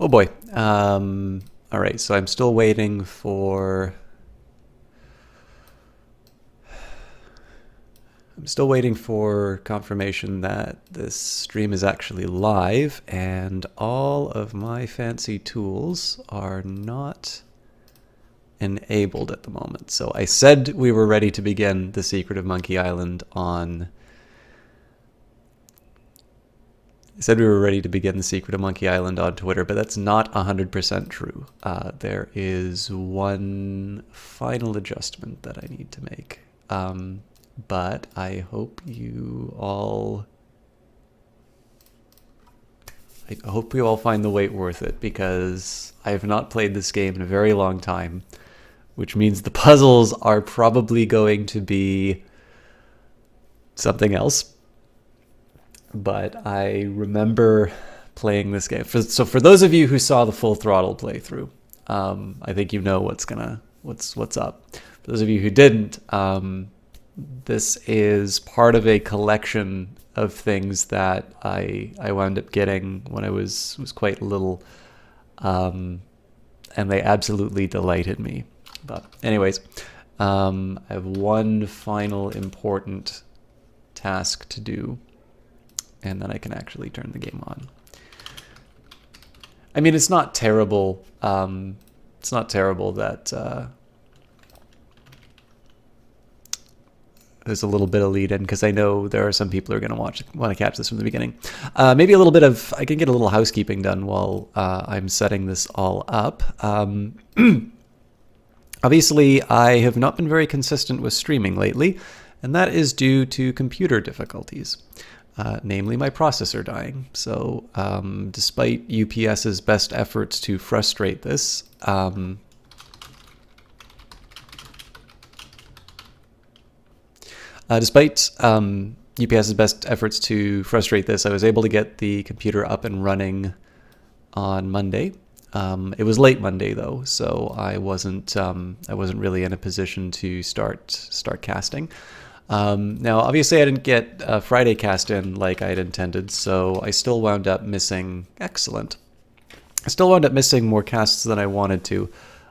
Oh boy. All right, so I'm still waiting for... I'm still waiting for confirmation that this stream is actually live, and all of my fancy tools are not enabled at the moment. So I said we were ready to begin The Secret of Monkey Island on... I said we were ready to begin The Secret of Monkey Island on Twitter, but that's not 100% true. There is one final adjustment that I need to make. But I hope you all... I hope you all find the wait worth it, because I have not played this game in a very long time, which means the puzzles are probably going to be something else. But I remember playing this game. So for those of you who saw the Full Throttle playthrough, I think you know what's up. For those of you who didn't, this is part of a collection of things that I wound up getting when I was quite little, and they absolutely delighted me. But anyways, I have one final important task to do, and then I can actually turn the game on. I mean, it's not terrible. It's not terrible that there's a little bit of lead in, because I know there are some people who are going to want to catch this from the beginning. Maybe a little bit of... I can get a little housekeeping done while I'm setting this all up. Obviously, I have not been very consistent with streaming lately, and that is due to computer difficulties. Namely my processor dying. So despite UPS's best efforts to frustrate this, UPS's best efforts to frustrate this, I was able to get the computer up and running on Monday. It was late Monday though, so I wasn't really in a position to start casting. Now, obviously, I didn't get a Friday cast in like I had intended, so I still wound up missing... Excellent. I still wound up missing more casts than I wanted to,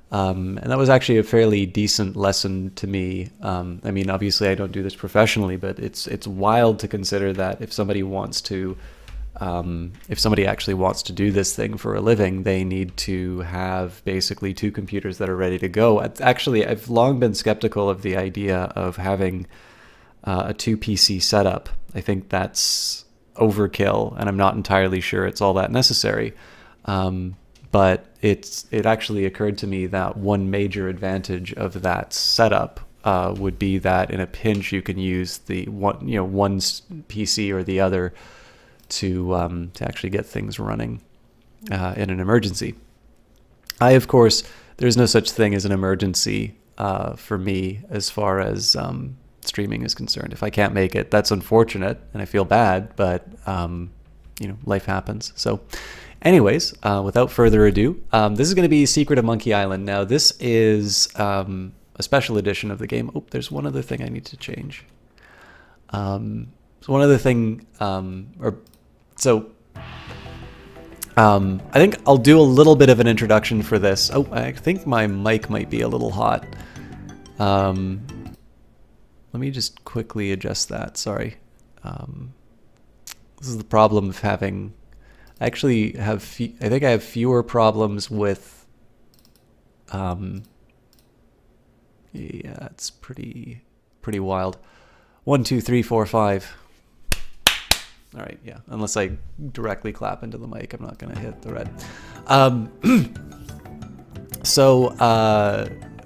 and that was actually a fairly decent lesson to me. I mean, obviously, I don't do this professionally, but it's wild to consider that if somebody wants to... if somebody actually wants to do this thing for a living, they need to have basically two computers that are ready to go. Actually, I've long been skeptical of the idea of having... a 2-PC setup. I think that's overkill, and I'm not entirely sure it's all that necessary. But it actually occurred to me that one major advantage of that setup would be that in a pinch you can use the one PC or the other to actually get things running in an emergency. Of course, there's no such thing as an emergency for me as far as streaming is concerned. If I can't make it, that's unfortunate, and I feel bad, but life happens. So anyways, without further ado, this is going to be Secret of Monkey Island. Now, this is a special edition of the game. Oh, there's one other thing I need to change. So one other thing, I think I'll do a little bit of an introduction for this. Oh, I think my mic might be a little hot. Let me just quickly adjust that. Sorry. This is the problem of having... I think I have fewer problems with... yeah, it's pretty wild. 1, 2, 3, 4, 5. All right, yeah. Unless I directly clap into the mic, I'm not going to hit the red. So,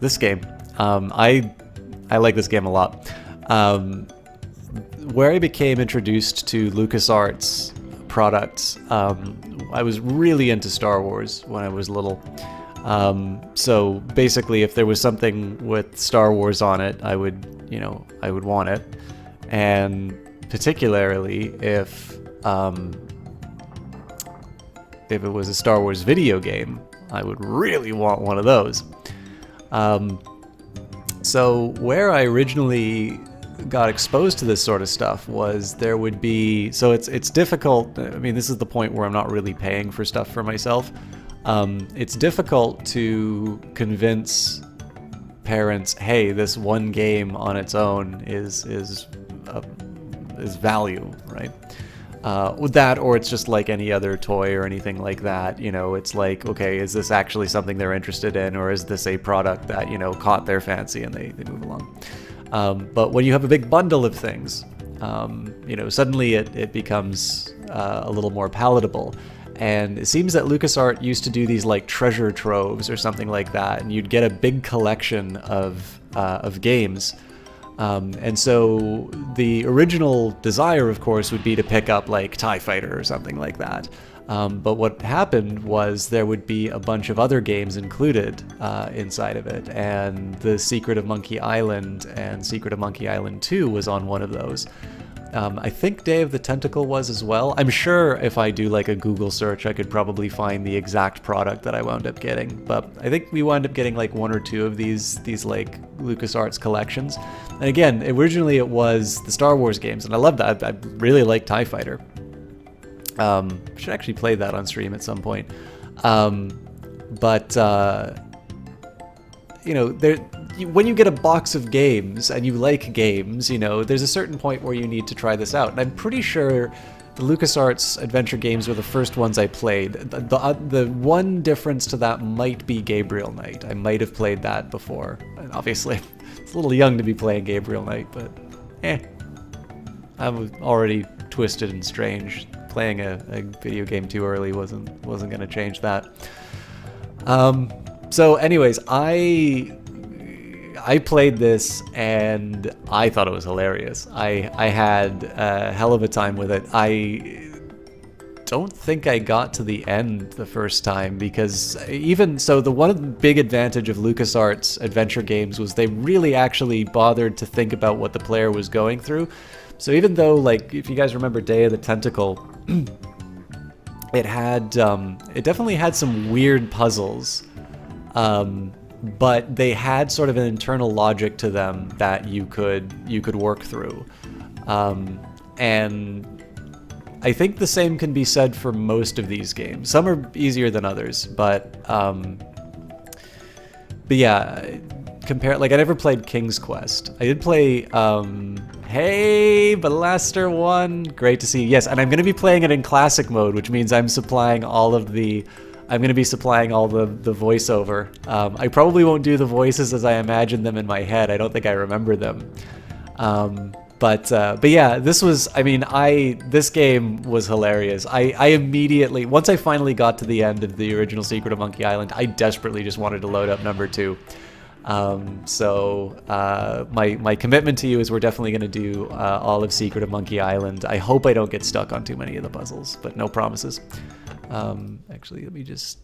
this game. I like this game a lot. Where I became introduced to LucasArts products, I was really into Star Wars when I was little. So basically, if there was something with Star Wars on it, I would want it. And particularly if it was a Star Wars video game, I would really want one of those. So where I originally got exposed to this sort of stuff was there would be... So it's difficult. I mean, this is the point where I'm not really paying for stuff for myself. It's difficult to convince parents, hey, this one game on its own is value, right? With that, or it's just like any other toy or anything like that. You know, it's like, okay, is this actually something they're interested in, or is this a product that, you know, caught their fancy and they move along? But when you have a big bundle of things, you know, suddenly it becomes a little more palatable. And it seems that LucasArts used to do these like treasure troves or something like that, and you'd get a big collection of games. And so the original desire, of course, would be to pick up like TIE Fighter or something like that. But what happened was there would be a bunch of other games included inside of it, and The Secret of Monkey Island and Secret of Monkey Island 2 was on one of those. I think Day of the Tentacle was as well. I'm sure if I do like a Google search, I could probably find the exact product that I wound up getting. But I think we wound up getting like one or two of these like LucasArts collections. And again, originally it was the Star Wars games, and I love that. I really like TIE Fighter. Should actually play that on stream at some point. You know, when you get a box of games and you like games, you know, there's a certain point where you need to try this out. And I'm pretty sure the LucasArts adventure games were the first ones I played. The one difference to that might be Gabriel Knight. I might have played that before. And obviously, it's a little young to be playing Gabriel Knight, but I'm already twisted and strange. Playing a video game too early wasn't going to change that. So anyways, I played this and I thought it was hilarious. I had a hell of a time with it. I don't think I got to the end the first time, because even so, the one big advantage of LucasArts adventure games was they really actually bothered to think about what the player was going through. So even though, like, if you guys remember Day of the Tentacle, it definitely had some weird puzzles. But they had sort of an internal logic to them that you could work through. And I think the same can be said for most of these games. Some are easier than others, but yeah, like I never played King's Quest. I did play, hey, Blaster 1, great to see you. Yes, and I'm going to be playing it in classic mode, which means I'm going to be supplying all the voiceover. I probably won't do the voices as I imagine them in my head. I don't think I remember them. But yeah, this game was hilarious. I immediately, once I finally got to the end of the original Secret of Monkey Island, I desperately just wanted to load up number 2. So my commitment to you is we're definitely going to do all of Secret of Monkey Island. I hope I don't get stuck on too many of the puzzles, but no promises. Actually, let me just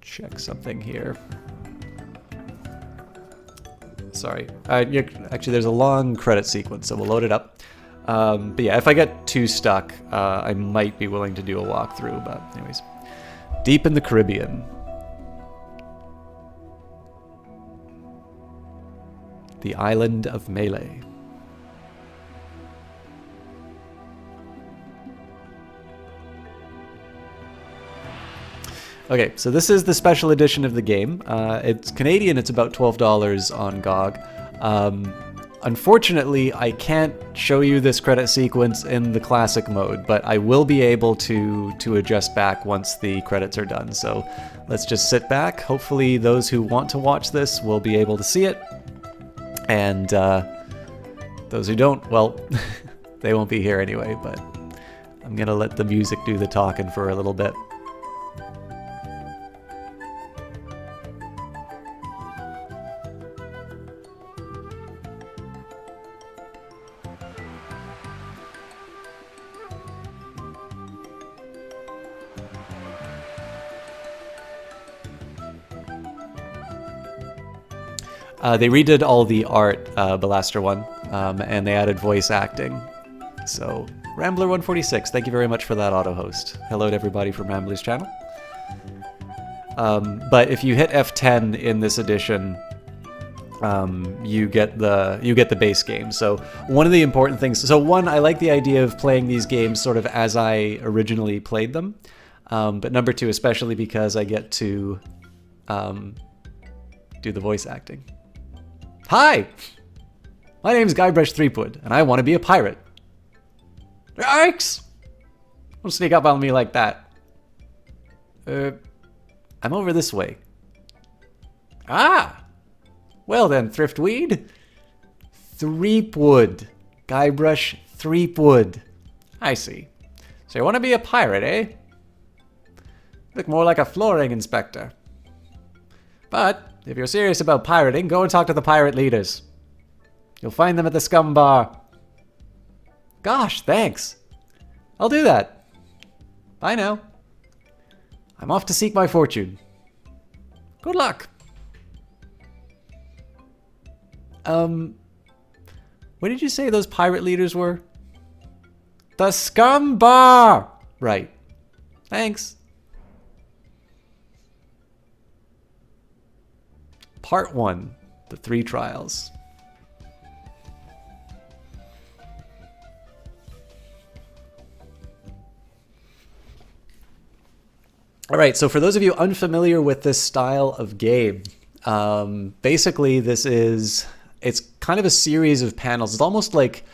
check something here. Sorry. Yeah, actually, there's a long credit sequence, so we'll load it up. But yeah, if I get too stuck, I might be willing to do a walkthrough. But anyways, Deep in the Caribbean. The Island of Melee. Okay, so this is the special edition of the game. It's Canadian, it's about $12 on GOG. Unfortunately, I can't show you this credit sequence in the classic mode, but I will be able to adjust back once the credits are done. So let's just sit back. Hopefully those who want to watch this will be able to see it. And those who don't, well, they won't be here anyway, but I'm gonna let the music do the talking for a little bit. They redid all the art, Blaster 1, and they added voice acting. So, Rambler146, thank you very much for that auto-host. Hello to everybody from Rambler's channel. But if you hit F10 in this edition, you get the base game. So one of the important things, I like the idea of playing these games sort of as I originally played them. But number 2, especially because I get to do the voice acting. Hi! My name's Guybrush Threepwood, and I want to be a pirate. Yikes! Don't sneak up on me like that. I'm over this way. Ah! Well then, Thriftweed. Threepwood. Guybrush Threepwood. I see. So you want to be a pirate, eh? Look more like a flooring inspector. But if you're serious about pirating, go and talk to the pirate leaders. You'll find them at the Scum Bar. Gosh, thanks. I'll do that. Bye now. I'm off to seek my fortune. Good luck. What did you say those pirate leaders were? The Scum Bar! Right. Thanks. Part 1. The 3 Trials. All right, so for those of you unfamiliar with this style of game, basically it's kind of a series of panels. It's almost like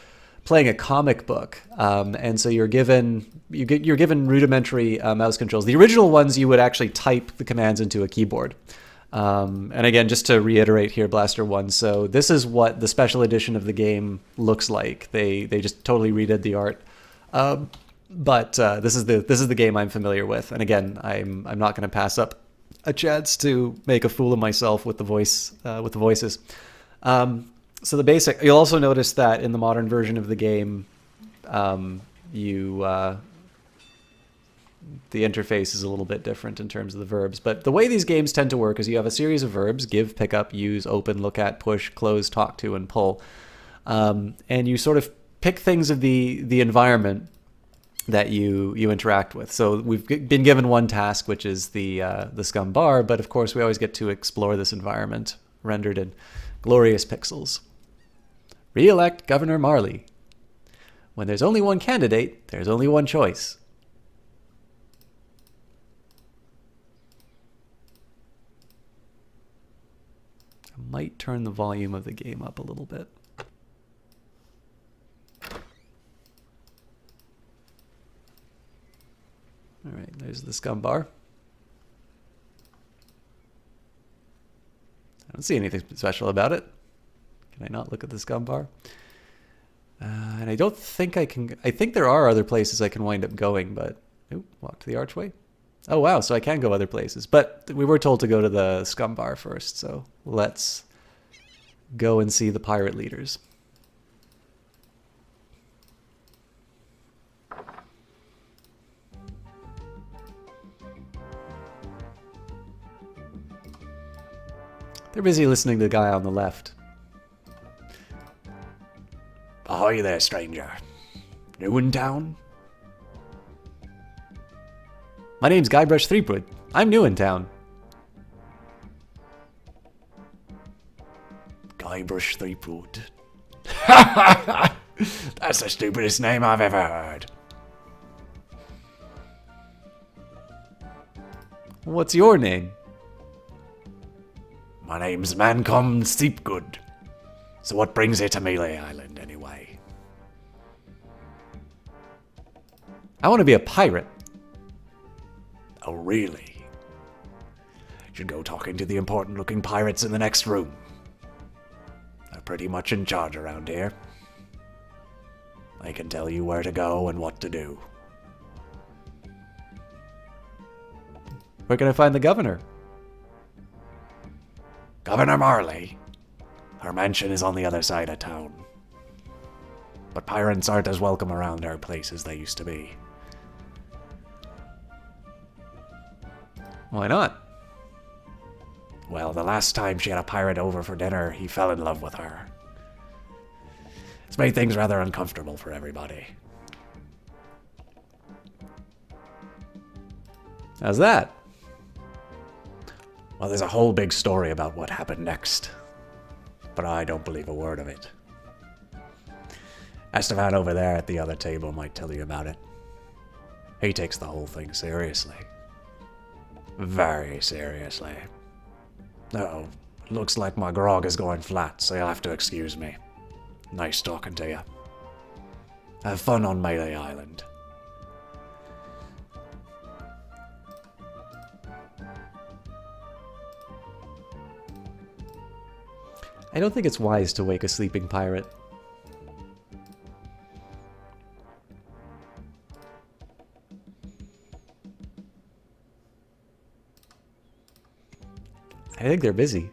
playing a comic book, and so you're given rudimentary mouse controls. The original ones you would actually type the commands into a keyboard. And again, just to reiterate here, Blaster 1. So this is what the special edition of the game looks like. They just totally redid the art. But this is the game I'm familiar with, and again, I'm not going to pass up a chance to make a fool of myself with the voices. So the basic. You'll also notice that in the modern version of the game, the interface is a little bit different in terms of the verbs. But the way these games tend to work is you have a series of verbs: give, pick up, use, open, look at, push, close, talk to, and pull, and you sort of pick things of the environment that you interact with. So we've been given one task, which is the Scum Bar, but of course we always get to explore this environment rendered in glorious pixels. Re-elect Governor Marley. When there's only one candidate, there's only one choice. I might turn the volume of the game up a little bit. All right, there's the Scum Bar. I don't see anything special about it. Can I not look at the Scum Bar? And I don't think I can. I think there are other places I can wind up going, but walk to the archway. Oh wow, so I can go other places, but we were told to go to the Scum Bar first, so let's go and see the pirate leaders. They're busy listening to the guy on the left. Ahoy there, stranger. New in town? My name's Guybrush Threepwood. I'm new in town. Guybrush Threepwood. That's the stupidest name I've ever heard. What's your name? My name's Mancom Steepgood. So what brings you to Melee Island, anyway? I want to be a pirate. Oh, really? Should go talking to the important-looking pirates in the next room. They're pretty much in charge around here. They can tell you where to go and what to do. Where can I find the governor? Governor Marley. Her mansion is on the other side of town. But pirates aren't as welcome around our place as they used to be. Why not? Well, the last time she had a pirate over for dinner, he fell in love with her. It's made things rather uncomfortable for everybody. How's that? Well, there's a whole big story about what happened next. But I don't believe a word of it. Estevan over there at the other table might tell you about it. He takes the whole thing seriously. Very seriously. Uh-oh. Looks like my grog is going flat, so you'll have to excuse me. Nice talking to you. Have fun on Melee Island. I don't think it's wise to wake a sleeping pirate. I think they're busy.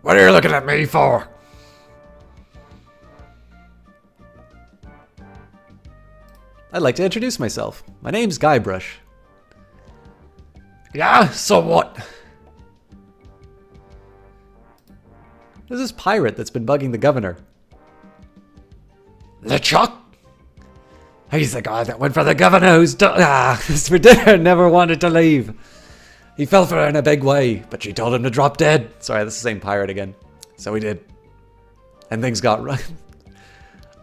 What are you looking at me for? I'd like to introduce myself. My name's Guybrush. Yeah, so what? There's this pirate that's been bugging the governor. LeChuck? He's the guy that went for the governor who's For dinner, never wanted to leave. He fell for her in a big way, but she told him to drop dead. Sorry, that's the same pirate again. So he did. And things got right.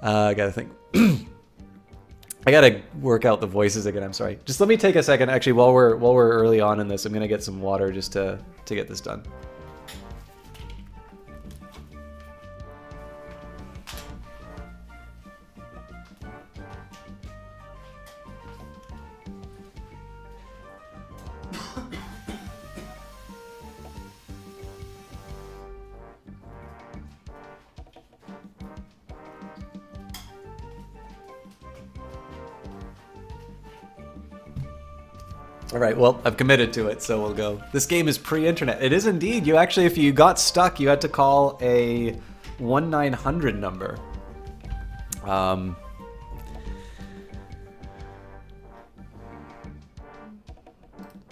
I gotta think. I gotta work out the voices again. I'm sorry. Just let me take a second. Actually, while we're early on in this, I'm gonna get some water just to get this done. All right, well, I've committed to it, so we'll go. This game is pre-internet. It is indeed. You actually, if you got stuck, you had to call a 1-900 number.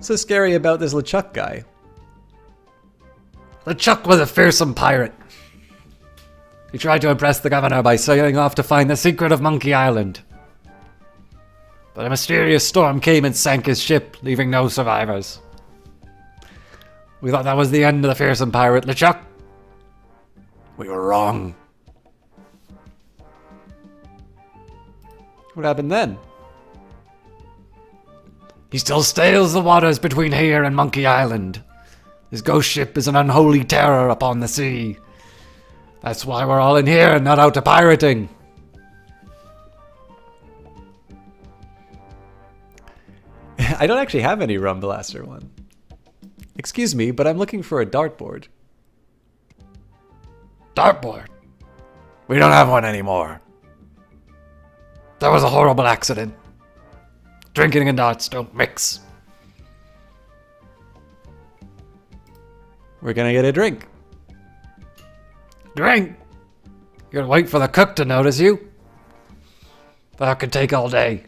So scary about this LeChuck guy. LeChuck was a fearsome pirate. He tried to impress the governor by sailing off to find the secret of Monkey Island. But a mysterious storm came and sank his ship, leaving no survivors. We thought that was the end of the fearsome pirate, LeChuck. We were wrong. What happened then? He still sails the waters between here and Monkey Island. His ghost ship is an unholy terror upon the sea. That's why we're all in here and not out to pirating. I don't actually have any Rum Blaster one. Excuse me, but I'm looking for a dartboard. Dartboard? We don't have one anymore. That was a horrible accident. Drinking and darts don't mix. We're gonna get a drink. Drink? You're gonna wait for the cook to notice you? That could take all day.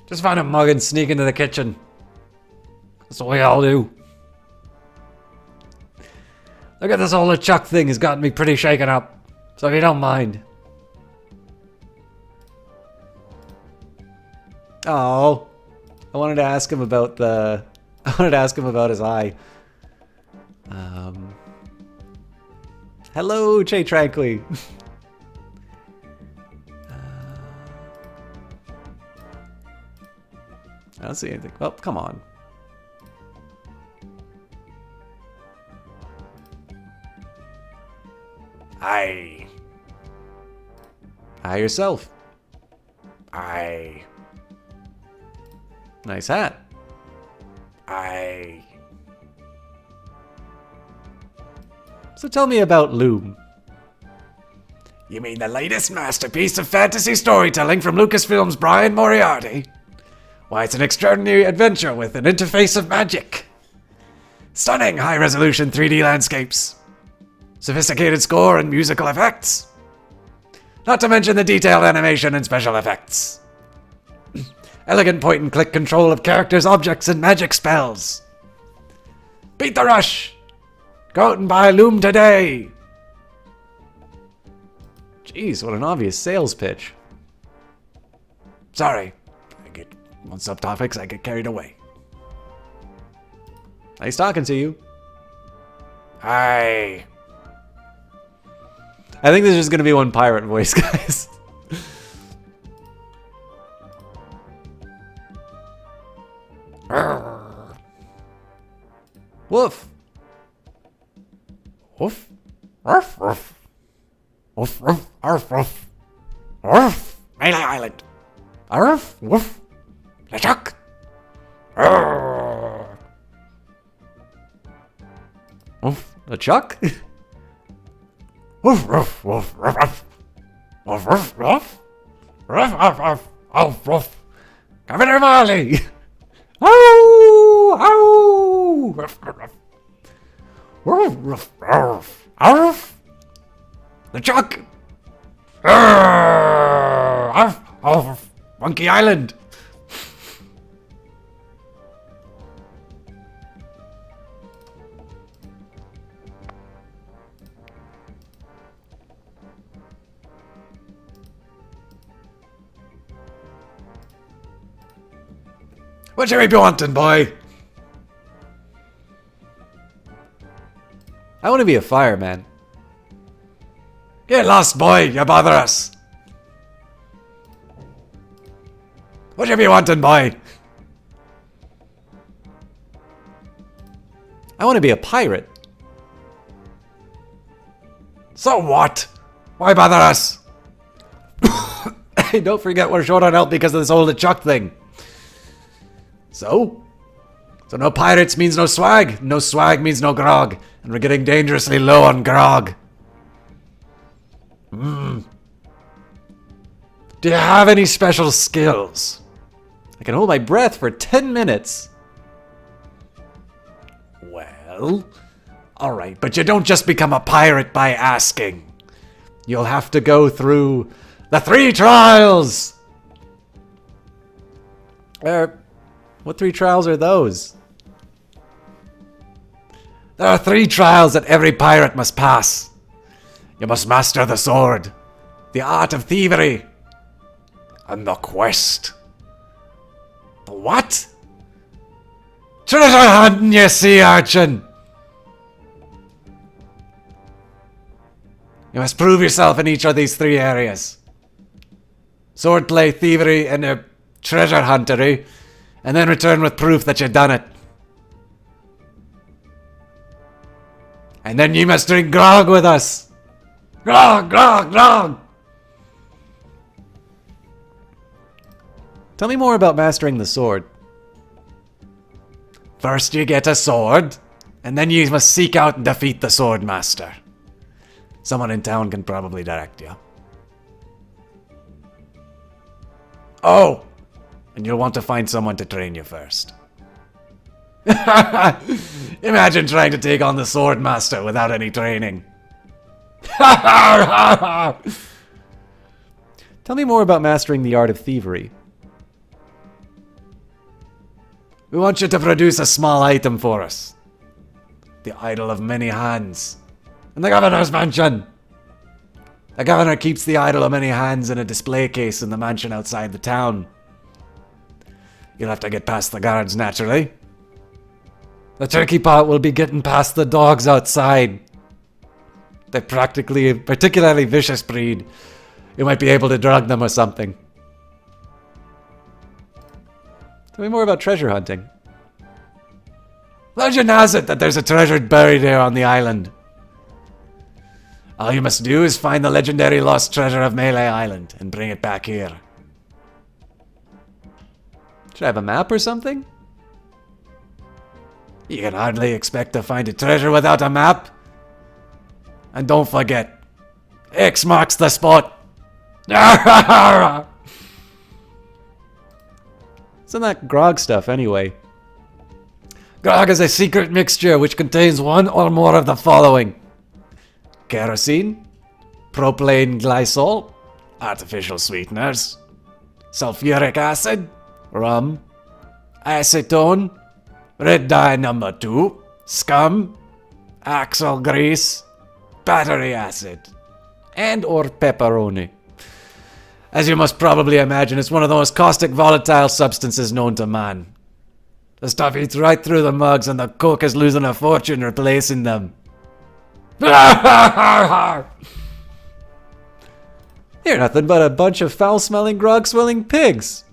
Just find a mug and sneak into the kitchen. That's what we all do. Look at this whole LeChuck thing has gotten me pretty shaken up. So if you don't mind. Oh, I wanted to ask him about the. I wanted to ask him about his eye. Hello, Che Tranquilly. I don't see anything. Well, come on. Aye. Hi yourself. Aye. Nice hat. Aye. So tell me about Loom. You mean the latest masterpiece of fantasy storytelling from Lucasfilm's Brian Moriarty? Why, it's an extraordinary adventure with an interface of magic. Stunning high-resolution 3D landscapes. Sophisticated score and musical effects. Not to mention the detailed animation and special effects. Elegant point-and-click control of characters, objects, and magic spells. Beat the rush! Go out and buy Loom today! Jeez, what an obvious sales pitch. Sorry. On subtopics, I get carried away. Nice talking to you. Hi. I think there's just gonna be one pirate voice, guys. Woof. Woof. Ruff, ruff. Woof, ruff, arf, ruff. Ruff. Melee Island. Arf, woof. LeChuck. Arr. Woof. A chuck? Woof, ruff, woof, ruff, ruff. Woof, ruff, ruff. Ruff, ruff, ruff. Ruff, ruff. Governor Marley. Ow! Ow! Ruff, ruff, ruff. Ruff, ruff, ruff. Arf. LeChuck. Arf, arf. Monkey Island. What you be wanting, boy? I want to be a fireman. Get lost, boy. You bother us. What you be wanting, boy? I want to be a pirate. So what? Why bother us? Hey, don't forget we're short on help because of this old LeChuck thing. So? So no pirates means no swag. No swag means no grog. And we're getting dangerously low on grog. Do you have any special skills? I can hold my breath for 10 minutes. Well, alright, but you don't just become a pirate by asking. You'll have to go through the 3 trials! What 3 trials are those? There are 3 trials that every pirate must pass. You must master the sword, the art of thievery, and the quest. The what? Treasure hunting, you sea urchin! You must prove yourself in each of these 3 areas. Swordplay, thievery, and treasure huntery, and then return with proof that you've done it. And then you must drink grog with us. Grog, grog, grog! Tell me more about mastering the sword. First you get a sword, and then you must seek out and defeat the sword master. Someone in town can probably direct you. Oh! And you'll want to find someone to train you first. Imagine trying to take on the sword master without any training. Tell me more about mastering the art of thievery. We want you to produce a small item for us. The idol of many hands. In the governor's mansion. The governor keeps the idol of many hands in a display case in the mansion outside the town. You'll have to get past the guards, naturally. The tricky part will be getting past the dogs outside. They're practically a particularly vicious breed. You might be able to drug them or something. Tell me more about treasure hunting. Legend has it that there's a treasure buried here on the island. All you must do is find the legendary lost treasure of Melee Island and bring it back here. Should I have a map or something? You can hardly expect to find a treasure without a map. And don't forget, X marks the spot. Isn't that grog stuff anyway? Grog is a secret mixture which contains one or more of the following: kerosene, propylene glycol, artificial sweeteners, sulfuric acid, rum, acetone, red dye number 2, scum, axle grease, battery acid, and or pepperoni. As you must probably imagine, it's one of the most caustic volatile substances known to man. The stuff eats right through the mugs and the cook is losing a fortune replacing them. You're nothing but a bunch of foul-smelling, grog-swilling pigs.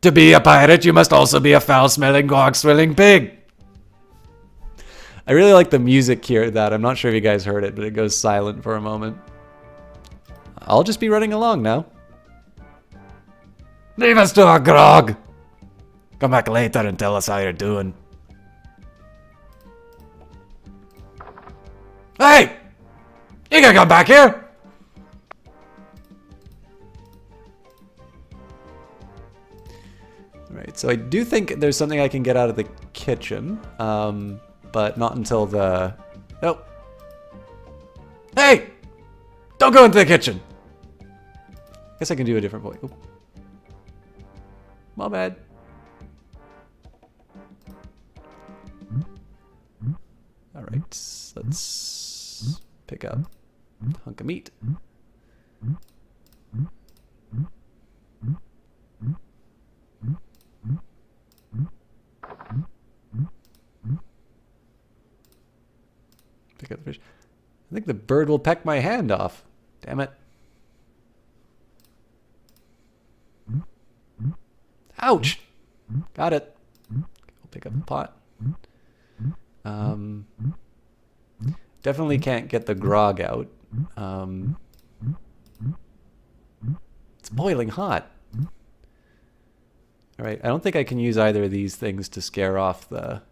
To be a pirate, you must also be a foul-smelling, gog-swilling pig. I really like the music here that I'm not sure if you guys heard it, but it goes silent for a moment. I'll just be running along now. Leave us to our grog. Come back later and tell us how you're doing. Hey! You can come back here! Alright, so I do think there's something I can get out of the kitchen, but not until the... Nope. Hey! Don't go into the kitchen! Guess I can do a different voice. Oop. My bad. Alright, let's pick up a hunk of meat. Pick up the fish. I think the bird will peck my hand off. Damn it. Ouch! Got it. I'll pick up the pot. Definitely can't get the grog out. It's boiling hot. Alright, I don't think I can use either of these things to scare off the...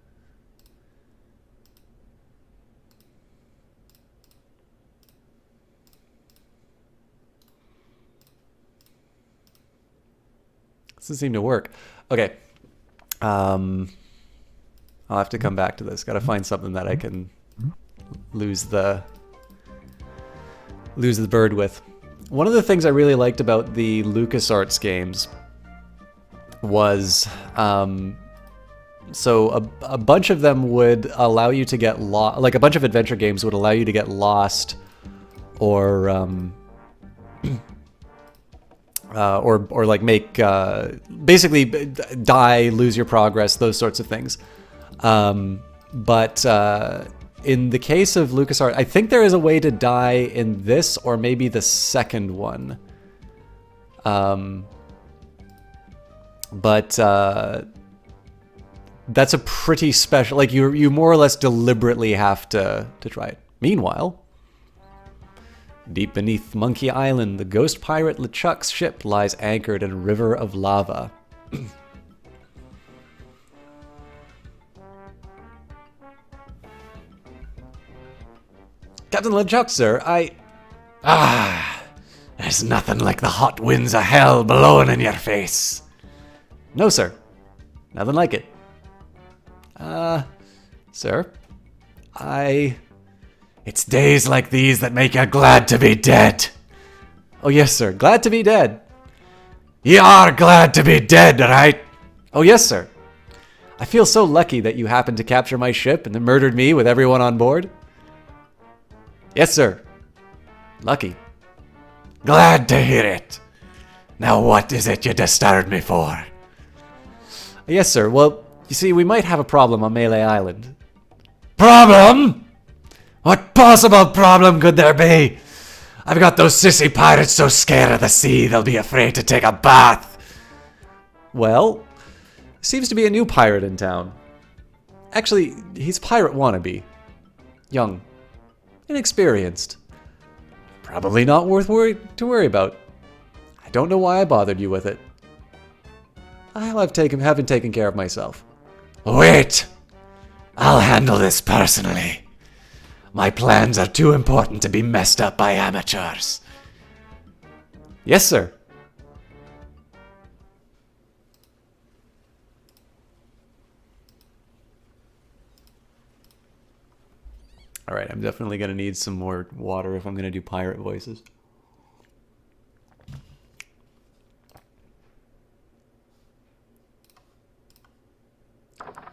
Doesn't seem to work. Okay. I'll have to come back to this. Got to find something that I can lose the bird with. One of the things I really liked about the LucasArts games was so a bunch of them would allow you to get lost. Like a bunch of adventure games would allow you to get lost, or like make basically die, lose your progress, those sorts of things. But in the case of LucasArts, I think there is a way to die in this, or maybe the second one. But that's a pretty special. Like you more or less deliberately have to try it. Meanwhile, deep beneath Monkey Island, the ghost pirate LeChuck's ship lies anchored in a river of lava. Captain LeChuck, sir, there's nothing like the hot winds of hell blowing in your face. No, sir. Nothing like it. Sir, It's days like these that make you glad to be dead. Oh, yes, sir. Glad to be dead. You are glad to be dead, right? Oh, yes, sir. I feel so lucky that you happened to capture my ship and then murdered me with everyone on board. Yes, sir. Lucky. Glad to hear it. Now what is it you disturbed me for? Yes, sir. Well, you see, we might have a problem on Melee Island. Problem? What possible problem could there be? I've got those sissy pirates so scared of the sea they'll be afraid to take a bath. Well, seems to be a new pirate in town. Actually, he's pirate wannabe. Young. Inexperienced. Probably not worth to worry about. I don't know why I bothered you with it. I'll have been taking care of myself. Wait! I'll handle this personally. My plans are too important to be messed up by amateurs. Yes, sir. Alright, I'm definitely going to need some more water if I'm going to do pirate voices.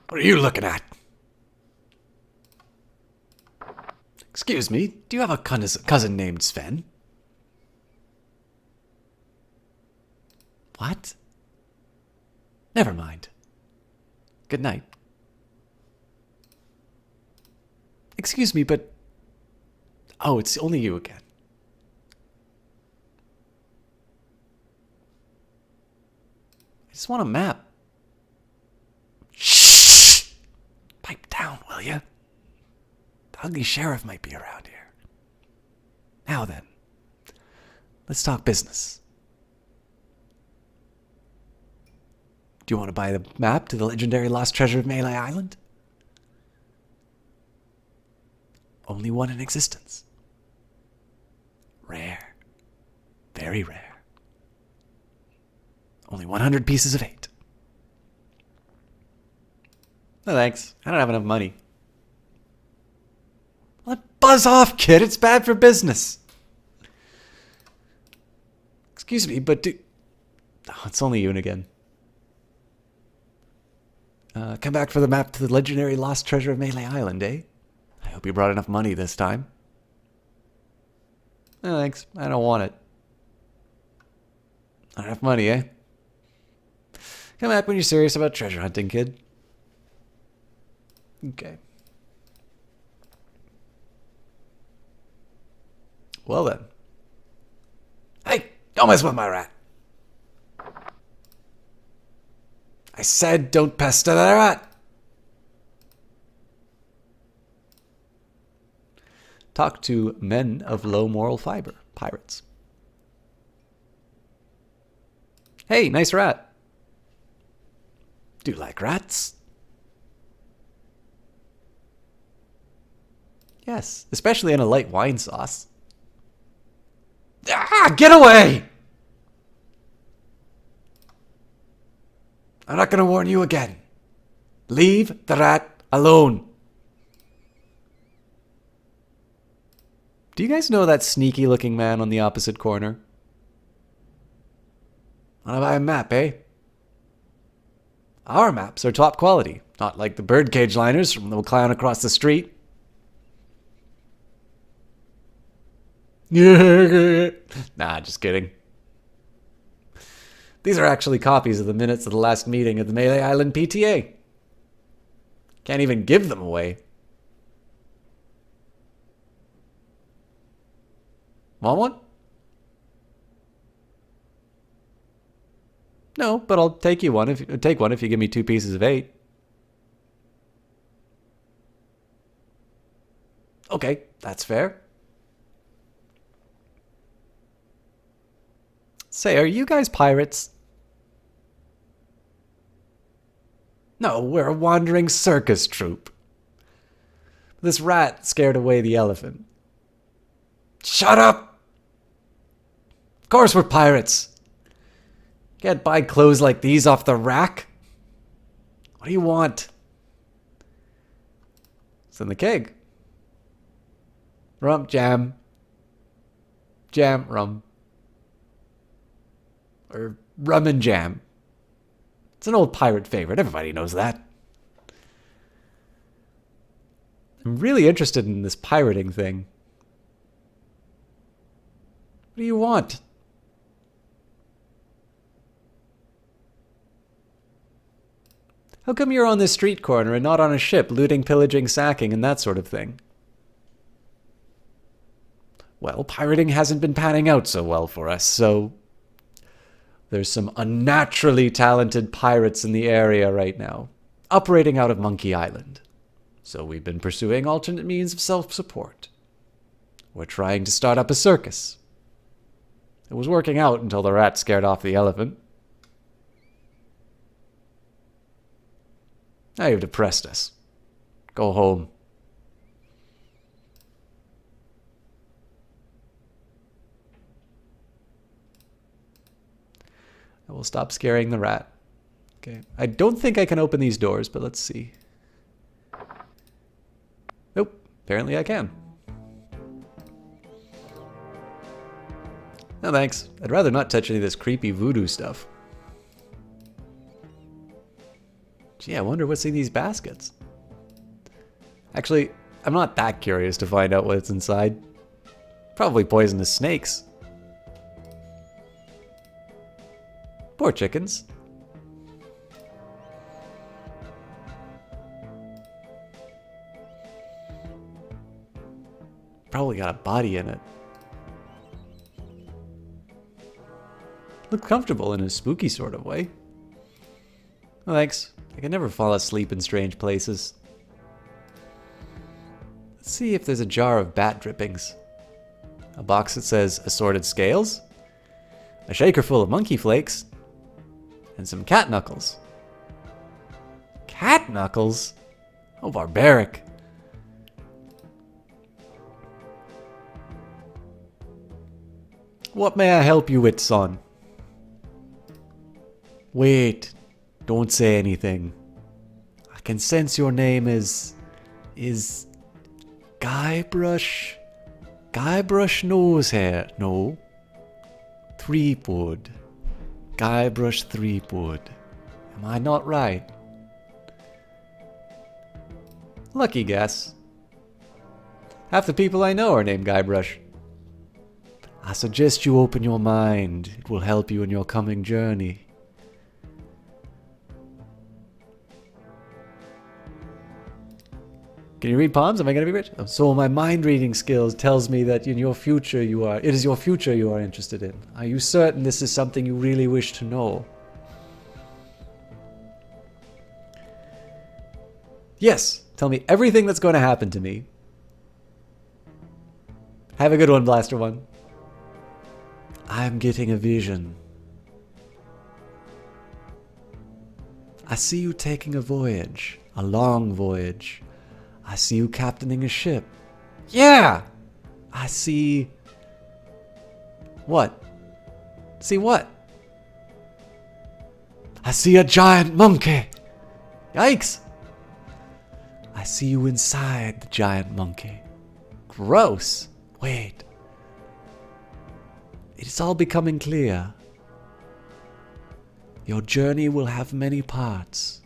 What are you looking at? Excuse me, do you have a cousin named Sven? What? Never mind. Good night. Excuse me, but... Oh, it's only you again. just want a map. Shh! Pipe down, will you? The ugly sheriff might be around here. Now then, let's talk business. Do you want to buy the map to the legendary lost treasure of Melee Island? Only one in existence. Rare. Very rare. Only 100 pieces of 8. No thanks. I don't have enough money. Well, buzz off, kid. It's bad for business. Excuse me, but oh, it's only Yoon again. Come back for the map to the legendary lost treasure of Melee Island, eh? I hope you brought enough money this time. No thanks. I don't want it. Not enough money, eh? Come back when you're serious about treasure hunting, kid. Okay. Well then. Hey, don't mess with my rat. I said don't pester the rat. Talk to men of low moral fiber, pirates. Hey, nice rat. Do you like rats? Yes, especially in a light wine sauce. Ah, get away! I'm not going to warn you again. Leave the rat alone. Do you guys know that sneaky looking man on the opposite corner? Wanna buy a map, eh? Our maps are top quality, not like the birdcage liners from the clown across the street. Nah, just kidding. These are actually copies of the minutes of the last meeting of the Melee Island PTA. Can't even give them away. Want one? No, but I'll take one if you give me 2 pieces of 8. Okay, that's fair. Say, are you guys pirates? No, we're a wandering circus troupe. This rat scared away the elephant. Shut up! Of course we're pirates. Can't buy clothes like these off the rack. What do you want? It's in the keg. Rum, jam. Jam, rum. Or rum and jam. It's an old pirate favorite. Everybody knows that. I'm really interested in this pirating thing. What do you want? How come you're on this street corner and not on a ship, looting, pillaging, sacking, and that sort of thing? Well, pirating hasn't been panning out so well for us, so there's some unnaturally talented pirates in the area right now, operating out of Monkey Island. So we've been pursuing alternate means of self-support. We're trying to start up a circus. It was working out until the rat scared off the elephant. Now you've depressed us. Go home. I will stop scaring the rat. Okay. I don't think I can open these doors, but let's see. Nope. Apparently I can. No thanks. I'd rather not touch any of this creepy voodoo stuff. Gee, I wonder what's in these baskets. Actually, I'm not that curious to find out what's inside. Probably poisonous snakes. Poor chickens. Probably got a body in it. Look comfortable in a spooky sort of way. Thanks. I can never fall asleep in strange places. Let's see if there's a jar of bat drippings. A box that says assorted scales. A shaker full of monkey flakes. And some cat knuckles. Cat knuckles? Oh, barbaric. What may I help you with, son? Wait, don't say anything. I can sense your name is Guybrush. Guybrush Nosehair. No. Threepwood. Guybrush Threepwood. Am I not right? Lucky guess. Half the people I know are named Guybrush. I suggest you open your mind. It will help you in your coming journey. Can you read palms? Am I going to be rich? So my mind reading skills tells me that in your future it is your future you are interested in. Are you certain this is something you really wish to know? Yes. Tell me everything that's going to happen to me. Have a good one, Blaster One. I'm getting a vision. I see you taking a voyage. A long voyage. I see you captaining a ship. Yeah! I see... What? See what? I see a giant monkey! Yikes! I see you inside the giant monkey. Gross! Wait. It's all becoming clear. Your journey will have many parts.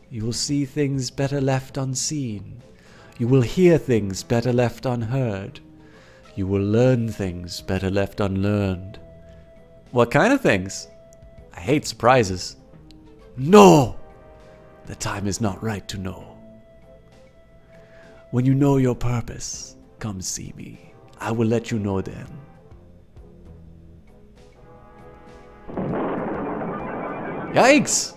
You will see things better left unseen. You will hear things better left unheard. You will learn things better left unlearned. What kind of things? I hate surprises. No! The time is not right to know. When you know your purpose, come see me. I will let you know then. Yikes!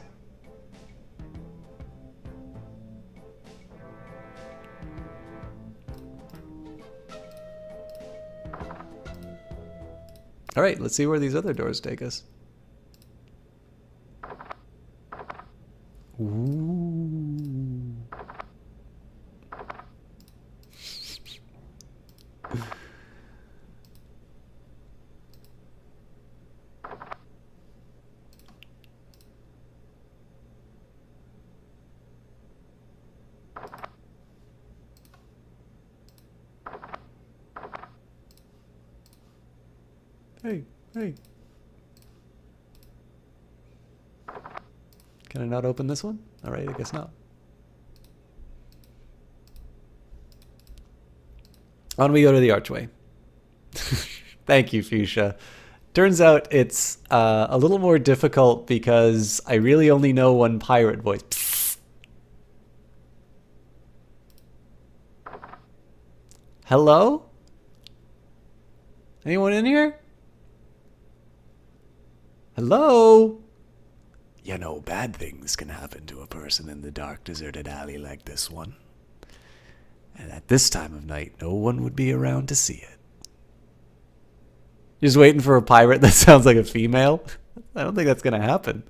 Alright, let's see where these other doors take us. Ooh. Hey. Can I not open this one? Alright, I guess not. On we go to the archway. Thank you, Fuchsia. Turns out it's a little more difficult because I really only know one pirate voice. Psst. Hello? Anyone in here? Hello? You know, bad things can happen to a person in the dark, deserted alley like this one. And at this time of night, no one would be around to see it. Just waiting for a pirate that sounds like a female? I don't think that's going to happen.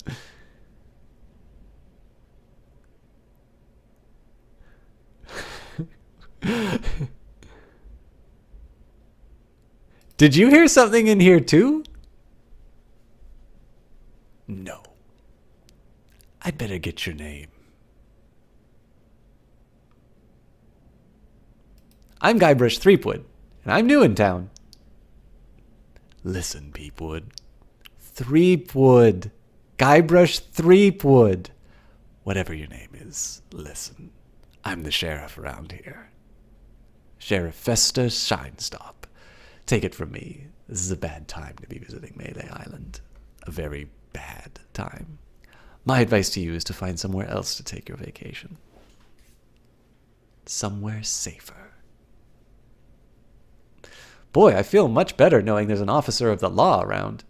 Did you hear something in here too? No. I'd better get your name. I'm Guybrush Threepwood, and I'm new in town. Listen, Peepwood. Threepwood. Guybrush Threepwood. Whatever your name is, listen. I'm the sheriff around here. Sheriff Fester Shinestop. Take it from me, this is a bad time to be visiting Melee Island. A very bad time. My advice to you is to find somewhere else to take your vacation. Somewhere safer. Boy, I feel much better knowing there's an officer of the law around.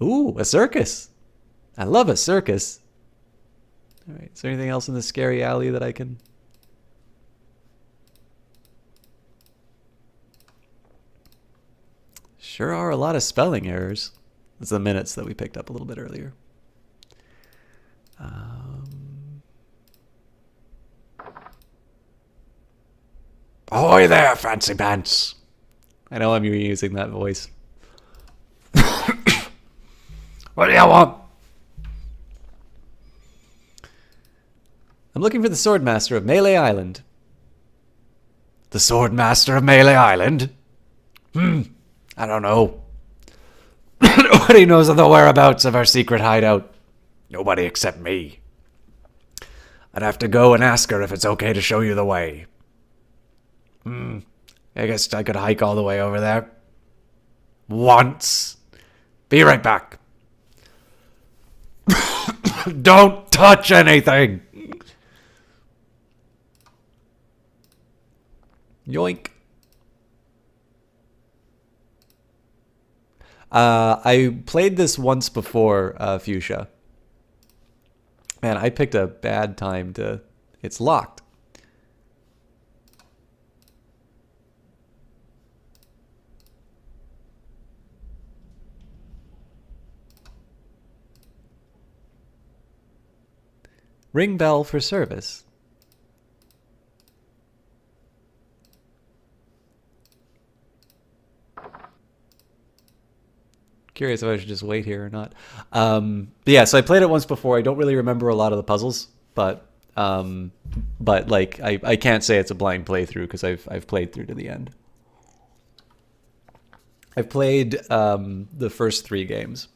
Ooh, a circus. I love a circus. All right, is there anything else in this scary alley that I can... Sure are a lot of spelling errors. It's the minutes that we picked up a little bit earlier. Ahoy there, fancy pants. I know I'm using that voice. What do you want? I'm looking for the Swordmaster of Melee Island. The Swordmaster of Melee Island? I don't know. Nobody knows of the whereabouts of our secret hideout. Nobody except me. I'd have to go and ask her if it's okay to show you the way. I guess I could hike all the way over there. Once. Be right back. Don't touch anything. Yoink. I played this once before, Fuchsia. Man, I picked a bad time to... It's locked. Ring bell for service. Curious if I should just wait here or not. But yeah, so I played it once before. I don't really remember a lot of the puzzles, but like I can't say it's a blind playthrough because I've played through to the end. I've played the first 3 games.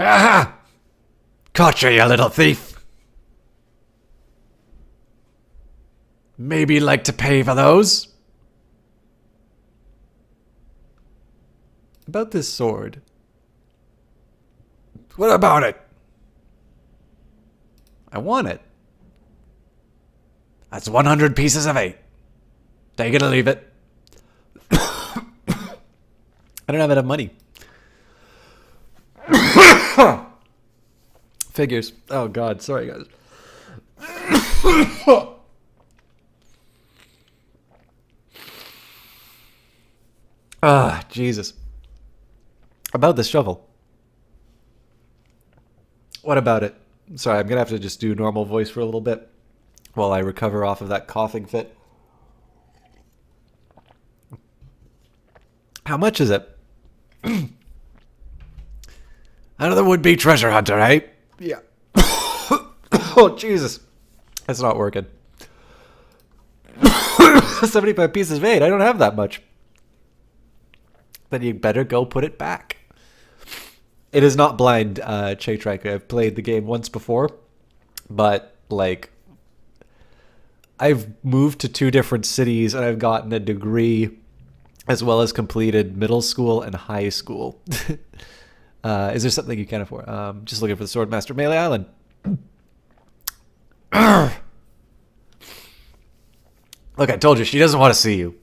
Aha! Caught you little thief. Maybe you'd like to pay for those? About this sword. What about it? I want it. That's 100 pieces of 8. Take it or leave it. I don't have enough money. Figures. Oh God, sorry guys. Ah, Jesus. About the shovel. What about it? Sorry, I'm gonna have to just do normal voice for a little bit while I recover off of that coughing fit. How much is it? Another would-be treasure hunter, eh? Yeah. Oh, Jesus. That's not working. 75 pieces of 8. I don't have that much. Then you better go put it back. It is not blind, Che Triker. I've played the game once before, but, like, I've moved to 2 different cities and I've gotten a degree as well as completed middle school and high school. Is there something you can afford? Just looking for the Swordmaster Melee Island. Look, I told you, she doesn't want to see you.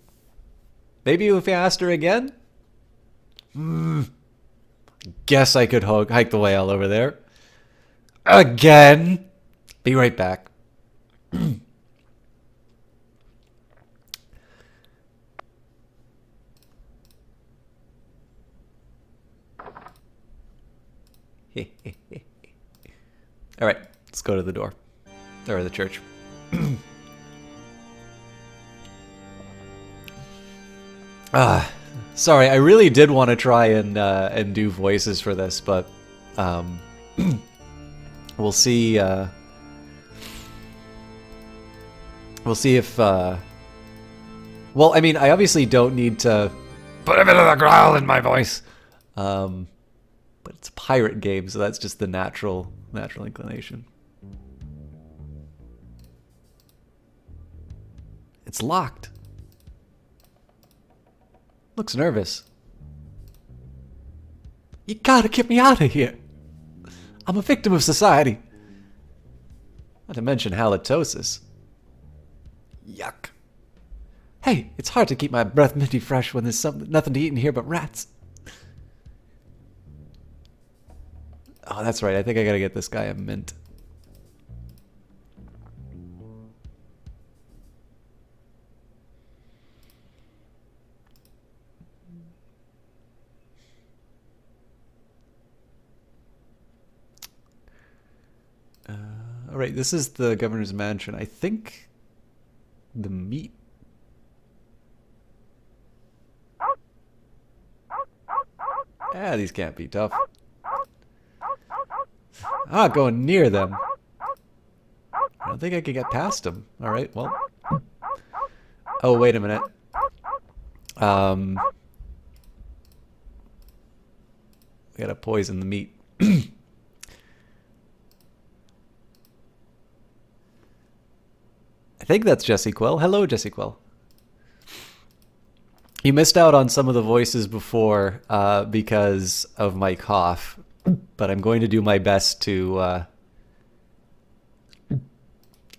Maybe if you asked her again? Guess I could hike the way all over there. Again? Be right back. All right, let's go to the door. Or the church. Sorry, I really did want to try and do voices for this, but we'll see. We'll see if. Well, I mean, I obviously don't need to Put a bit of the growl in my voice. but it's a pirate game, so that's just the natural inclination. It's locked. Looks nervous. You gotta get me out of here. I'm a victim of society. Not to mention halitosis. Yuck. Hey, it's hard to keep my breath minty fresh when there's nothing to eat in here but rats. Oh, that's right. I think I gotta get this guy a mint. All right, this is the governor's mansion. I think the meat. Ah, these can't be tough. I'm not going near them. I don't think I can get past them. All right, well. Oh, wait a minute. We gotta poison the meat. I think that's Jesse Quill. Hello, Jesse Quill. You missed out on some of the voices before because of my cough, but I'm going to do my best to. I'm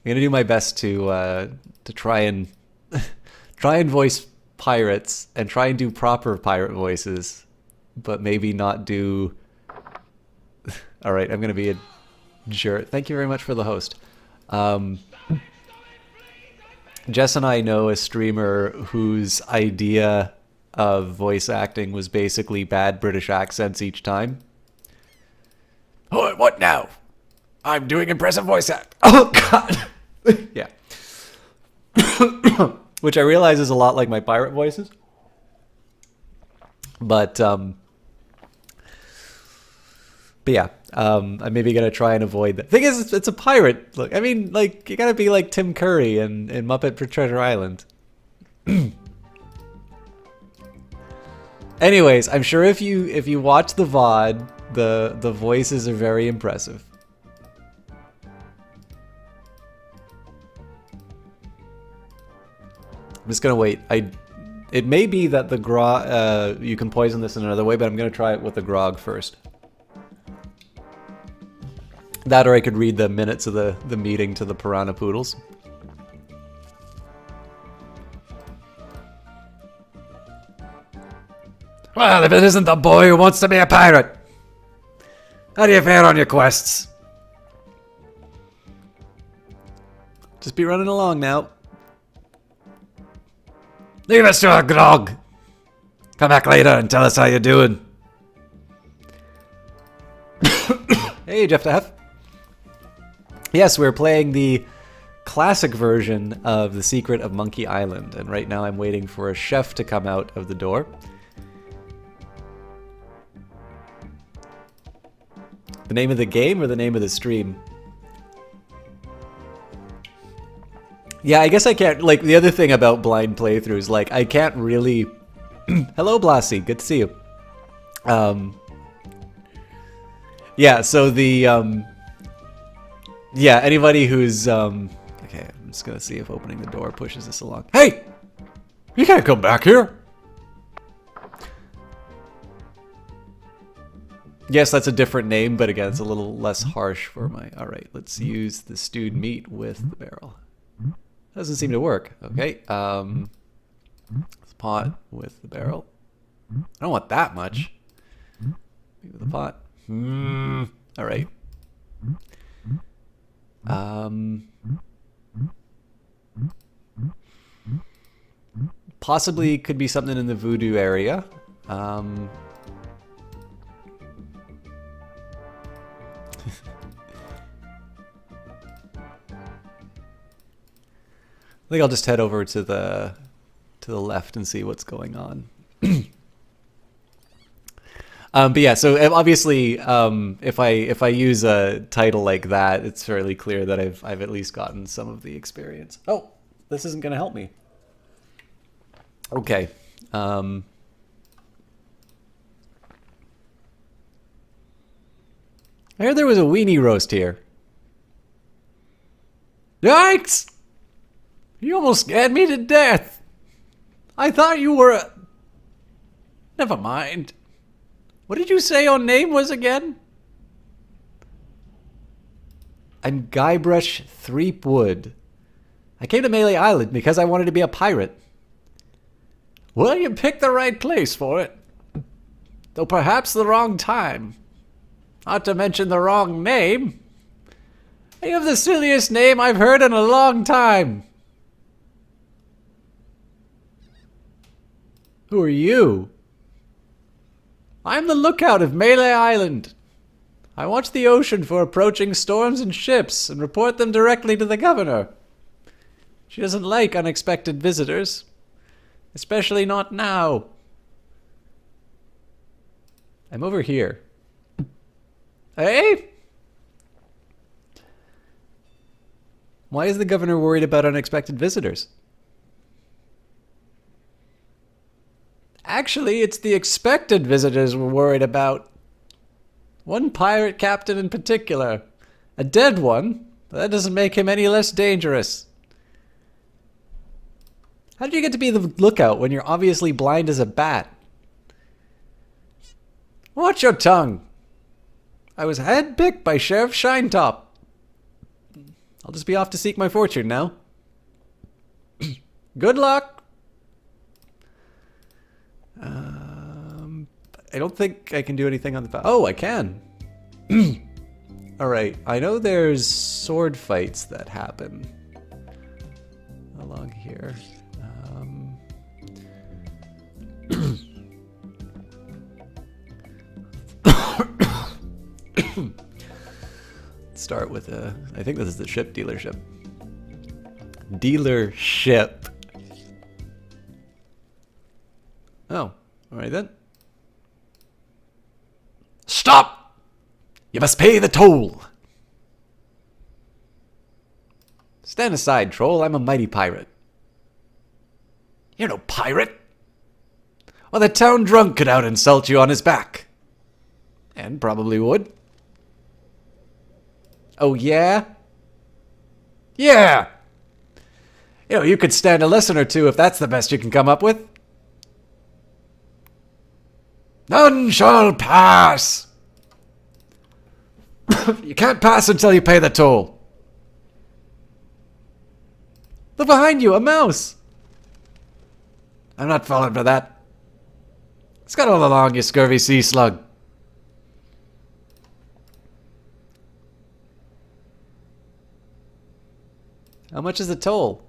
gonna do my best to try and try and voice pirates and try and do proper pirate voices, but maybe not do. All right, I'm gonna be a jerk. Thank you very much for the host. Jess and I know a streamer whose idea of voice acting was basically bad British accents each time. Oh, what now? I'm doing impressive voice act. Oh, God. Yeah. Which I realize is a lot like my pirate voices. But yeah, I'm maybe gonna try and avoid that. Thing is, it's a pirate. Look, I mean, like, you gotta be like Tim Curry in Muppet for Treasure Island. Anyways, I'm sure if you watch the VOD, the voices are very impressive. I'm just gonna wait. It may be that the grog, you can poison this in another way, but I'm gonna try it with the grog first. That, or I could read the minutes of the meeting to the Piranha Poodles. Well, if it isn't the boy who wants to be a pirate. How do you fare on your quests? Just be running along now. Leave us to our grog. Come back later and tell us how you're doing. Hey, Jeff Daff. Yes, we're playing the classic version of The Secret of Monkey Island, and right now I'm waiting for a chef to come out of the door. The name of the game or the name of the stream? Yeah, I guess I can't, like, the other thing about blind playthroughs, like, I can't really... Hello, Blassie, good to see you. Yeah, so the, yeah, anybody who's, okay, I'm just gonna see if opening the door pushes this along. Hey! You can't come back here! Yes, that's a different name, but again, it's a little less harsh for my... Alright, let's use the stewed meat with the barrel. Doesn't seem to work. Okay, let's pot with the barrel. I don't want that much. Maybe with the pot. Alright. Possibly could be something in the voodoo area. I think I'll just head over to the left and see what's going on. But yeah, so obviously, if I use a title like that, it's fairly clear that I've at least gotten some of the experience. Oh, this isn't going to help me. Okay. I heard there was a weenie roast here. Yikes! You almost scared me to death. I thought you were a... Never mind. What did you say your name was again? I'm Guybrush Threepwood. I came to Melee Island because I wanted to be a pirate. Well, you picked the right place for it. Though perhaps the wrong time. Not to mention the wrong name. You have the silliest name I've heard in a long time. Who are you? I'm the lookout of Melee Island. I watch the ocean for approaching storms and ships and report them directly to the governor. She doesn't like unexpected visitors. Especially not now. I'm over here. Hey? Why is the governor worried about unexpected visitors? Actually, it's the expected visitors we're worried about. One pirate captain in particular. A dead one, but that doesn't make him any less dangerous. How did you get to be the lookout when you're obviously blind as a bat? Watch your tongue. I was handpicked by Sheriff Shinetop. I'll just be off to seek my fortune now. Good luck. I don't think I can do anything on the... Oh, I can. Alright, I know there's sword fights that happen along here. Start with I think this is the ship dealership. Dealership. Oh, alright then. Stop! You must pay the toll! Stand aside, troll. I'm a mighty pirate. You're no pirate. Well, the town drunk could out insult you on his back. And probably would. Oh, yeah? Yeah! You know, you could stand a lesson or two if that's the best you can come up with. None shall pass! You can't pass until you pay the toll. Look behind you, a mouse! I'm not falling for that. Scuttle along, you scurvy sea slug. How much is the toll?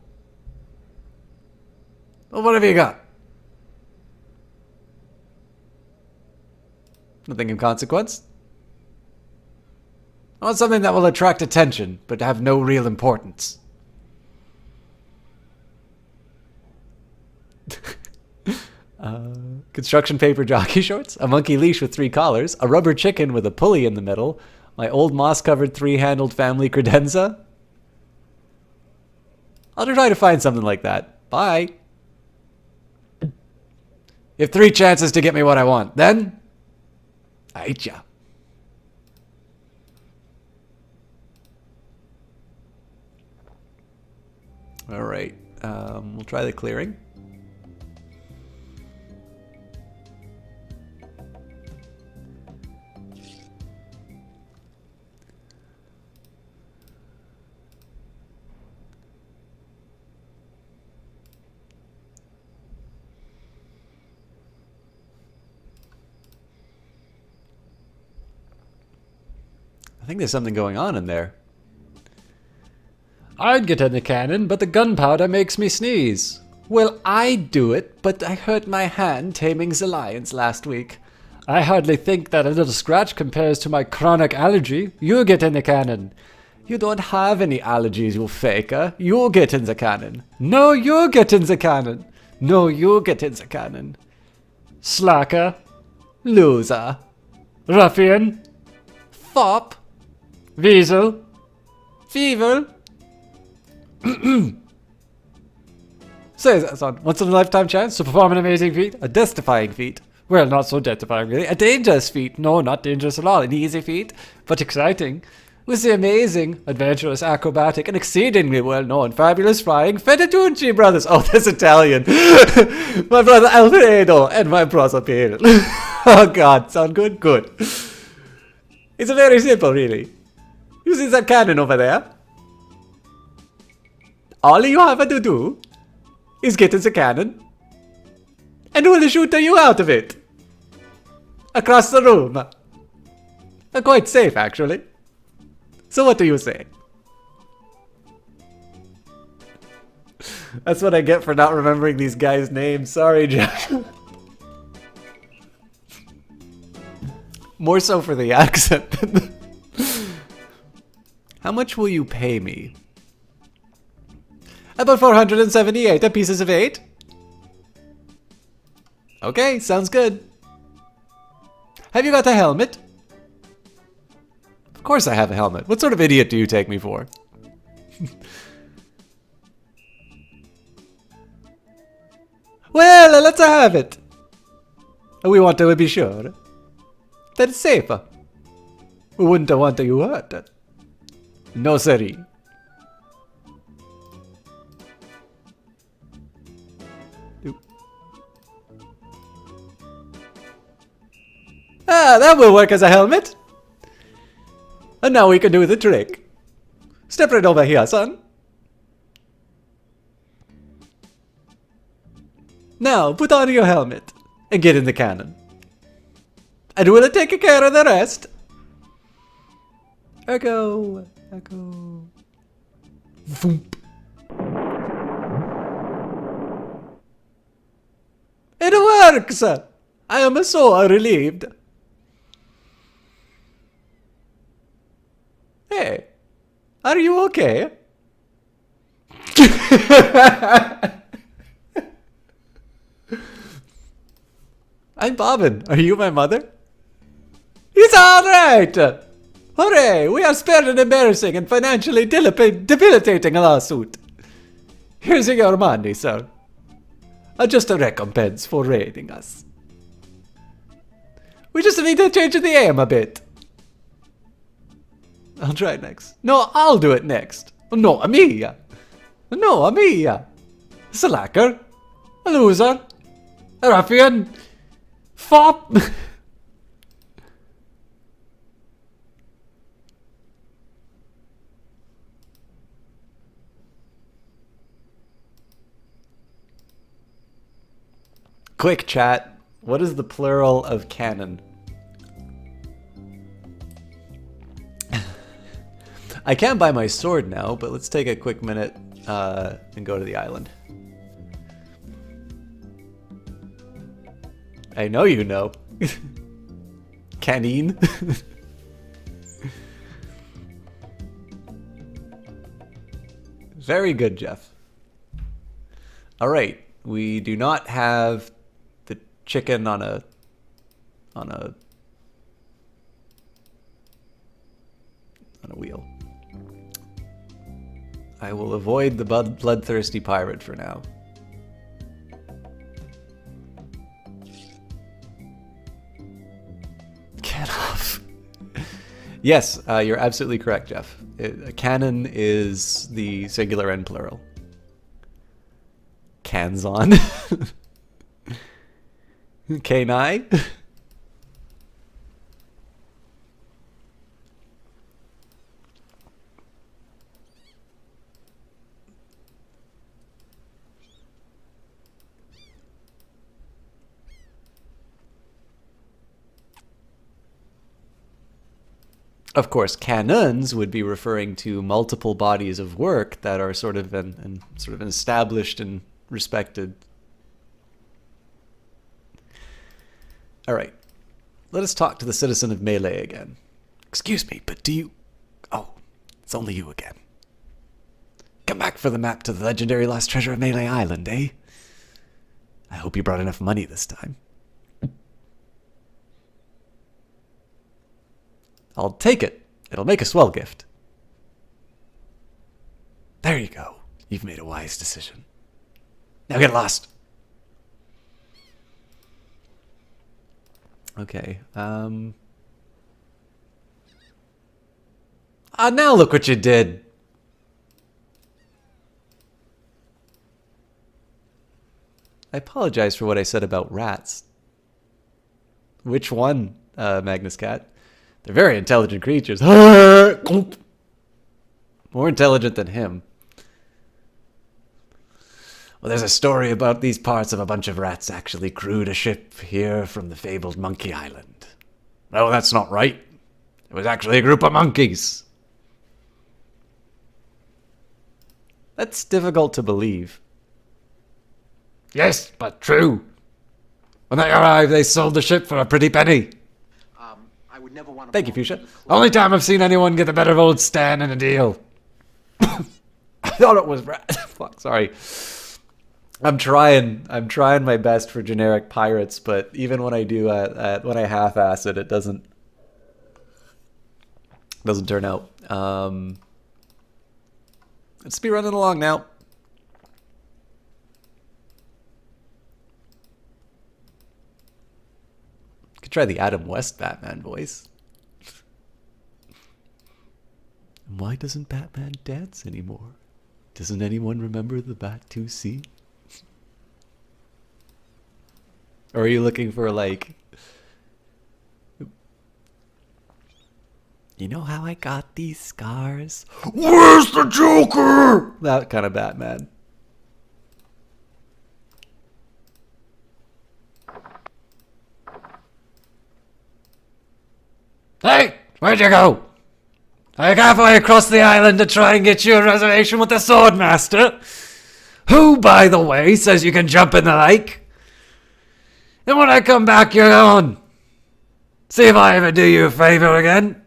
Well, what have you got? Nothing of consequence. I want something that will attract attention, but have no real importance. Construction paper jockey shorts, a monkey leash with 3 collars, a rubber chicken with a pulley in the middle, my old moss-covered 3-handled family credenza. I'll try to find something like that. Bye. You have 3 chances to get me what I want. Then, I eat ya. Alright, we'll try the clearing. I think there's something going on in there. I'd get in the cannon, but the gunpowder makes me sneeze. Well, I'd do it, but I hurt my hand taming the lions last week. I hardly think that a little scratch compares to my chronic allergy. You get in the cannon. You don't have any allergies, you faker. You get in the cannon. No, you get in the cannon. No, you get in the cannon. Slacker. Loser. Ruffian. Fop. Weasel. Feeble. Say that, son. Once in a lifetime chance to perform an amazing feat? A death-defying feat. Well, not so death-defying, really. A dangerous feat. No, not dangerous at all. An easy feat, but exciting. With the amazing, adventurous, acrobatic, and exceedingly well-known, fabulous flying Fettucci brothers. Oh, that's Italian. My brother Alfredo and my brother Pierre. Oh, God. Sound good? Good. It's very simple, really. You see that cannon over there? All you have to do is get in the cannon And we'll shoot you out of it. Across the room. Quite safe, actually. So what do you say? That's what I get for not remembering these guys' names. Sorry, Jack. More so for the accent. How much will you pay me? About 478 pieces of 8. Okay, sounds good. Have you got a helmet? Of course I have a helmet. What sort of idiot do you take me for? Well, let's have it. We want to be sure that it's safer. We wouldn't want you hurt. No, siree. Ah, that will work as a helmet. And now we can do the trick. Step right over here, son. Now, put on your helmet and get in the cannon. And we'll take care of the rest. Echo. Echo. Voomp. It works! I am so relieved. Hey, are you okay? I'm Bobbin. Are you my mother? It's alright! Hooray! We are spared an embarrassing and financially debilitating lawsuit. Here's your money, sir. Just a recompense for raiding us. We just need to change the aim a bit. I'll try it next. No, I'll do it next. No, me. No, me. Slacker. A loser. A ruffian. Fop. Quick chat. What is the plural of cannon? I can buy my sword now, but let's take a quick minute and go to the island. I know you know. Canine. Very good, Jeff. All right, we do not have the chicken on a wheel. I will avoid the bloodthirsty pirate for now. Get off. Yes, you're absolutely correct, Jeff. A cannon is the singular and plural. Cans on. Canine. Of course, canons would be referring to multiple bodies of work that are sort of established and respected. All right, let us talk to the citizen of Melee again. Excuse me, but do you... Oh, it's only you again. Come back for the map to the legendary lost treasure of Melee Island, eh? I hope you brought enough money this time. I'll take it. It'll make a swell gift. There you go. You've made a wise decision. Now get lost. Okay. Ah, now look what you did. I apologize for what I said about rats. Which one, Magnus Cat? They're very intelligent creatures. More intelligent than him. Well, there's a story about these parts of a bunch of rats actually crewed a ship here from the fabled Monkey Island. No, that's not right. It was actually a group of monkeys. That's difficult to believe. Yes, but true. When they arrived, they sold the ship for a pretty penny. I would never want to. Thank you, Fuchsia. Only time I've seen anyone get the better of old Stan in a deal. I thought it was fuck, sorry. I'm trying my best for generic pirates, but even when I do when I half-ass it, it doesn't turn out. Let's be running along now. Could try the Adam West Batman voice. Why doesn't Batman dance anymore? Doesn't anyone remember the Bat-2C? Or are you looking for, like... You know how I got these scars? Where's the Joker? That kind of Batman. Hey, where'd you go? I halfway across the island to try and get you a reservation with the Swordmaster, who, by the way, says you can jump in the lake. And when I come back, you're gone. See if I ever do you a favor again.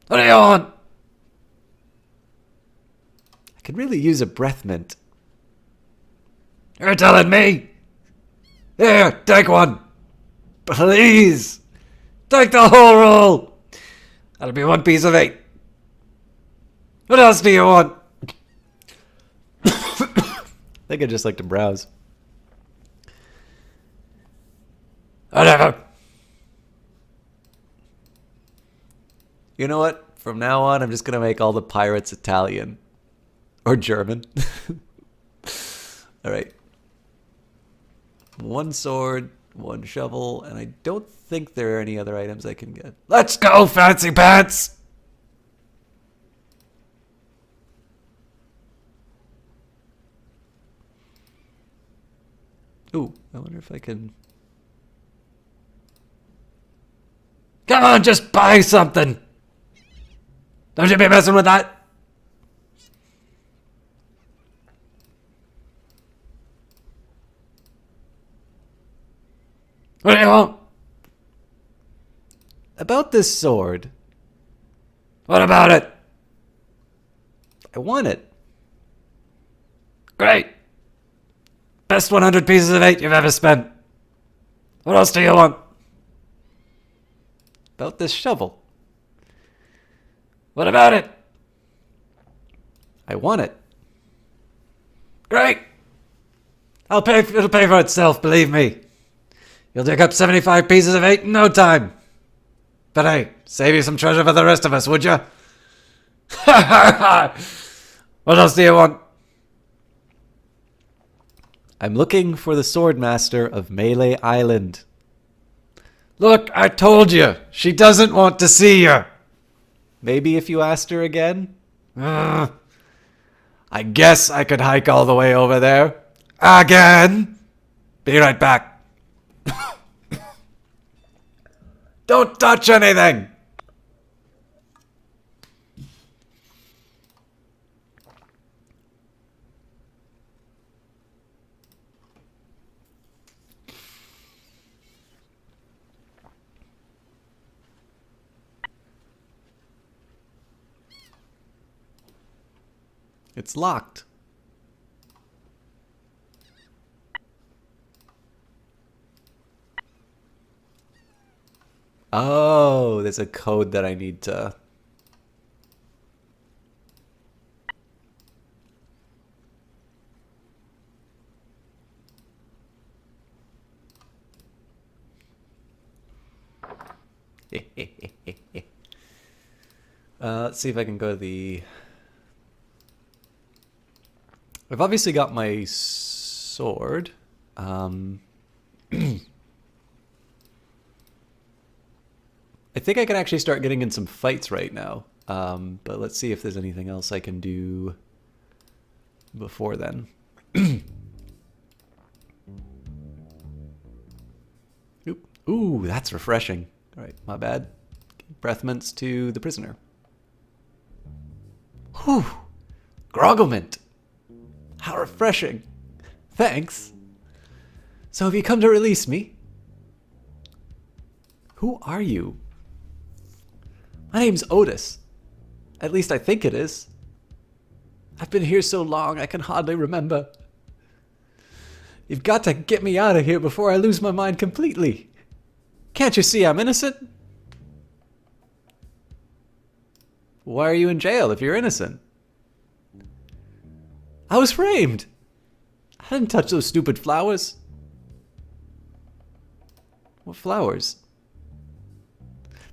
What do you want? I could really use a breath mint. You're telling me? Here, take one. Please. Take the whole roll. That'll be 1 piece of 8. What else do you want? I think I just like to browse. Whatever. You know what? From now on, I'm just going to make all the pirates Italian. Or German. Alright. 1 sword, 1 shovel, and I don't think there are any other items I can get. Let's go, Fancy Pants. Ooh, I wonder if I can... Come on, just buy something. Don't you be messing with that. What do you want? About this sword. What about it? I want it. Great. Best 100 pieces of 8 you've ever spent. What else do you want? About this shovel. What about it? I want it. Great. It'll pay for itself, believe me. You'll dig up 75 pieces of 8 in no time. But hey, save you some treasure for the rest of us, would you? What else do you want? I'm looking for the Swordmaster of Melee Island. Look, I told you. She doesn't want to see you. Maybe if you asked her again? I guess I could hike all the way over there. Again. Be right back. Don't touch anything. It's locked. Oh, there's a code that I need to... let's see if I can go to the... I've obviously got my sword. I think I can actually start getting in some fights right now. But let's see if there's anything else I can do before then. Oop. Ooh, that's refreshing. All right, my bad. Breath mints to the prisoner. Whew. Grogglemint. How refreshing. Thanks. So have you come to release me? Who are you? My name's Otis. At least I think it is. I've been here so long I can hardly remember. You've got to get me out of here before I lose my mind completely. Can't you see I'm innocent? Why are you in jail if you're innocent? I was framed. I didn't touch those stupid flowers. What flowers?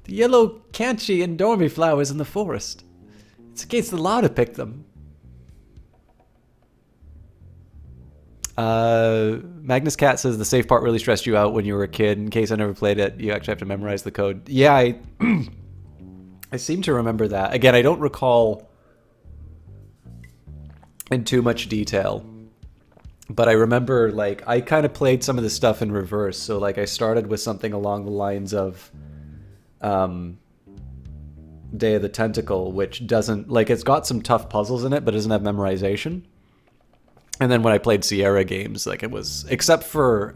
The yellow canchi and dormy flowers in the forest. It's against the law to pick them. Magnus Cat says the safe part really stressed you out when you were a kid. In case I never played it, you actually have to memorize the code. Yeah, I seem to remember that. Again, I don't recall in too much detail. But I remember, like, I kind of played some of the stuff in reverse. So, like, I started with something along the lines of Day of the Tentacle, which doesn't, like, it's got some tough puzzles in it, but it doesn't have memorization. And then when I played Sierra games, like, it was, except for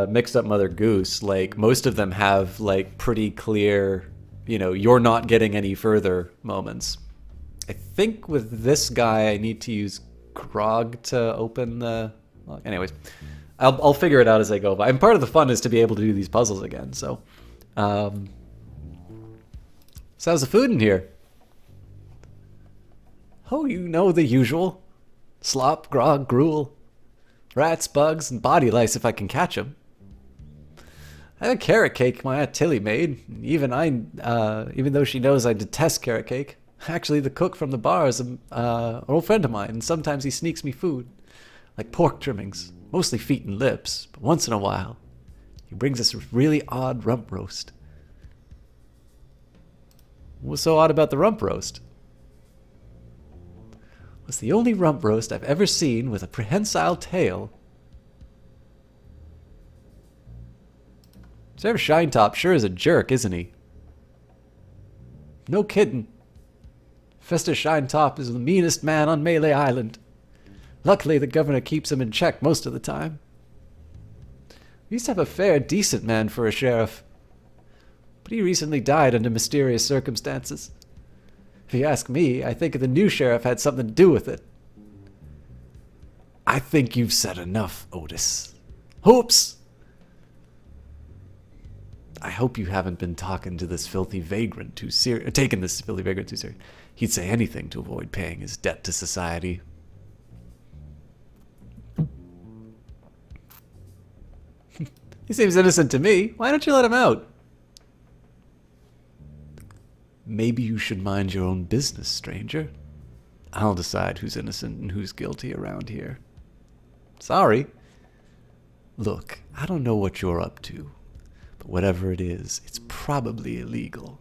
Mixed Up Mother Goose, like, most of them have, like, pretty clear, you know, you're not getting any further moments. I think with this guy, I need to use Grog to open the lock. Anyways, I'll figure it out as I go. But part of the fun is to be able to do these puzzles again. So, so how's the food in here? Oh, you know the usual. Slop, grog, gruel, rats, bugs, and body lice if I can catch them. I have a carrot cake my Aunt Tilly made. Even though she knows I detest carrot cake. Actually, the cook from the bar is an old friend of mine, and sometimes he sneaks me food. Like pork trimmings, mostly feet and lips, but once in a while, he brings us a really odd rump roast. What's so odd about the rump roast? It's the only rump roast I've ever seen with a prehensile tail. Sheriff Shinetop sure is a jerk, isn't he? No kidding. Fester Shinetop is the meanest man on Melee Island. Luckily, the governor keeps him in check most of the time. We used to have a fair, decent man for a sheriff. But he recently died under mysterious circumstances. If you ask me, I think the new sheriff had something to do with it. I think you've said enough, Otis. Hoops! I hope you haven't been talking to this filthy vagrant too serious. Taking this filthy vagrant too serious. He'd say anything to avoid paying his debt to society. He seems innocent to me. Why don't you let him out? Maybe you should mind your own business, stranger. I'll decide who's innocent and who's guilty around here. Sorry. Look, I don't know what you're up to, but whatever it is, it's probably illegal.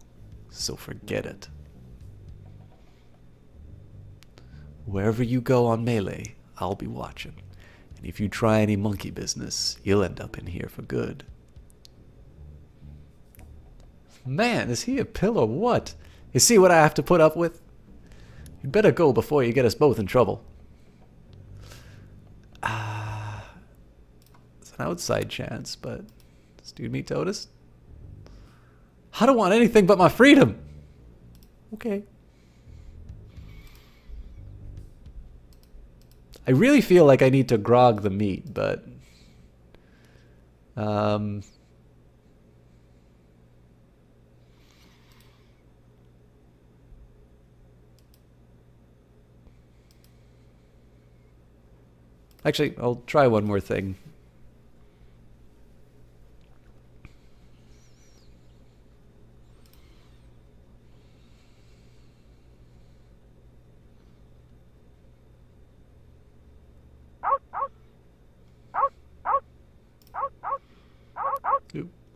So forget it. Wherever you go on Melee, I'll be watching. And if you try any monkey business, you'll end up in here for good. Man, is he a pill or what? You see what I have to put up with? You'd better go before you get us both in trouble. It's an outside chance, but does dude meet Otis? I don't want anything but my freedom. Okay. I really feel like I need to grog the meat, but actually, I'll try one more thing.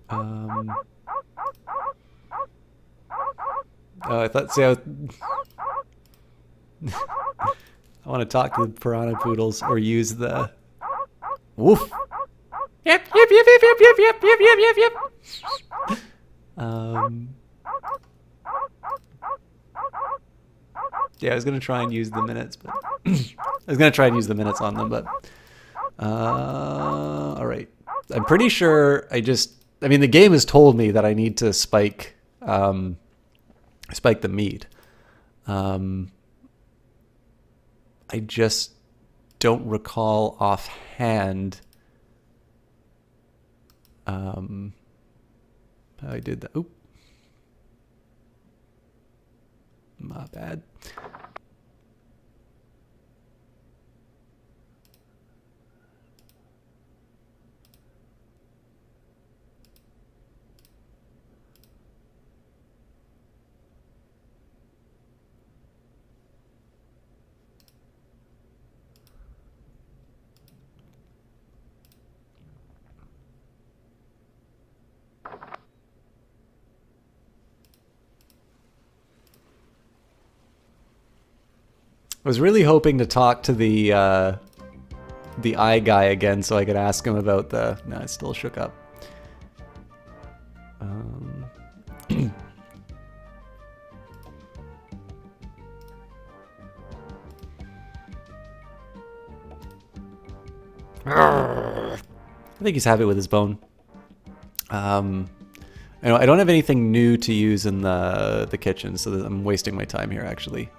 Oh, I thought. See, I want to talk to the piranha poodles or use the. Woof. Yep, yep, yep, yep, yep, yep, yep, yep, yep, yep, yep. Yeah, I was gonna try and use the minutes, but I was gonna try and use the minutes on them, but all right. I'm pretty sure I mean, the game has told me that I need to spike the meat. I just don't recall offhand how I did that. Oop. My bad. I was really hoping to talk to the eye guy again so I could ask him about the... No, it's still shook up. I think he's happy with his bone. I don't have anything new to use in the kitchen, so I'm wasting my time here, actually.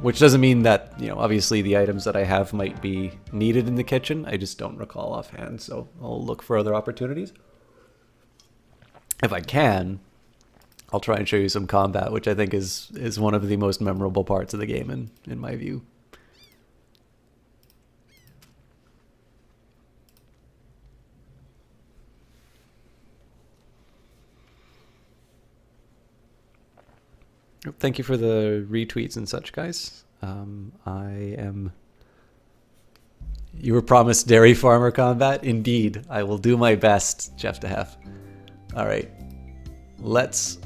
Which doesn't mean that, obviously the items that I have might be needed in the kitchen. I just don't recall offhand, so I'll look for other opportunities. If I can, I'll try and show you some combat, which I think is one of the most memorable parts of the game in my view. Thank you for the retweets and such, guys. You were promised dairy farmer combat? Indeed. I will do my best, Jeff DeHef. All right. Let's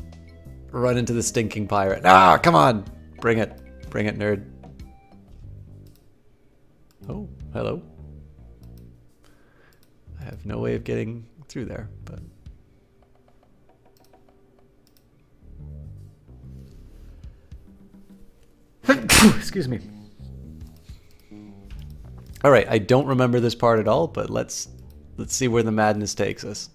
run into the stinking pirate. Ah, come on. Bring it. Bring it, nerd. Oh, hello. I have no way of getting through there, but... Excuse me. All right, I don't remember this part at all, but let's see where the madness takes us.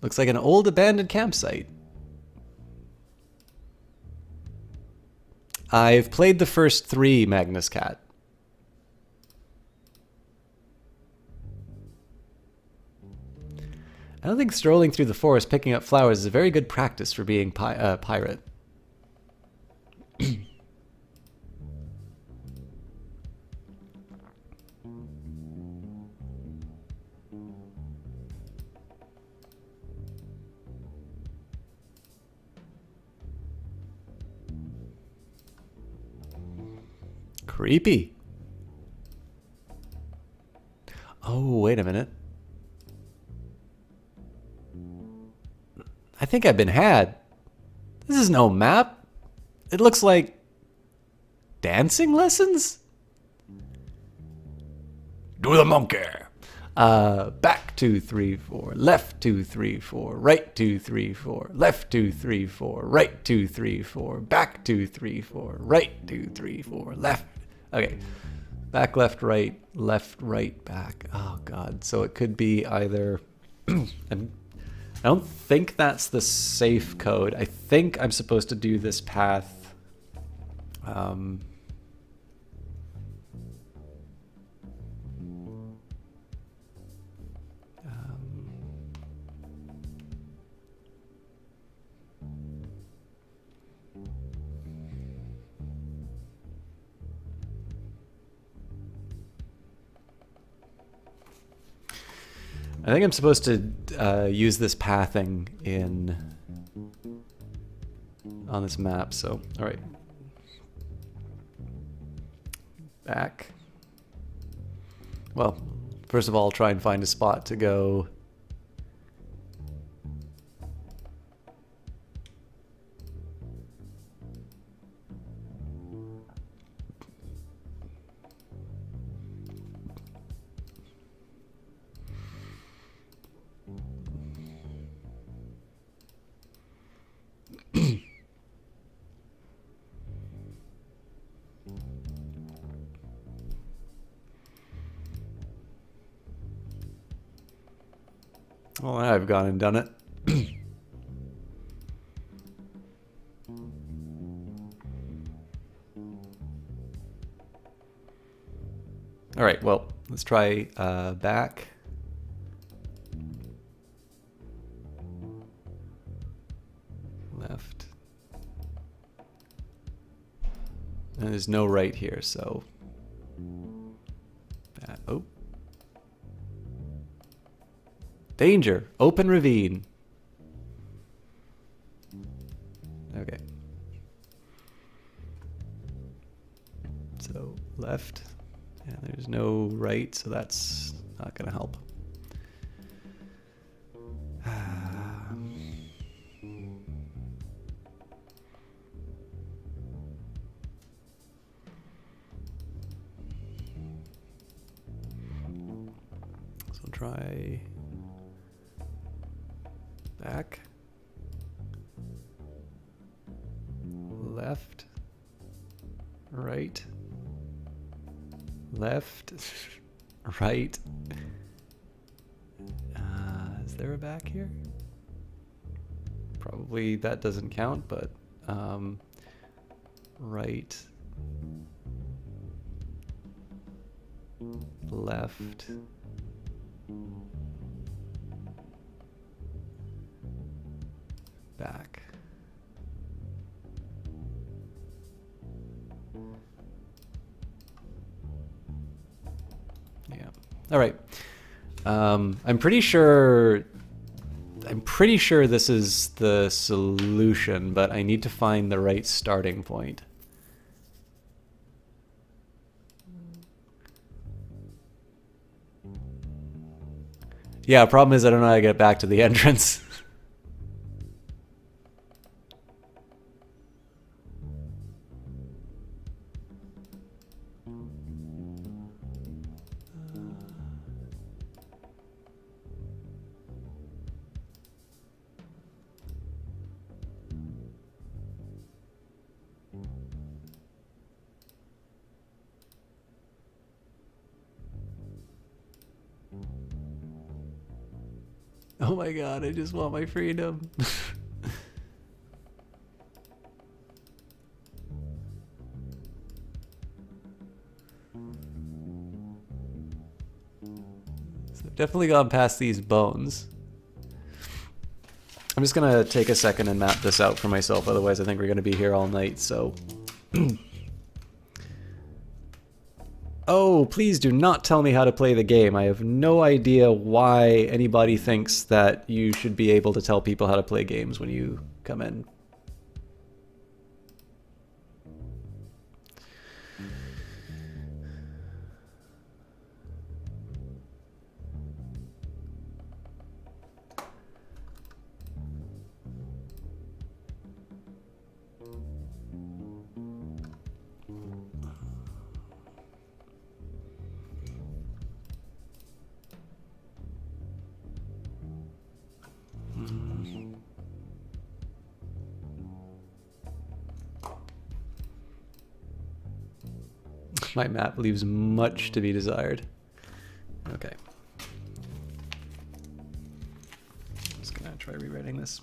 Looks like an old abandoned campsite. I've played the first 3 Magnus Cat. I don't think strolling through the forest picking up flowers is a very good practice for being a pirate. Creepy. Oh, wait a minute. I think I've been had. This is no map. It looks like dancing lessons? Do the monkey. Back 2, 3, 4, left 2, 3, 4, right 2, 3, 4, left 2, 3, 4, right 2, 3, 4, back 2, 3, 4, right 2, 3, 4, left. Okay. Back, left, right, back. Oh, God. So it could be either... I don't think that's the safe code. I think I'm supposed to do this path. I think I'm supposed to use this pathing on this map, so, all right. Back. Well, first of all, I'll try and find a spot to go. Well, I've gone and done it. All right, well, let's try back. Left. And there's no right here, so. Back. Oh. Danger! Open ravine. Okay. So, left. And there's no right, so that's not going to help. So try back, left, right, left, right. Is there a back here? Probably that doesn't count, but right, left, back. Yeah. All right. I'm pretty sure this is the solution, but I need to find the right starting point. Yeah, problem is I don't know how to get back to the entrance. Oh my god, I just want my freedom. So I've definitely gone past these bones. I'm just gonna take a second and map this out for myself, otherwise I think we're gonna be here all night, so... Oh, please do not tell me how to play the game. I have no idea why anybody thinks that you should be able to tell people how to play games when you come in. My map leaves much to be desired. Okay. I'm just gonna try rewriting this.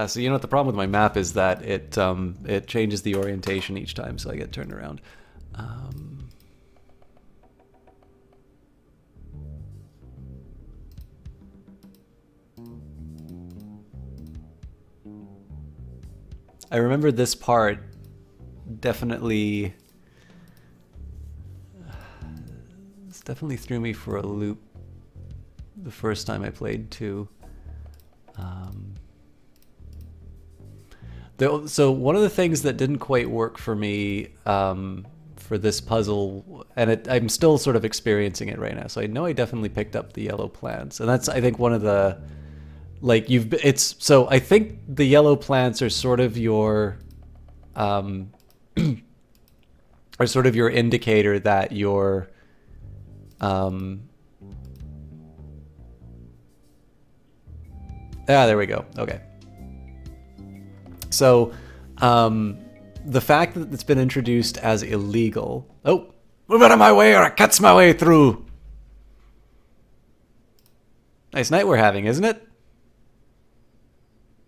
So you know what the problem with my map is that it changes the orientation each time, so I get turned around. I remember this part definitely... This definitely threw me for a loop the first time I played too. So one of the things that didn't quite work for me for this puzzle, and I'm still sort of experiencing it right now, so I know I definitely picked up the yellow plants, and that's, I think, one of the, like, so I think the yellow plants are sort of your are sort of your indicator that you're there we go. Okay. So, the fact that it's been introduced as illegal... Oh, Move out of my way or it cuts my way through. nice night we're having, isn't it?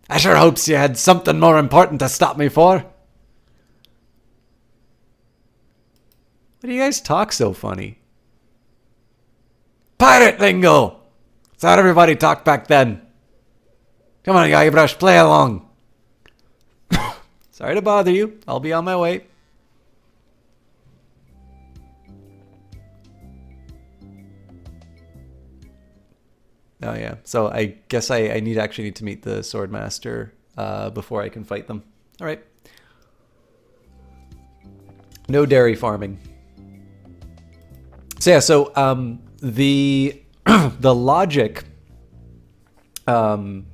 I sure hopes you had something more important to stop me for. Why do you guys talk so funny? Pirate lingo! That's how everybody talked back then. Come on, Guybrush, play along. Sorry to bother you. I'll be on my way. Oh yeah. So I guess I actually need to meet the Swordmaster before I can fight them. All right. No dairy farming. So yeah. So the the logic of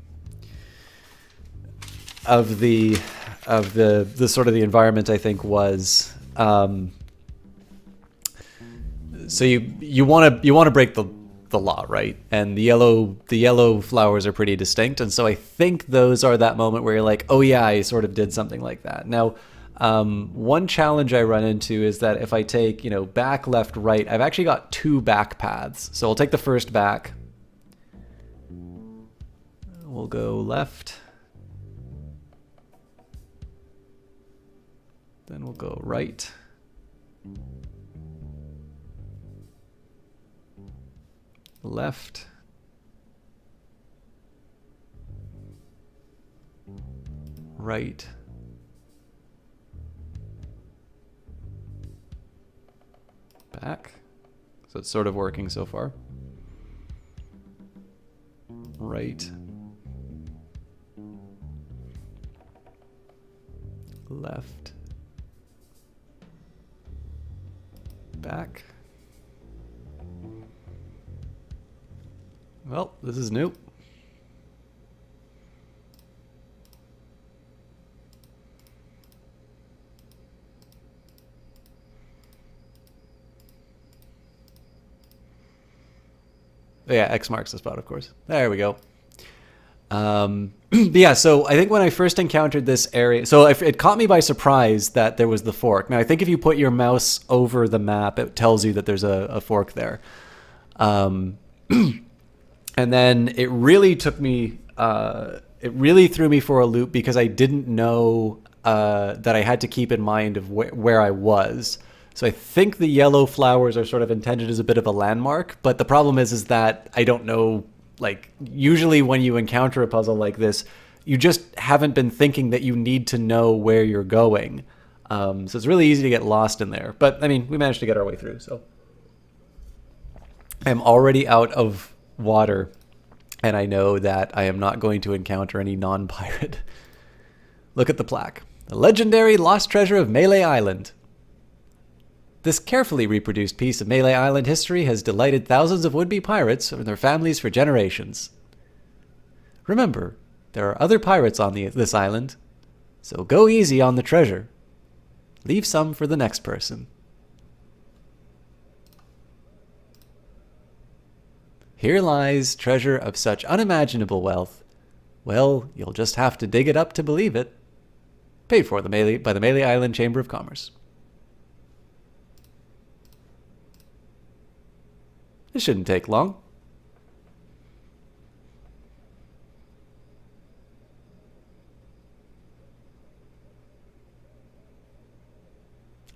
the sort of the environment, I think, was so you want to break the law, right? And the yellow flowers are pretty distinct, and so I think those are that moment where you're like, oh yeah, I sort of did something like that. Now, one challenge I run into is that if I take, back, left, right, I've actually got 2 back paths. So I'll take the first back. We'll go left. Then we'll go right. Left. Right. Back. So it's sort of working so far. Right. Left. Back. Well, this is new. Yeah, X marks the spot, of course. There we go. Yeah, so I think when I first encountered this area, so it caught me by surprise that there was the fork. Now, I think if you put your mouse over the map, it tells you that there's a fork there. And then it really took me, it really threw me for a loop because I didn't know that I had to keep in mind of where I was. So I think the yellow flowers are sort of intended as a bit of a landmark, but the problem is that I don't know, like, usually when you encounter a puzzle like this, you just haven't been thinking that you need to know where you're going. So it's really easy to get lost in there. But, I mean, we managed to get our way through, so. I'm already out of water, and I know that I am not going to encounter any non-pirate. Look at the plaque. The legendary lost treasure of Melee Island. This carefully reproduced piece of Melee Island history has delighted thousands of would-be pirates and their families for generations. Remember, there are other pirates on this island, so go easy on the treasure. Leave some for the next person. Here lies treasure of such unimaginable wealth. Well, you'll just have to dig it up to believe it. Paid for by the Melee Island Chamber of Commerce. This shouldn't take long.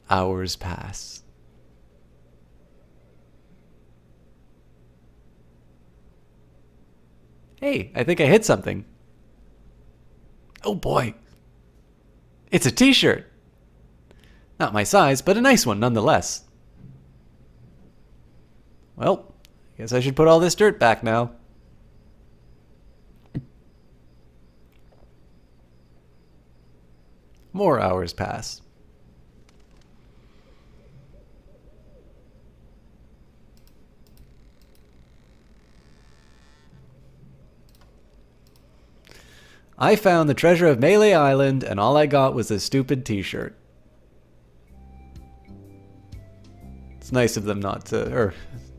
Hours pass. Hey, I think I hit something. Oh boy. It's a t-shirt. Not my size, but a nice one nonetheless. Well, I guess I should put all this dirt back now. More hours pass. I found the treasure of Melee Island, and all I got was a stupid t-shirt. It's nice of them not to, or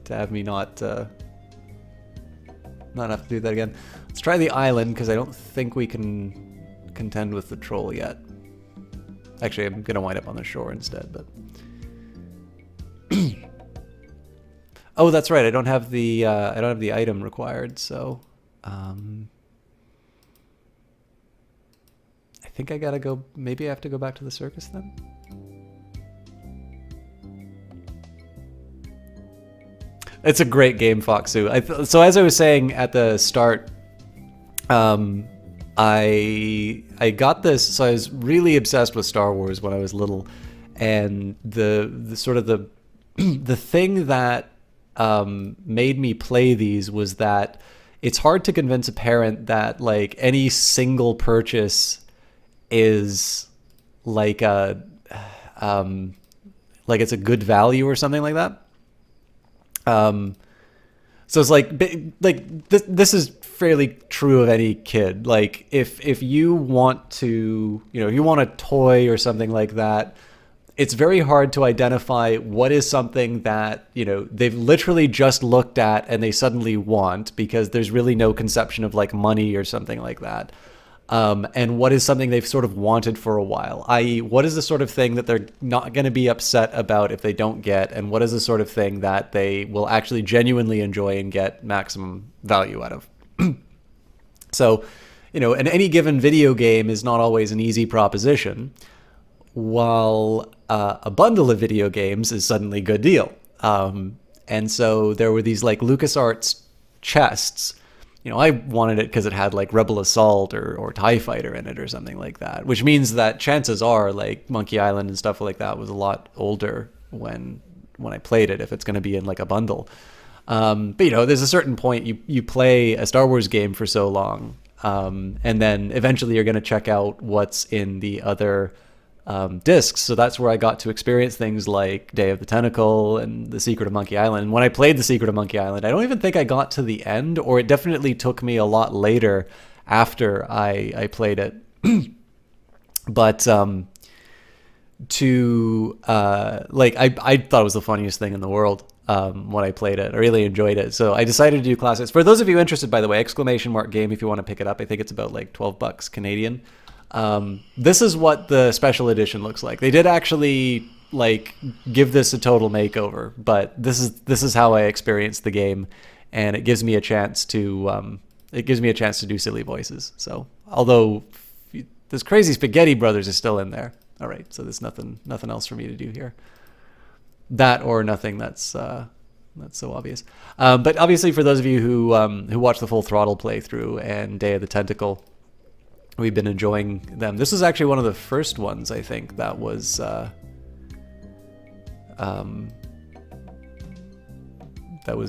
to have me not have to do that again. Let's try the island, because I don't think we can contend with the troll yet. Actually, I'm gonna wind up on the shore instead, but... Oh, that's right, I don't have the item required, so... I think I gotta go, maybe I have to go back to the circus then? It's a great game, Foxu. So as I was saying at the start, I got this. So I was really obsessed with Star Wars when I was little, and the sort of the the thing that made me play these was that it's hard to convince a parent that like any single purchase is like a like it's a good value or something like that. So it's like this is fairly true of any kid. Like if you want to, you know, if you want a toy or something like that, it's very hard to identify what is something that, you know, they've literally just looked at and they suddenly want, because there's really no conception of like money or something like that. And what is something they've sort of wanted for a while, i.e. what is the sort of thing that they're not going to be upset about if they don't get, and what is the sort of thing that they will actually genuinely enjoy and get maximum value out of. So, you know, and any given video game is not always an easy proposition, while a bundle of video games is suddenly a good deal. And so there were these like LucasArts chests. You know, I wanted it because it had like Rebel Assault or TIE Fighter in it or something like that, which means that chances are like Monkey Island and stuff like that was a lot older when I played it, if it's going to be in like a bundle. But you know, there's a certain point you play a Star Wars game for so long, and then eventually you're going to check out what's in the other discs. So that's where I got to experience things like Day of the Tentacle and The Secret of Monkey Island. And when I played The Secret of Monkey Island, I don't even think I got to the end, or it definitely took me a lot later after I played it. But I thought it was the funniest thing in the world when I played it. I really enjoyed it. So I decided to do classics. For those of you interested, by the way, ! Game if you want to pick it up. I think it's about like $12 Canadian. This is what the special edition looks like. They did actually like give this a total makeover, but this is how I experienced the game, and it gives me a chance to do silly voices. So although this crazy Spaghetti Brothers is still in there. All right, so there's nothing else for me to do here. That or nothing that's so obvious. But obviously for those of you who watch the Full Throttle playthrough and Day of the Tentacle, we've been enjoying them. This is actually one of the first ones, I think, that was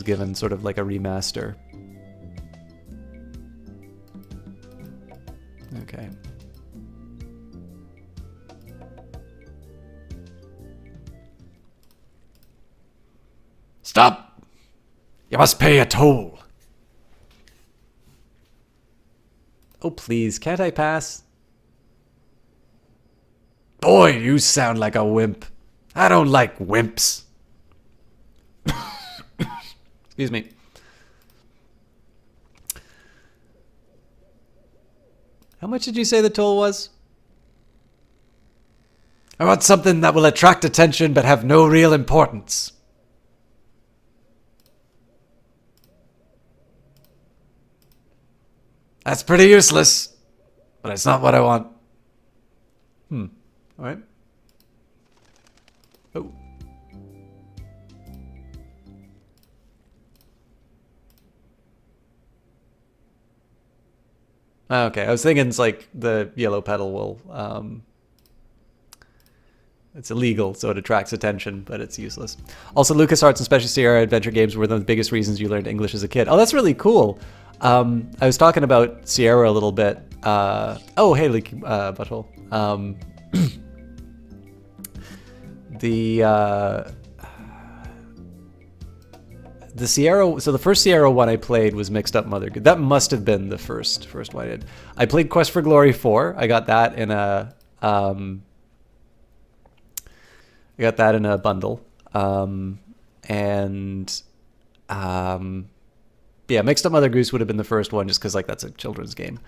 given sort of like a remaster. Okay. Stop! You must pay a toll. Oh, please, can't I pass? Boy, you sound like a wimp. I don't like wimps. Excuse me. How much did you say the toll was? I want something that will attract attention but have no real importance. That's pretty useless, but it's not what I want. All right. Oh. Okay, I was thinking it's like the yellow pedal will It's illegal, so it attracts attention, but it's useless. Also, LucasArts and especially Sierra Adventure Games were the biggest reasons you learned English as a kid. Oh, that's really cool. I was talking about Sierra a little bit. Oh, hey, Leaky Butthole. The Sierra, so the first Sierra one I played was Mixed Up Mother. That must have been the first one I did. I played Quest for Glory 4. I got that in a bundle. Yeah, Mixed Up Mother Goose would have been the first one just because like that's a children's game.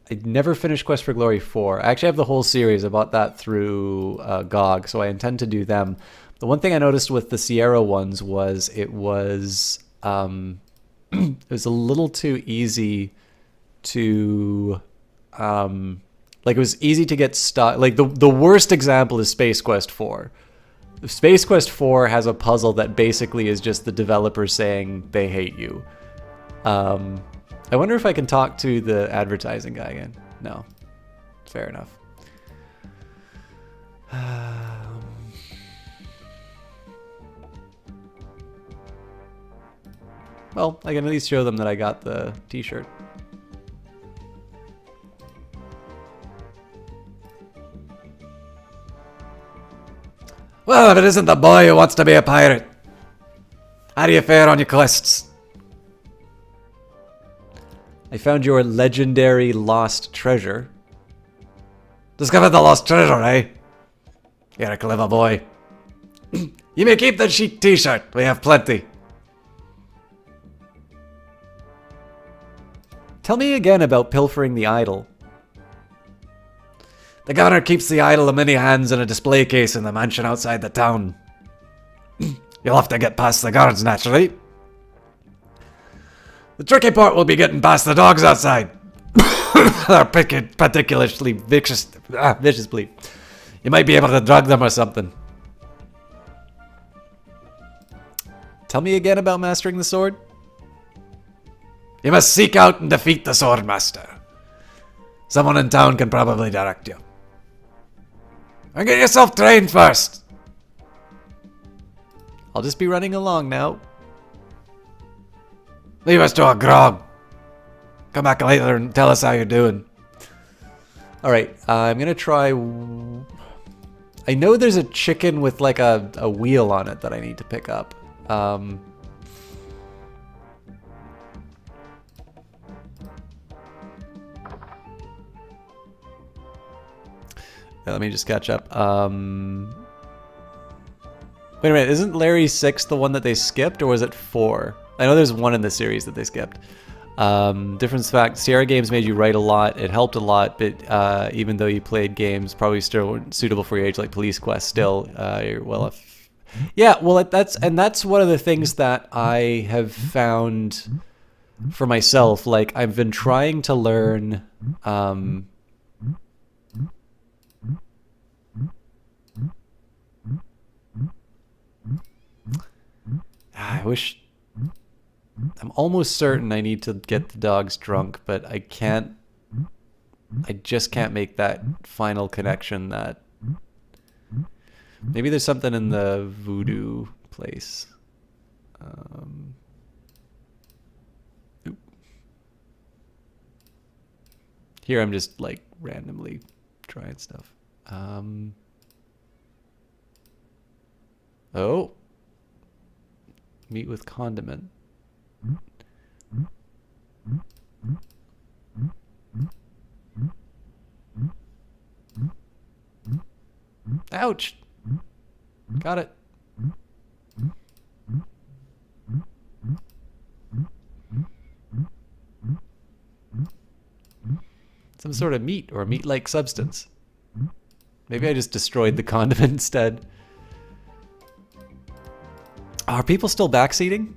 I never finished Quest for Glory 4. I actually have the whole series. I bought that through GOG, so I intend to do them. The one thing I noticed with the Sierra ones was it was it was a little too easy to like it was easy to get stuck. Like the worst example is Space Quest 4. Space Quest 4 has a puzzle that basically is just the developers saying they hate you. I wonder if I can talk to the advertising guy again. No. Fair enough. Well, I can at least show them that I got the t-shirt. Well, if it isn't the boy who wants to be a pirate. How do you fare on your quests? I found your legendary lost treasure. Discovered the lost treasure, eh? You're a clever boy. You may keep the chic t-shirt. We have plenty. Tell me again about pilfering the idol. The governor keeps the idol of many hands in a display case in the mansion outside the town. You'll have to get past the guards, naturally. The tricky part will be getting past the dogs outside. They're particularly vicious bleed. You might be able to drug them or something. Tell me again about mastering the sword. You must seek out and defeat the swordmaster. Someone in town can probably direct you. And get yourself trained first. I'll just be running along now. Leave us to a grog. Come back later and tell us how you're doing. Alright, I'm gonna try... I know there's a chicken with like a wheel on it that I need to pick up. Let me just catch up. Wait a minute, isn't Larry 6 the one that they skipped, or was it 4? I know there's one in the series that they skipped. Difference fact, Sierra Games made you write a lot. It helped a lot, but even though you played games probably still weren't suitable for your age, like Police Quest, still, you're well off. Yeah, well, that's one of the things that I have found for myself. Like, I've been trying to learn... I wish... I'm almost certain I need to get the dogs drunk, but I can't... I just can't make that final connection that... Maybe there's something in the voodoo place. Oop. Here I'm just, like, randomly trying stuff. Oh. Meet with condiment. Ouch. Got it. Some sort of meat or meat-like substance. Maybe I just destroyed the condiment instead. Are people still backseating?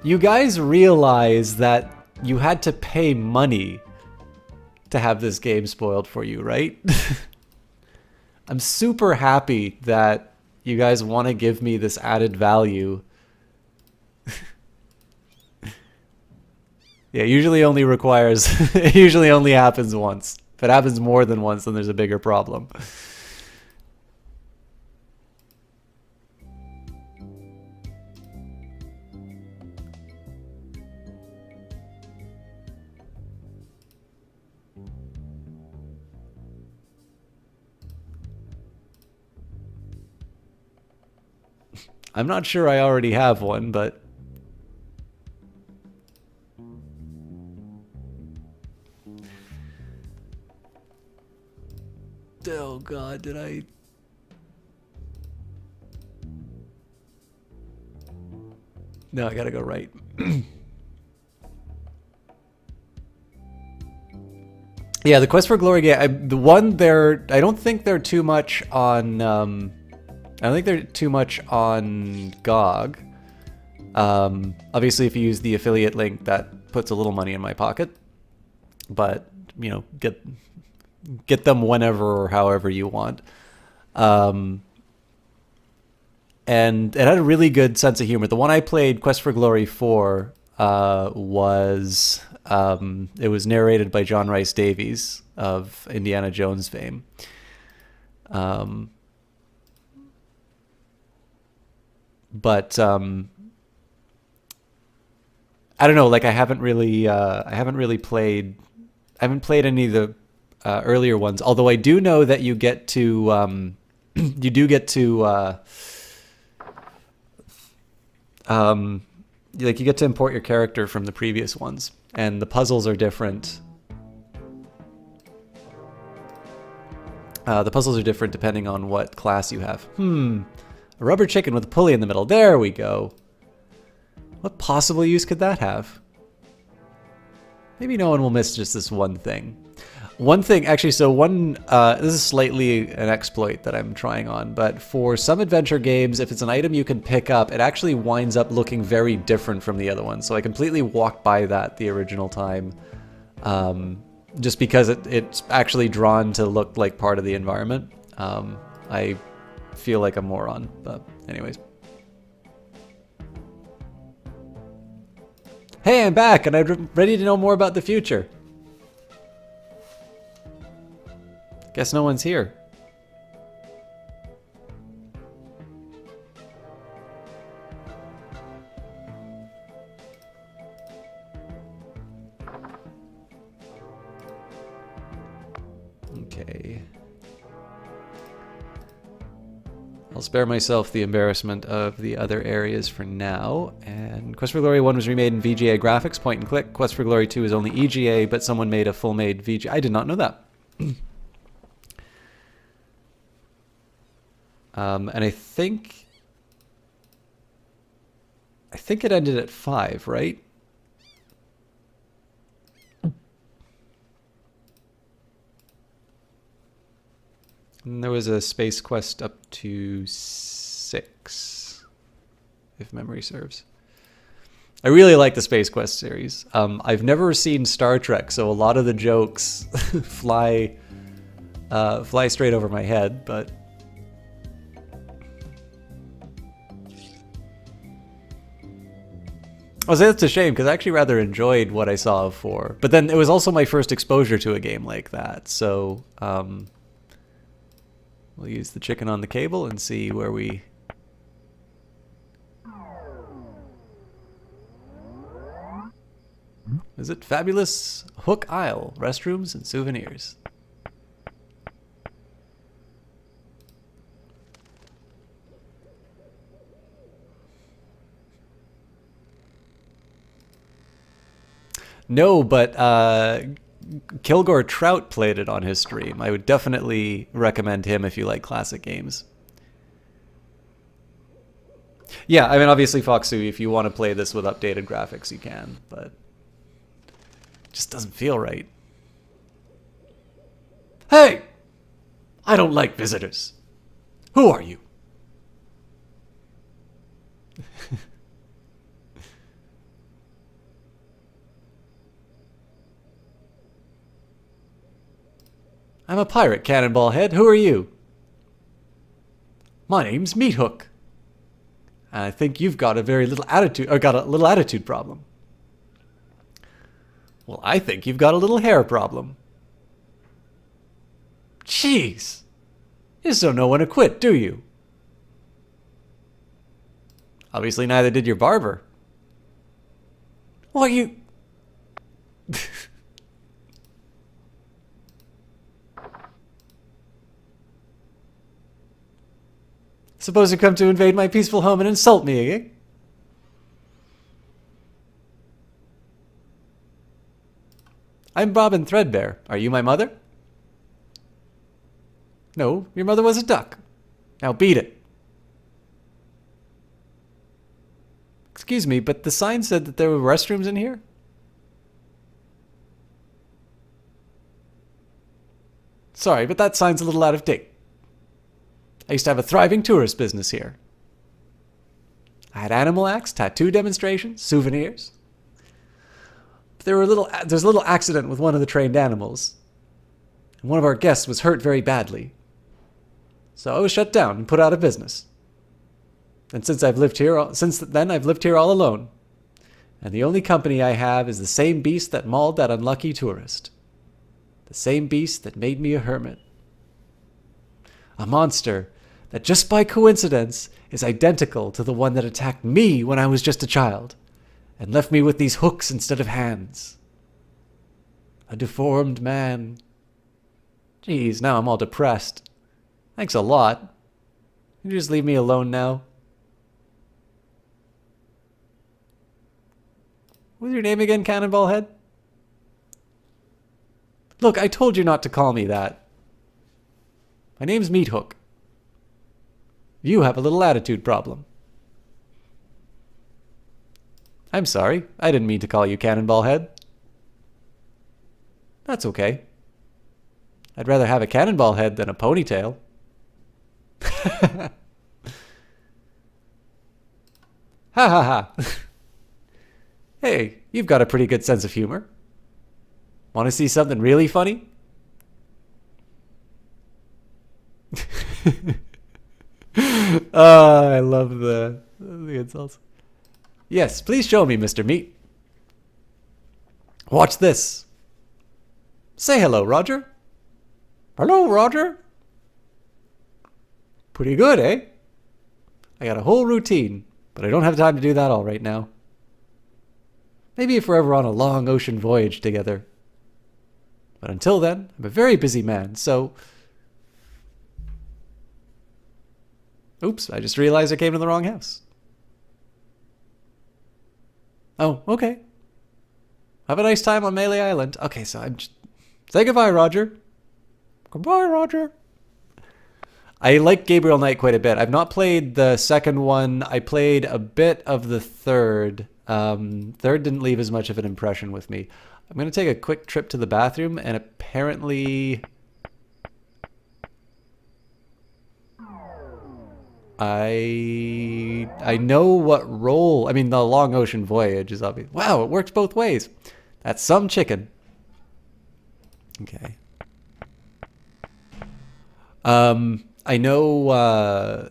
You guys realize that you had to pay money to have this game spoiled for you, right? I'm super happy that you guys want to give me this added value. Yeah, usually only requires, it usually only happens once. If it happens more than once, then there's a bigger problem. I'm not sure I already have one, but... Oh god, did I... No, I gotta go right. Yeah, the Quest for Glory game, the one there, I don't think they're too much on, I don't think they're too much on GOG. Obviously, if you use the affiliate link, that puts a little money in my pocket. But, you know, get them whenever or however you want. And it had a really good sense of humor. The one I played, Quest for Glory 4, was it was narrated by John Rice Davies of Indiana Jones fame. But I don't know, like I haven't played any of the earlier ones, although I do know that you get to you do get to like you get to import your character from the previous ones, and the puzzles are different. The puzzles are different depending on what class you have. A rubber chicken with a pulley in the middle. There we go. What possible use could that have? Maybe no one will miss just this one thing. One thing, actually, so one, this is slightly an exploit that I'm trying on, but for some adventure games, if it's an item you can pick up, it actually winds up looking very different from the other one. So I completely walked by that the original time, just because it's actually drawn to look like part of the environment. I feel like a moron, but anyways. Hey, I'm back, and I'm ready to know more about the future. Guess no one's here. Okay. I'll spare myself the embarrassment of the other areas for now. And Quest for Glory 1 was remade in VGA graphics, point and click. Quest for Glory 2 is only EGA, but someone made a full-made VGA. I did not know that. And I think it ended at 5, right? And there was a Space Quest up to 6, if memory serves. I really like the Space Quest series. I've never seen Star Trek, so a lot of the jokes fly straight over my head, but... Oh, so that's a shame, because I actually rather enjoyed what I saw of 4. But then it was also my first exposure to a game like that, so... we'll use the chicken on the cable and see where we... Is it Fabulous Hook Isle? Restrooms and souvenirs. No, but Kilgore Trout played it on his stream. I would definitely recommend him if you like classic games. Yeah, I mean, obviously, Foxu, if you want to play this with updated graphics, you can, but it just doesn't feel right. Hey! I don't like visitors. Who are you? I'm a pirate, Cannonball Head. Who are you? My name's Meat Hook. And I think you've got a very little attitude, or got a little attitude problem. Well, I think you've got a little hair problem. Jeez. You just don't know when to quit, do you? Obviously, neither did your barber. What you... Suppose you come to invade my peaceful home and insult me, eh? I'm Robin Threadbare. Are you my mother? No, your mother was a duck. Now beat it. Excuse me, but the sign said that there were restrooms in here? Sorry, but that sign's a little out of date. I used to have a thriving tourist business here. I had animal acts, tattoo demonstrations, souvenirs. But there's a little accident with one of the trained animals. And one of our guests was hurt very badly. So I was shut down and put out of business. And since then, I've lived here all alone. And the only company I have is the same beast that mauled that unlucky tourist. The same beast that made me a hermit. A monster that just by coincidence is identical to the one that attacked me when I was just a child and left me with these hooks instead of hands. A deformed man. Geez, now I'm all depressed. Thanks a lot. Can you just leave me alone now? What's your name again, Cannonball Head? Look, I told you not to call me that. My name's Meat Hook. You have a little attitude problem. I'm sorry. I didn't mean to call you Cannonball Head. That's okay. I'd rather have a cannonball head than a ponytail. Ha ha ha. Hey, you've got a pretty good sense of humor. Want to see something really funny? I love the insults. Yes, please show me, Mr. Meat. Watch this. Say hello, Roger. Hello, Roger. Pretty good, eh? I got a whole routine, but I don't have time to do that all right now. Maybe if we're ever on a long ocean voyage together. But until then, I'm a very busy man, so... Oops, I just realized I came to the wrong house. Oh, okay. Have a nice time on Melee Island. Okay, so I'm just... Say goodbye, Roger. Goodbye, Roger. I like Gabriel Knight quite a bit. I've not played the second one. I played a bit of the third. Third didn't leave as much of an impression with me. I'm going to take a quick trip to the bathroom, and apparently... I know what role... I mean, the long ocean voyage is obvious. Wow, it works both ways. That's some chicken. Okay. I know...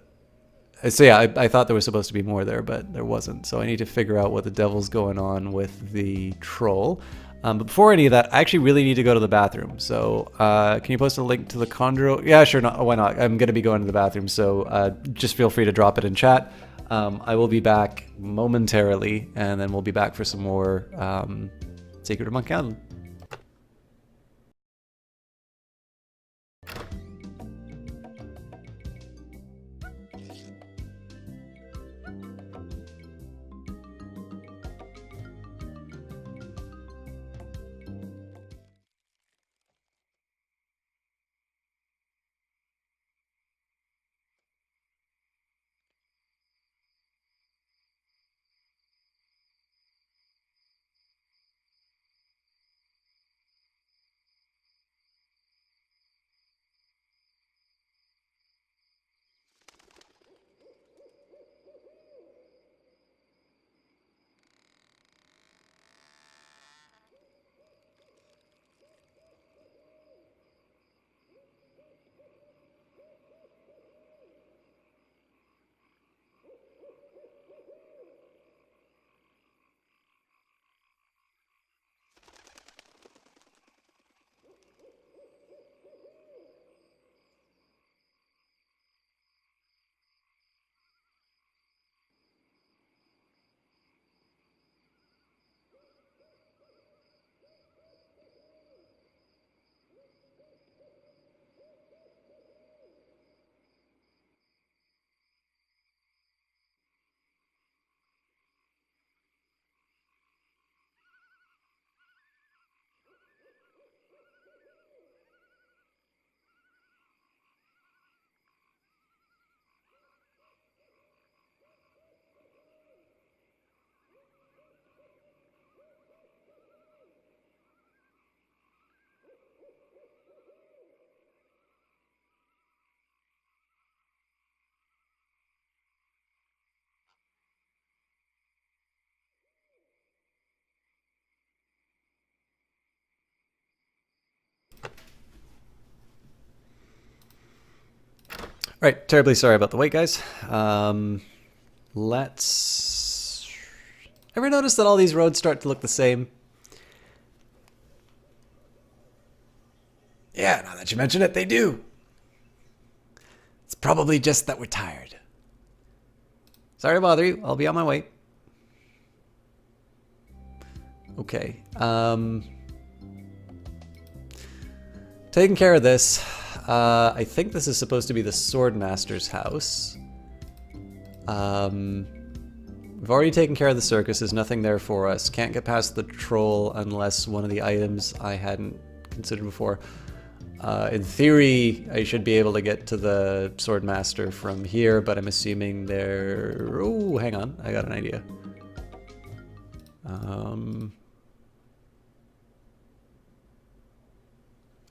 So yeah, I thought there was supposed to be more there, but there wasn't. So I need to figure out what the devil's going on with the troll. But before any of that, I actually really need to go to the bathroom. So can you post a link to the Chondro? Yeah, sure. Not, why not? I'm going to be going to the bathroom. So just feel free to drop it in chat. I will be back momentarily, and then we'll be back for some more Secret of Monkey Island. Right, terribly sorry about the wait, guys. Let's... Ever notice that all these roads start to look the same? Yeah, now that you mention it, they do. It's probably just that we're tired. Sorry to bother you. I'll be on my way. Okay. Taking care of this. I think this is supposed to be the Swordmaster's house. We've already taken care of the circus. There's nothing there for us. Can't get past the troll unless one of the items I hadn't considered before. In theory, I should be able to get to the Swordmaster from here, but I'm assuming they're... Oh, hang on. I got an idea.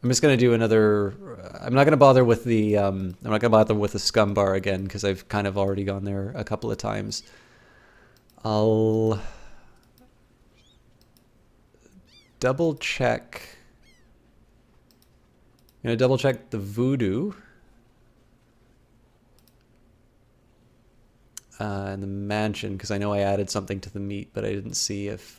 I'm just gonna do another. I'm not gonna bother with the. I'm not gonna bother with the scum bar again because I've kind of already gone there a couple of times. I'll double check. I'm gonna double check the voodoo and the mansion because I know I added something to the meat, but I didn't see if.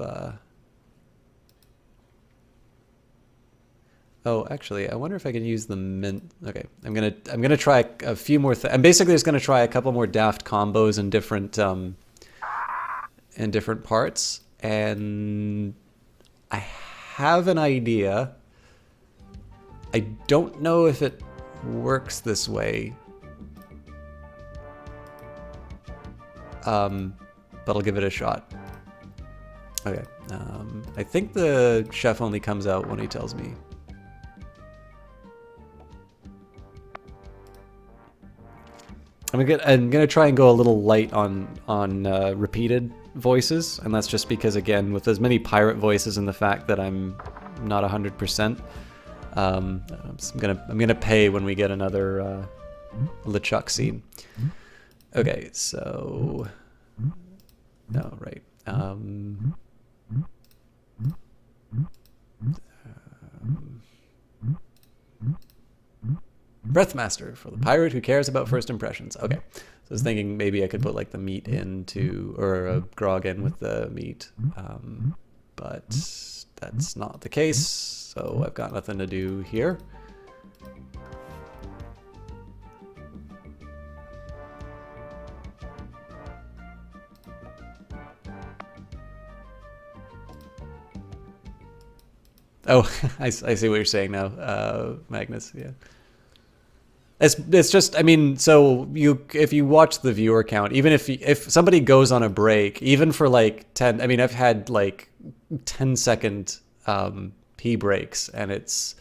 Oh, actually, I wonder if I can use the mint. Okay, I'm gonna try a few more. I'm basically just gonna try a couple more daft combos in different parts, and I have an idea. I don't know if it works this way, but I'll give it a shot. Okay, I think the chef only comes out when he tells me. I'm gonna try and go a little light on repeated voices, and that's just because, again, with as many pirate voices and the fact that I'm not 100%, I'm gonna pay when we get another LeChuck scene. Okay, so no, right. Breathmaster for the pirate who cares about first impressions. Okay, so I was thinking maybe I could put like the meat into, or a grog in with the meat, but that's not the case, so I've got nothing to do here. Oh, I see what you're saying now, Magnus, yeah. It's just, I mean, so if you watch the viewer count, even if somebody goes on a break, even for like 10, I mean, I've had like 10-second pee breaks, and it's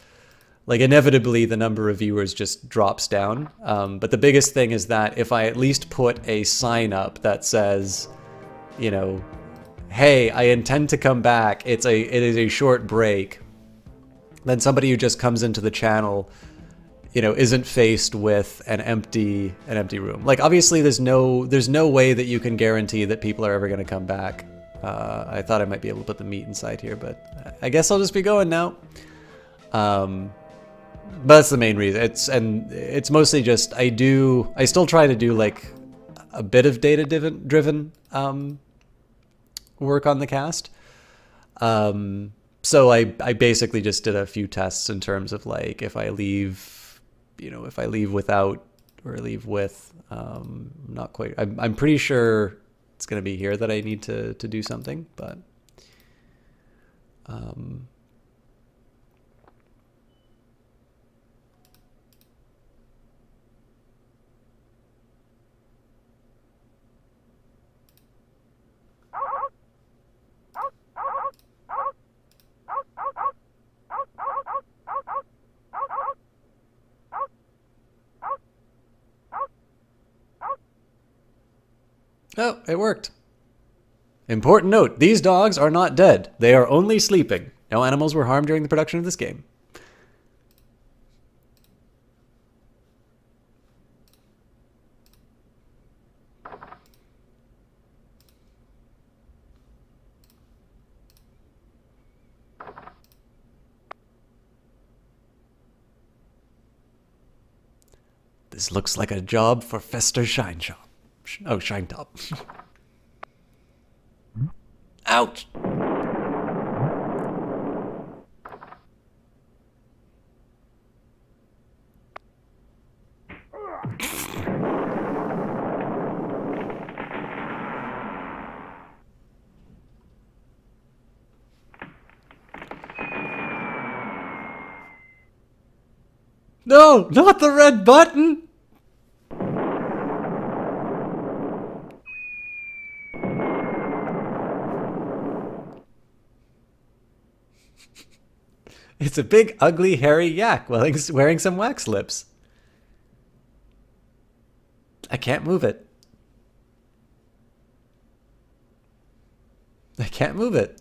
like inevitably the number of viewers just drops down. But the biggest thing is that if I at least put a sign up that says, you know, hey, I intend to come back. It is a short break. Then somebody who just comes into the channel, you know, isn't faced with an empty room. Like, obviously there's no way that you can guarantee that people are ever going to come back. I thought I might be able to put the meat inside here, but I guess I'll just be going now. But that's the main reason. It's mostly just I still try to do like a bit of data driven work on the cast. So I basically just did a few tests in terms of like if I leave without or leave with, not quite. I'm pretty sure it's going to be here that I need to do something, but oh, it worked. Important note, these dogs are not dead. They are only sleeping. No animals were harmed during the production of this game. The This looks like a job for Fester Shine Shop. Oh, Shine Top. Ouch! No, not the red button! It's a big, ugly, hairy yak wearing some wax lips. I can't move it. I can't move it.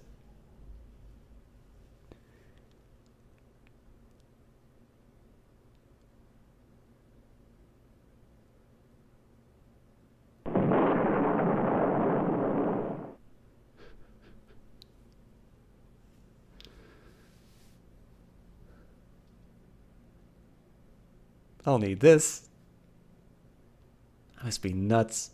I'll need this. I must be nuts.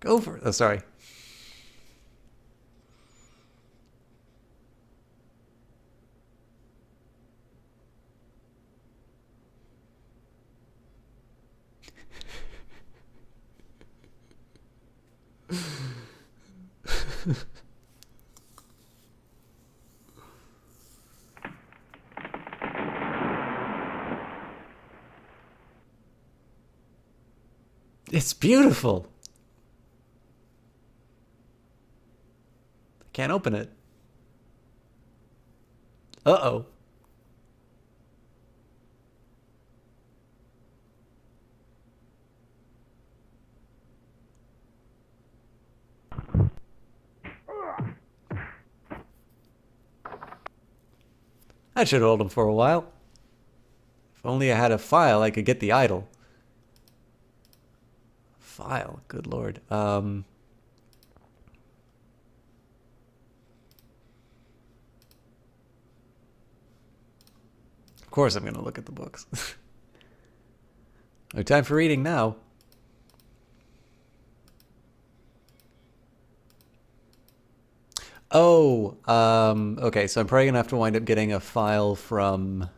Go for it. Oh, sorry. It's beautiful. I can't open it. Uh-oh. I should hold him for a while. If only I had a file, I could get the idol. File, good lord. Of course I'm going to look at the books. No time for reading now. Oh, okay, so I'm probably going to have to wind up getting a file from...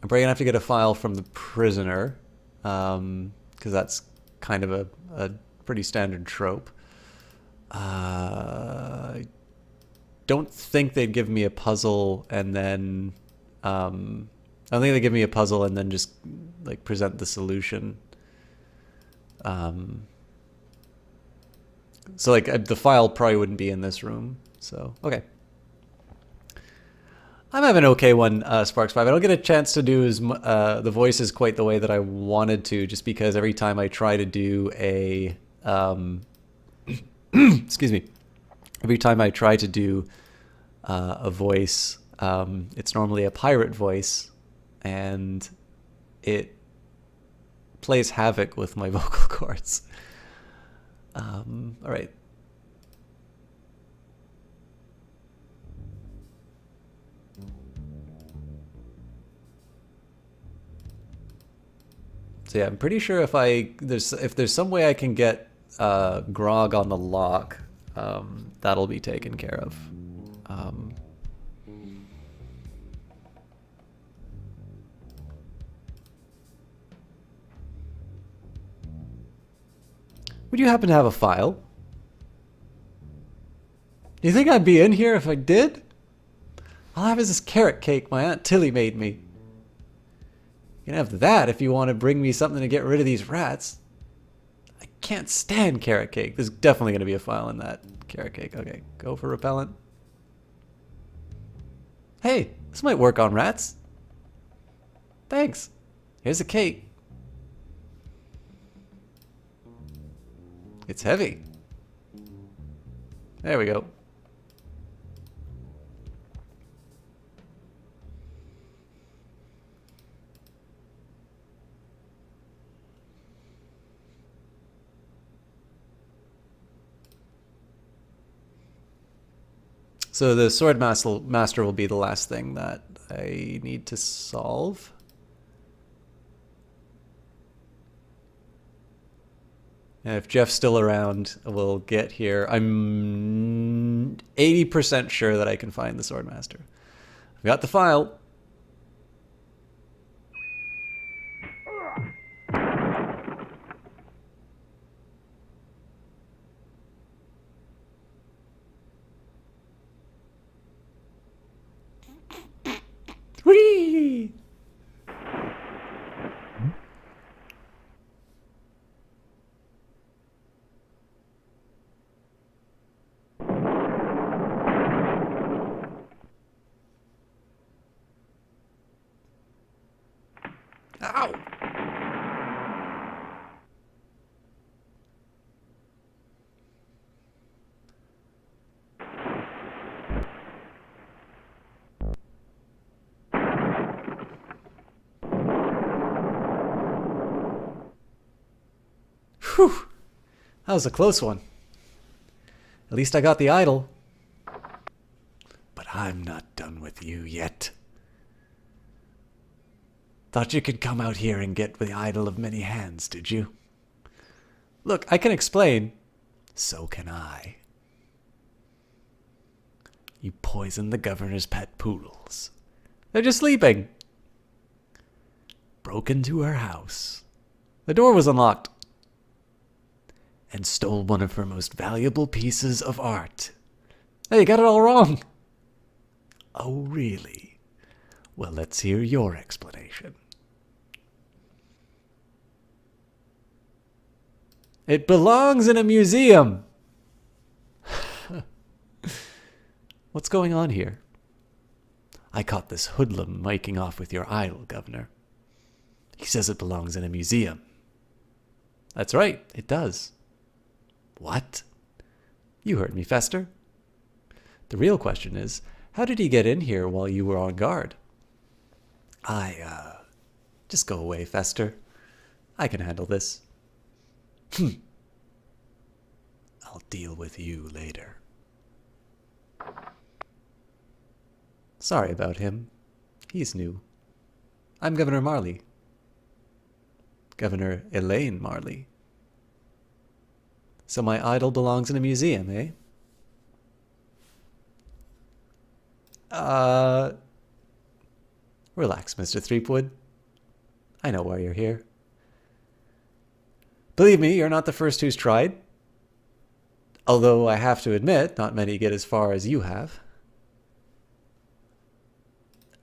I'm probably going to have to get a file from the prisoner, because that's kind of a pretty standard trope. I don't think they'd give me a puzzle and then... I don't think they give me a puzzle and then just like present the solution. So like the file probably wouldn't be in this room. So okay, I'm having an okay one, Sparks 5. I don't get a chance to do as the voices quite the way that I wanted to, just because every time I try to do a excuse me, every time I try to do a voice, it's normally a pirate voice, and it plays havoc with my vocal cords. All right. So yeah, I'm pretty sure if there's some way I can get Grog on the lock, that'll be taken care of. Would you happen to have a file? Do you think I'd be in here if I did? All I have is this carrot cake my Aunt Tilly made me. You can have that if you want to bring me something to get rid of these rats. I can't stand carrot cake. There's definitely going to be a file in that carrot cake. Okay, go for repellent. Hey, this might work on rats. Thanks. Here's a cake. It's heavy. There we go. So the sword master will be the last thing that I need to solve. And if Jeff's still around, we'll get here. I'm 80% sure that I can find the sword master. I've got the file. Whee! Ow! Whew! That was a close one. At least I got the idol. But I'm not done with you yet. Thought you could come out here and get the idol of many hands, did you? Look, I can explain. So can I. You poisoned the governor's pet poodles. They're just sleeping. Broke into her house. The door was unlocked. And stole one of her most valuable pieces of art. Hey, you got it all wrong. Oh, really? Well, let's hear your explanation. It belongs in a museum. What's going on here? I caught this hoodlum making off with your idol, Governor. He says it belongs in a museum. That's right, it does. What? You heard me, Fester. The real question is, how did he get in here while you were on guard? Just go away, Fester. I can handle this. I'll deal with you later. Sorry about him. He's new. I'm Governor Marley. Governor Elaine Marley. So my idol belongs in a museum, eh? Relax, Mr. Threepwood. I know why you're here. Believe me, you're not the first who's tried. Although I have to admit, not many get as far as you have.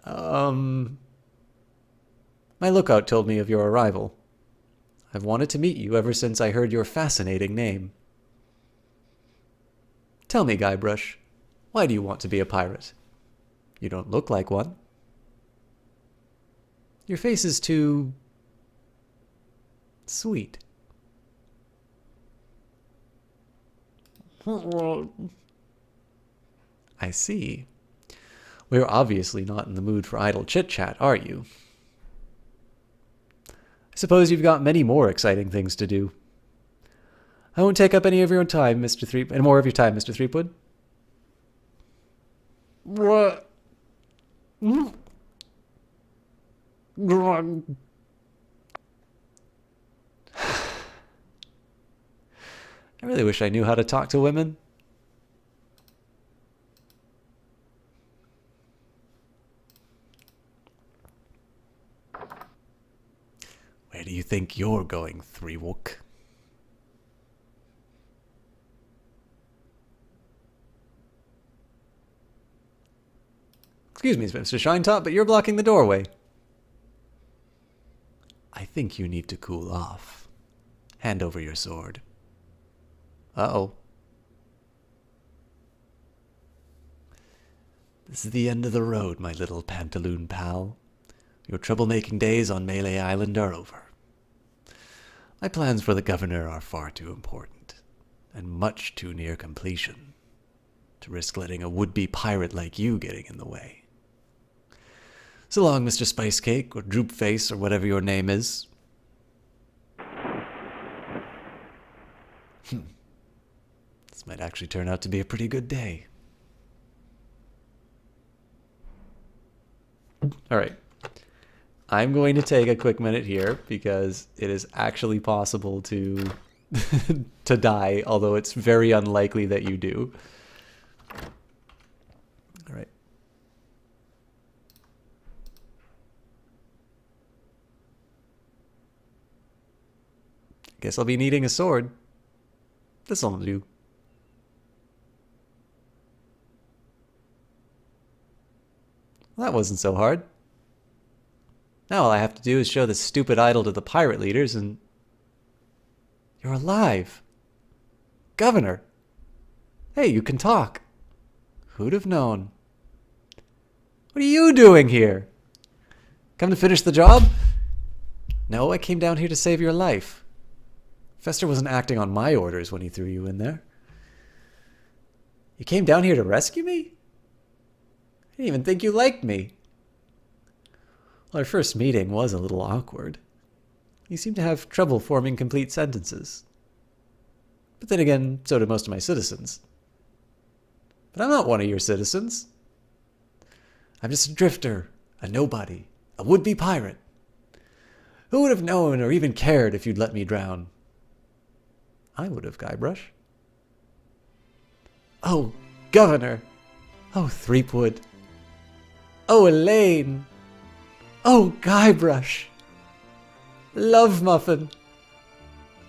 My lookout told me of your arrival. I've wanted to meet you ever since I heard your fascinating name. Tell me, Guybrush, why do you want to be a pirate? You don't look like one. Your face is too sweet. I see. Well, you're obviously not in the mood for idle chit-chat, are you? I suppose you've got many more exciting things to do. I won't take up any of your time, Mr. Threepwood. Any more of your time, Mr. Threepwood. What? I really wish I knew how to talk to women. Where do you think you're going, Threewook? Excuse me, Mr. Shinetop, but you're blocking the doorway. I think you need to cool off. Hand over your sword. Uh-oh. This is the end of the road, my little pantaloon pal. Your troublemaking days on Melee Island are over. My plans for the governor are far too important, and much too near completion, to risk letting a would-be pirate like you getting in the way. So long, Mr. Spicecake, or Droopface, or whatever your name is. This might actually turn out to be a pretty good day. All right. I'm going to take a quick minute here because it is actually possible to to die, although it's very unlikely that you do. All right. Guess I'll be needing a sword. This'll do. Well, that wasn't so hard. Now all I have to do is show this stupid idol to the pirate leaders and... You're alive. Governor. Hey, you can talk. Who'd have known? What are you doing here? Come to finish the job? No, I came down here to save your life. Fester wasn't acting on my orders when he threw you in there. You came down here to rescue me? I didn't even think you liked me. Well, our first meeting was a little awkward. You seem to have trouble forming complete sentences. But then again, so do most of my citizens. But I'm not one of your citizens. I'm just a drifter, a nobody, a would-be pirate. Who would have known or even cared if you'd let me drown? I would have, Guybrush. Oh, Governor. Oh, Threepwood. Oh, Elaine. Oh, Guybrush. Love Muffin.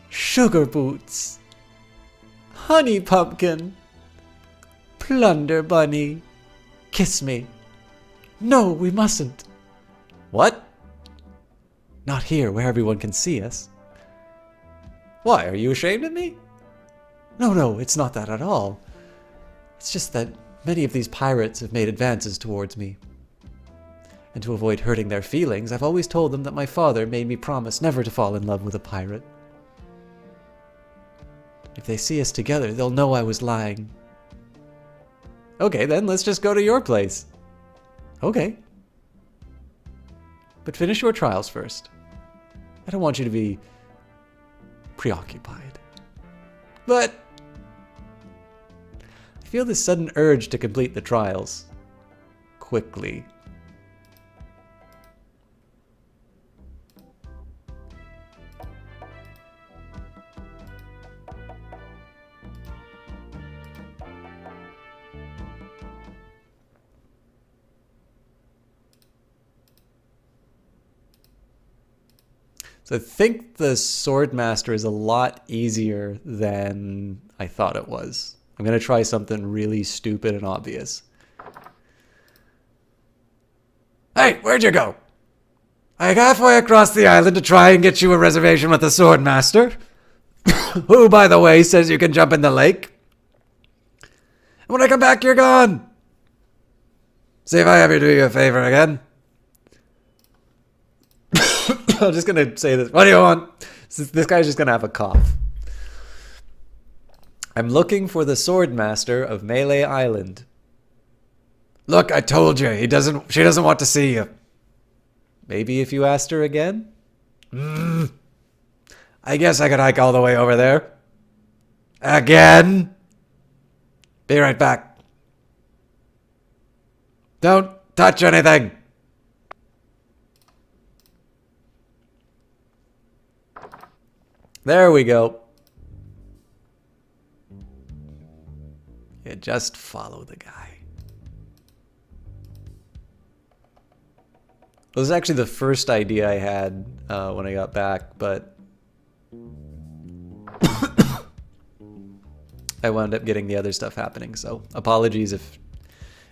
Sugar Boots. Honey Pumpkin. Plunder Bunny. Kiss me. No, we mustn't. What? Not here, where everyone can see us. Why, are you ashamed of me? No, it's not that at all. It's just that many of these pirates have made advances towards me. And to avoid hurting their feelings, I've always told them that my father made me promise never to fall in love with a pirate. If they see us together, they'll know I was lying. Okay, then let's just go to your place. Okay. But finish your trials first. I don't want you to be preoccupied. But I feel this sudden urge to complete the trials quickly. So I think the Swordmaster is a lot easier than I thought it was. I'm going to try something really stupid and obvious. Hey, where'd you go? I halfway across the island to try and get you a reservation with the Swordmaster, who, by the way, says you can jump in the lake. And when I come back, you're gone. See if I ever do you a favor again. I'm just going to say this. What do you want? This guy's just going to have a cough. I'm looking for the Swordmaster of Melee Island. Look, I told you, she doesn't want to see you. Maybe if you asked her again? I guess I could hike all the way over there. Again? Be right back. Don't touch anything. There we go. Yeah, just follow the guy. It was actually the first idea I had when I got back, but I wound up getting the other stuff happening, so apologies if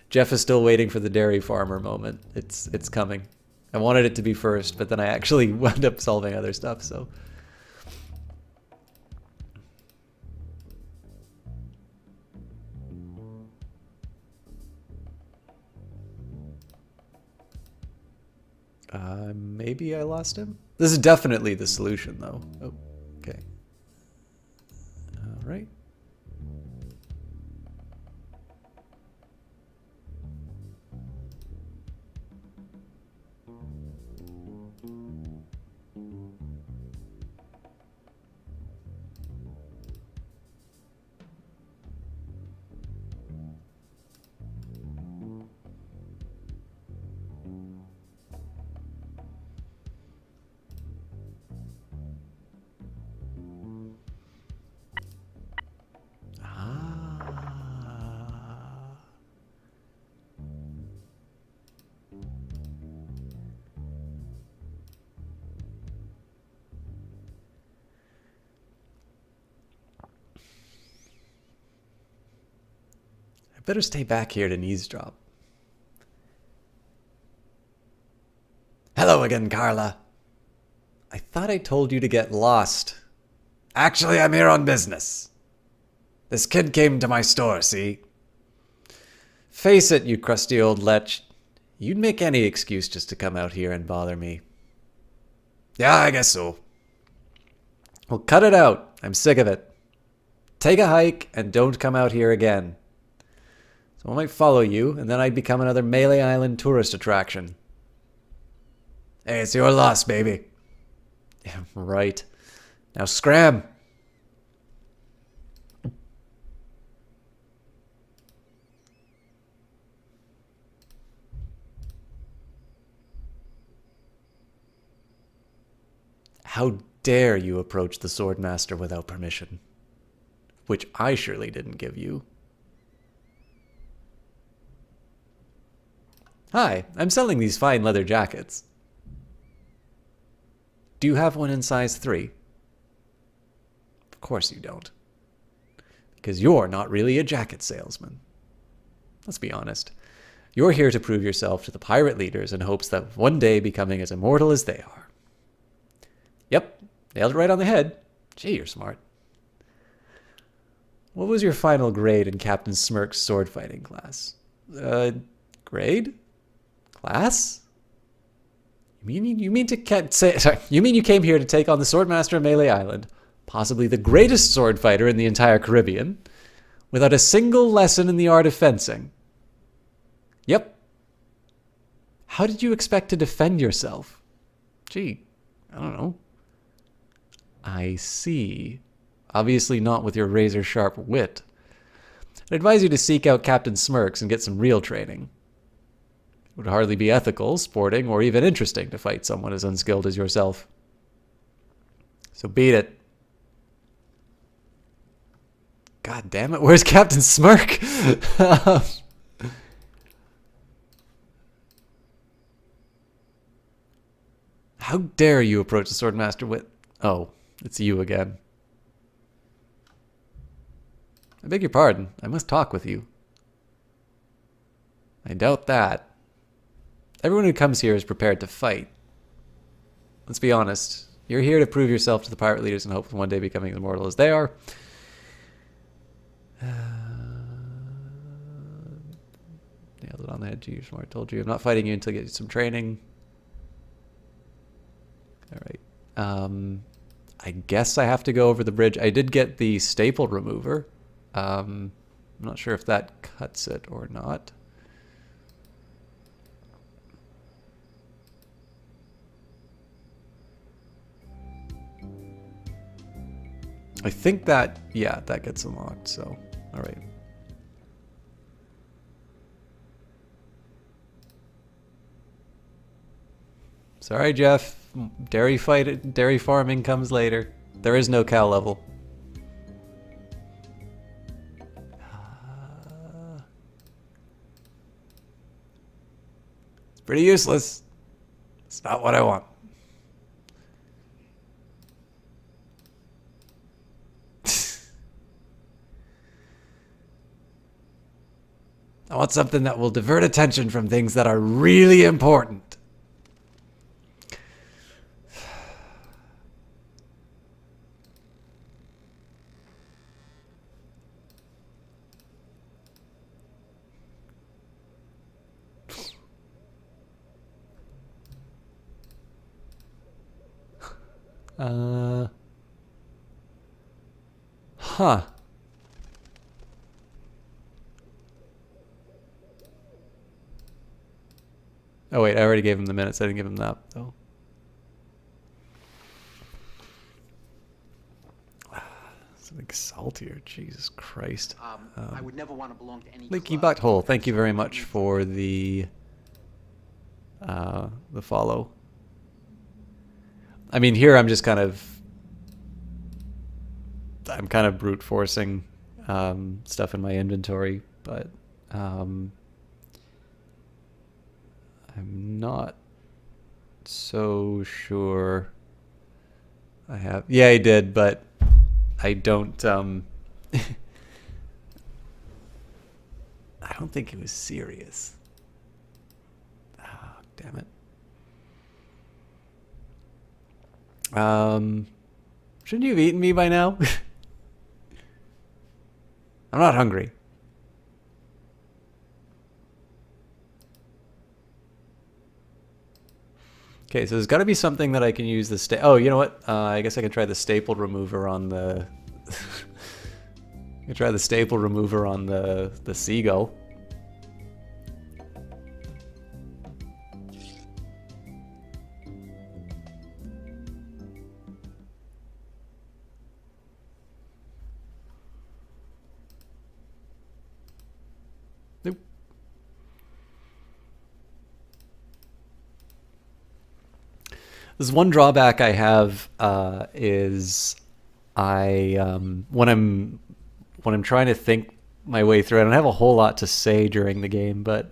Jeff is still waiting for the dairy farmer moment. It's coming. I wanted it to be first, but then I actually wound up solving other stuff, so... maybe I lost him? This is definitely the solution, though. Oh, okay. All right. better stay back here to eavesdrop. Hello again, Carla. I thought I told you to get lost. Actually, I'm here on business. This kid came to my store, see? Face it, you crusty old lech. You'd make any excuse just to come out here and bother me. Yeah, I guess so. Well, cut it out. I'm sick of it. Take a hike and don't come out here again. So I might follow you, and then I'd become another Melee Island tourist attraction. Hey, it's your loss, baby. Yeah, right. Now scram! How dare you approach the Swordmaster without permission? Which I surely didn't give you. Hi, I'm selling these fine leather jackets. Do you have one in size 3? Of course you don't. Because you're not really a jacket salesman. Let's be honest. You're here to prove yourself to the pirate leaders in hopes that one day becoming as immortal as they are. Yep, nailed it right on the head. Gee, you're smart. What was your final grade in Captain Smirk's sword fighting class? Grade? Class? You mean you came here to take on the Swordmaster of Melee Island, possibly the greatest sword fighter in the entire Caribbean, without a single lesson in the art of fencing? Yep. How did you expect to defend yourself? Gee, I don't know. I see. Obviously not with your razor-sharp wit. I'd advise you to seek out Captain Smirks and get some real training. It would hardly be ethical, sporting, or even interesting to fight someone as unskilled as yourself. So beat it. God damn it, where's Captain Smirk? How dare you approach the Swordmaster with... Oh, it's you again. I beg your pardon. I must talk with you. I doubt that. Everyone who comes here is prepared to fight. Let's be honest. You're here to prove yourself to the pirate leaders and hope of one day becoming as immortal as they are. Nailed it on the head. Gee, you're smart. Told you. I'm not fighting you until you get some training. All right. I guess I have to go over the bridge. I did get the staple remover. I'm not sure if that cuts it or not. I think that, yeah, that gets unlocked, so, all right. Sorry, Jeff. Dairy farming comes later. There is no cow level. It's pretty useless. It's not what I want. I want something that will divert attention from things that are really important. Huh. Oh wait, I already gave him the minutes. I didn't give him that though. Something saltier. Jesus Christ. I would never want to belong to any Leaky club. Butthole, thank you very much for the follow. I mean, here I'm kind of brute forcing stuff in my inventory, but I'm not so sure I have. Yeah, I did, but I don't don't think he was serious. Ah, damn it. Shouldn't you have eaten me by now? I'm not hungry. Okay, so there's got to be something that I can use the oh, you know what? I guess I can try the staple remover on the... I can try the staple remover on the seagull. Nope. There's one drawback I have is when I'm trying to think my way through, I don't have a whole lot to say during the game, but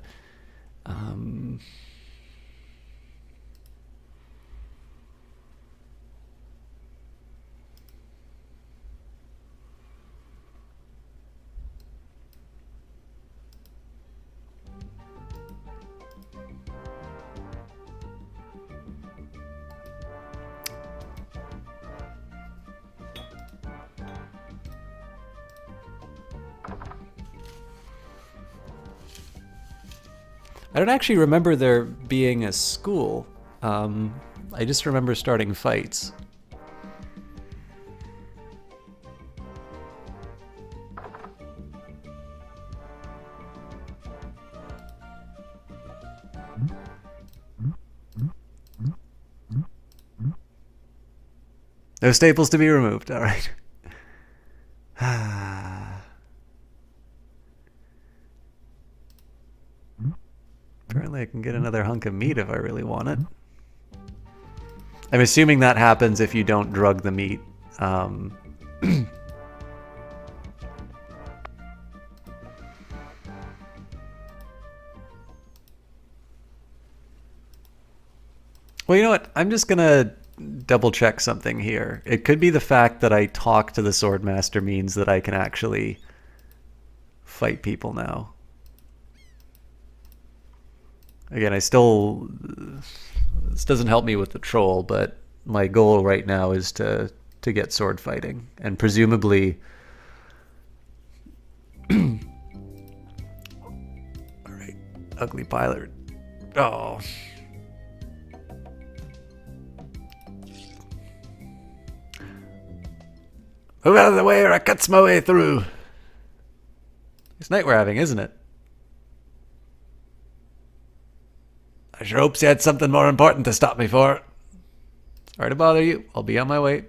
I don't actually remember there being a school. I just remember starting fights. No staples to be removed. All right. Apparently I can get another hunk of meat if I really want it. I'm assuming that happens if you don't drug the meat. Well, you know what? I'm just gonna double check something here. It could be the fact that I talk to the Swordmaster means that I can actually fight people now. Again, this doesn't help me with the troll, but my goal right now is to get sword fighting, and presumably... Alright, ugly pilot. Oh. Move out of the way or I cuts my way through. It's night we're having, isn't it? I sure hopes you had something more important to stop me for. Sorry to bother you. I'll be on my way.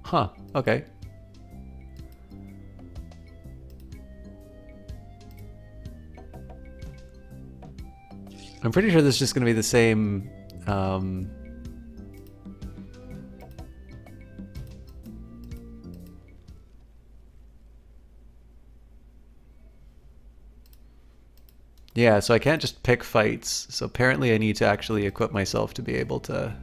Huh, okay. I'm pretty sure this is just going to be the same... Yeah, so I can't just pick fights. So apparently I need to actually equip myself to be able to...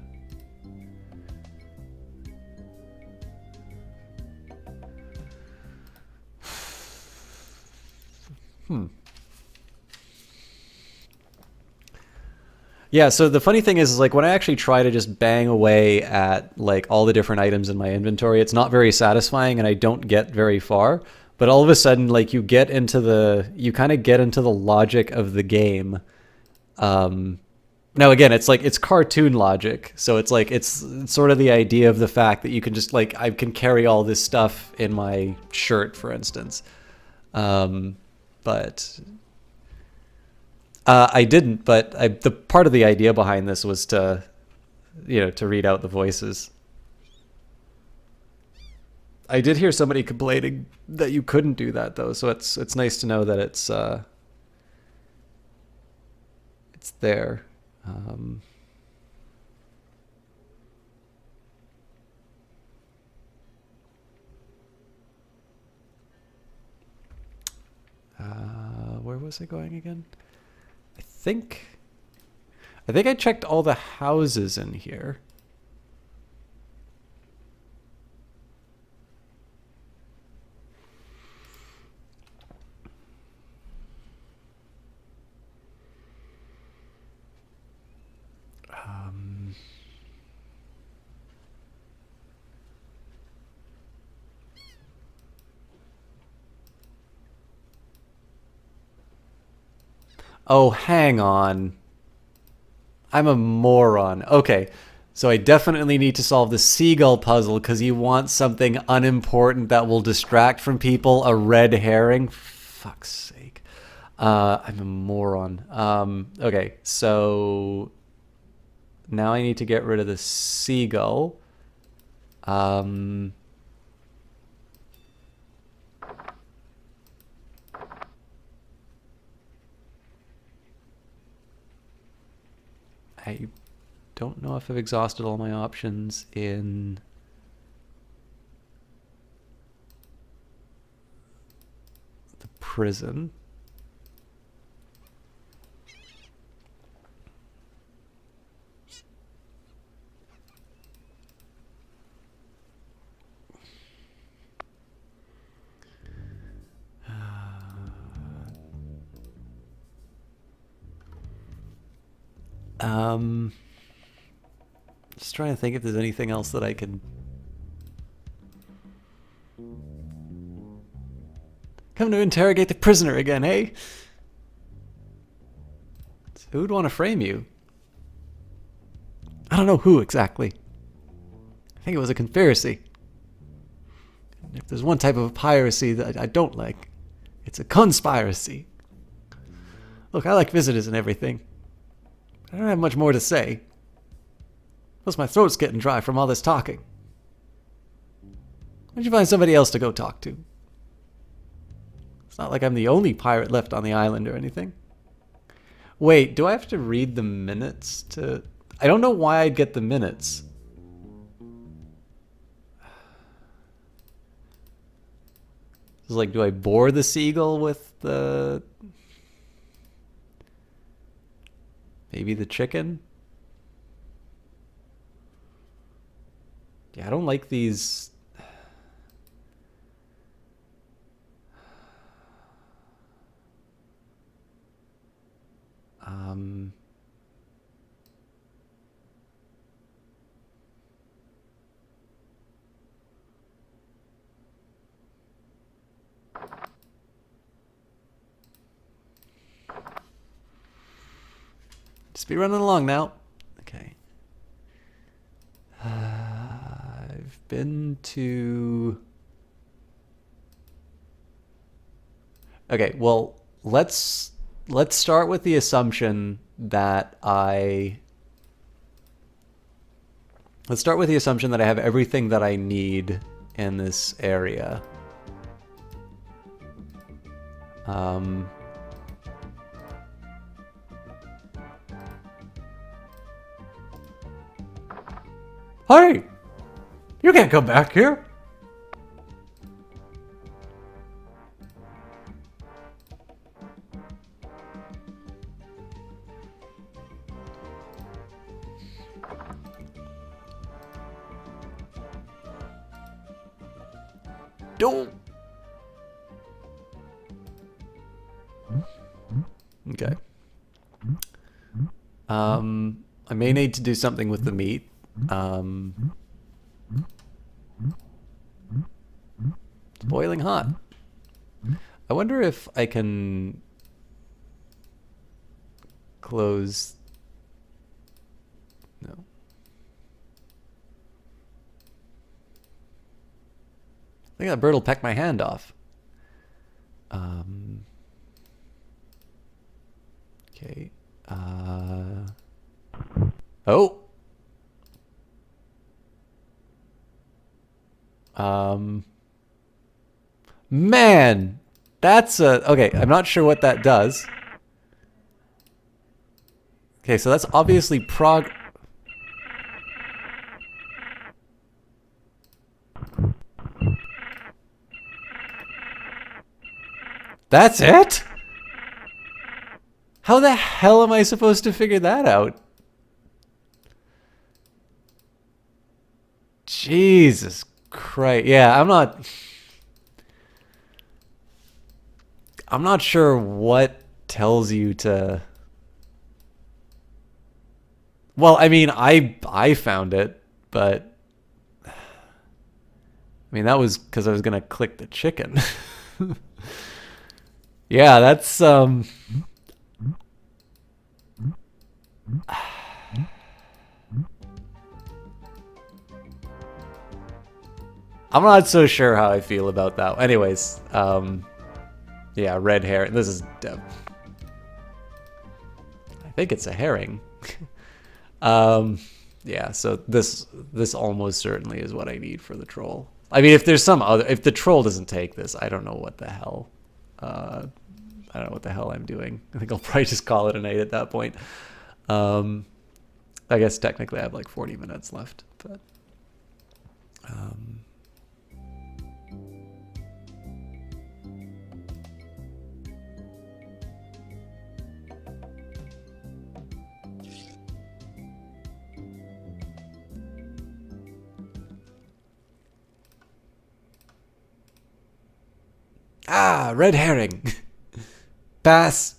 Yeah, so the funny thing is like when I actually try to just bang away at like all the different items in my inventory, it's not very satisfying and I don't get very far. But all of a sudden, like you kind of get into the logic of the game. Now again, it's cartoon logic, so it's like it's sort of the idea of the fact that you can just like I can carry all this stuff in my shirt, for instance. But I didn't. But the part of the idea behind this was to read out the voices. I did hear somebody complaining that you couldn't do that though, so it's nice to know that it's there. Where was I going again? I think I checked all the houses in here. Oh, hang on. I'm a moron. Okay, so I definitely need to solve the seagull puzzle because you want something unimportant that will distract from people. A red herring? Fuck's sake. I'm a moron. Okay, so now I need to get rid of the seagull. I don't know if I've exhausted all my options in the prison. Just trying to think if there's anything else that I can... Come to interrogate the prisoner again, eh? So who'd want to frame you? I don't know who exactly. I think it was a conspiracy. And if there's one type of piracy that I don't like, it's a conspiracy. Look, I like visitors and everything. I don't have much more to say. Plus my throat's getting dry from all this talking. Why don't you find somebody else to go talk to? It's not like I'm the only pirate left on the island or anything. Wait, do I have to read the minutes to... I don't know why I'd get the minutes. It's like, do I bore the seagull with the... Maybe the chicken? Yeah, I don't like these... Just be running along now. Okay. I've been to... Okay, well, let's start with the assumption that I... Let's start with the assumption that I have everything that I need in this area. Hey! You can't come back here! Don't! Okay. I may need to do something with the meat. It's boiling hot. I wonder if I can close... No. I think that bird will peck my hand off. Okay. Oh! Man! That's a... Okay, I'm not sure what that does. Okay, so that's obviously That's it? How the hell am I supposed to figure that out? Jesus Christ. Yeah, I'm not sure what tells you to... Well, I mean, I found it, but... I mean, that was because I was going to click the chicken. Yeah, that's, I'm not so sure how I feel about that. Anyways, yeah, red herring. This is... I think it's a herring. Yeah, so this almost certainly is what I need for the troll. I mean, if there's some other... If the troll doesn't take this, I don't know what the hell... I don't know what the hell I'm doing. I think I'll probably just call it a night at that point. I guess technically I have like 40 minutes left, but... Ah, red herring. Pass.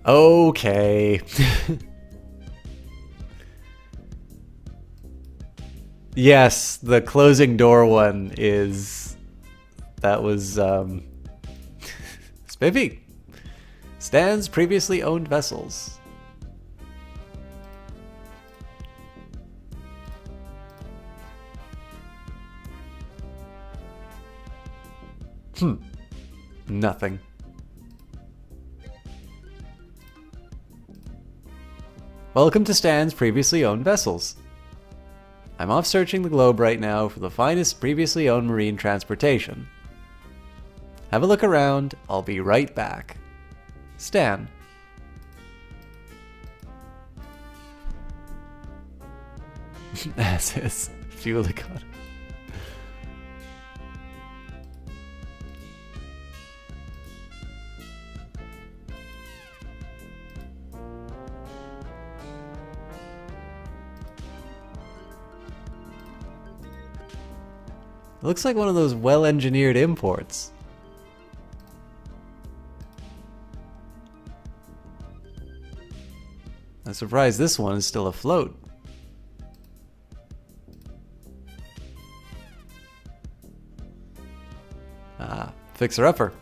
Okay. Yes, the closing door one is... That was, Spiffy. Stan's previously owned vessels. Nothing. Welcome to Stan's previously owned vessels. I'm off searching the globe right now for the finest previously owned marine transportation. Have a look around, I'll be right back. Stan. As is. Fuel economy. It looks like one of those well-engineered imports. I'm surprised this one is still afloat. Ah, fixer-upper.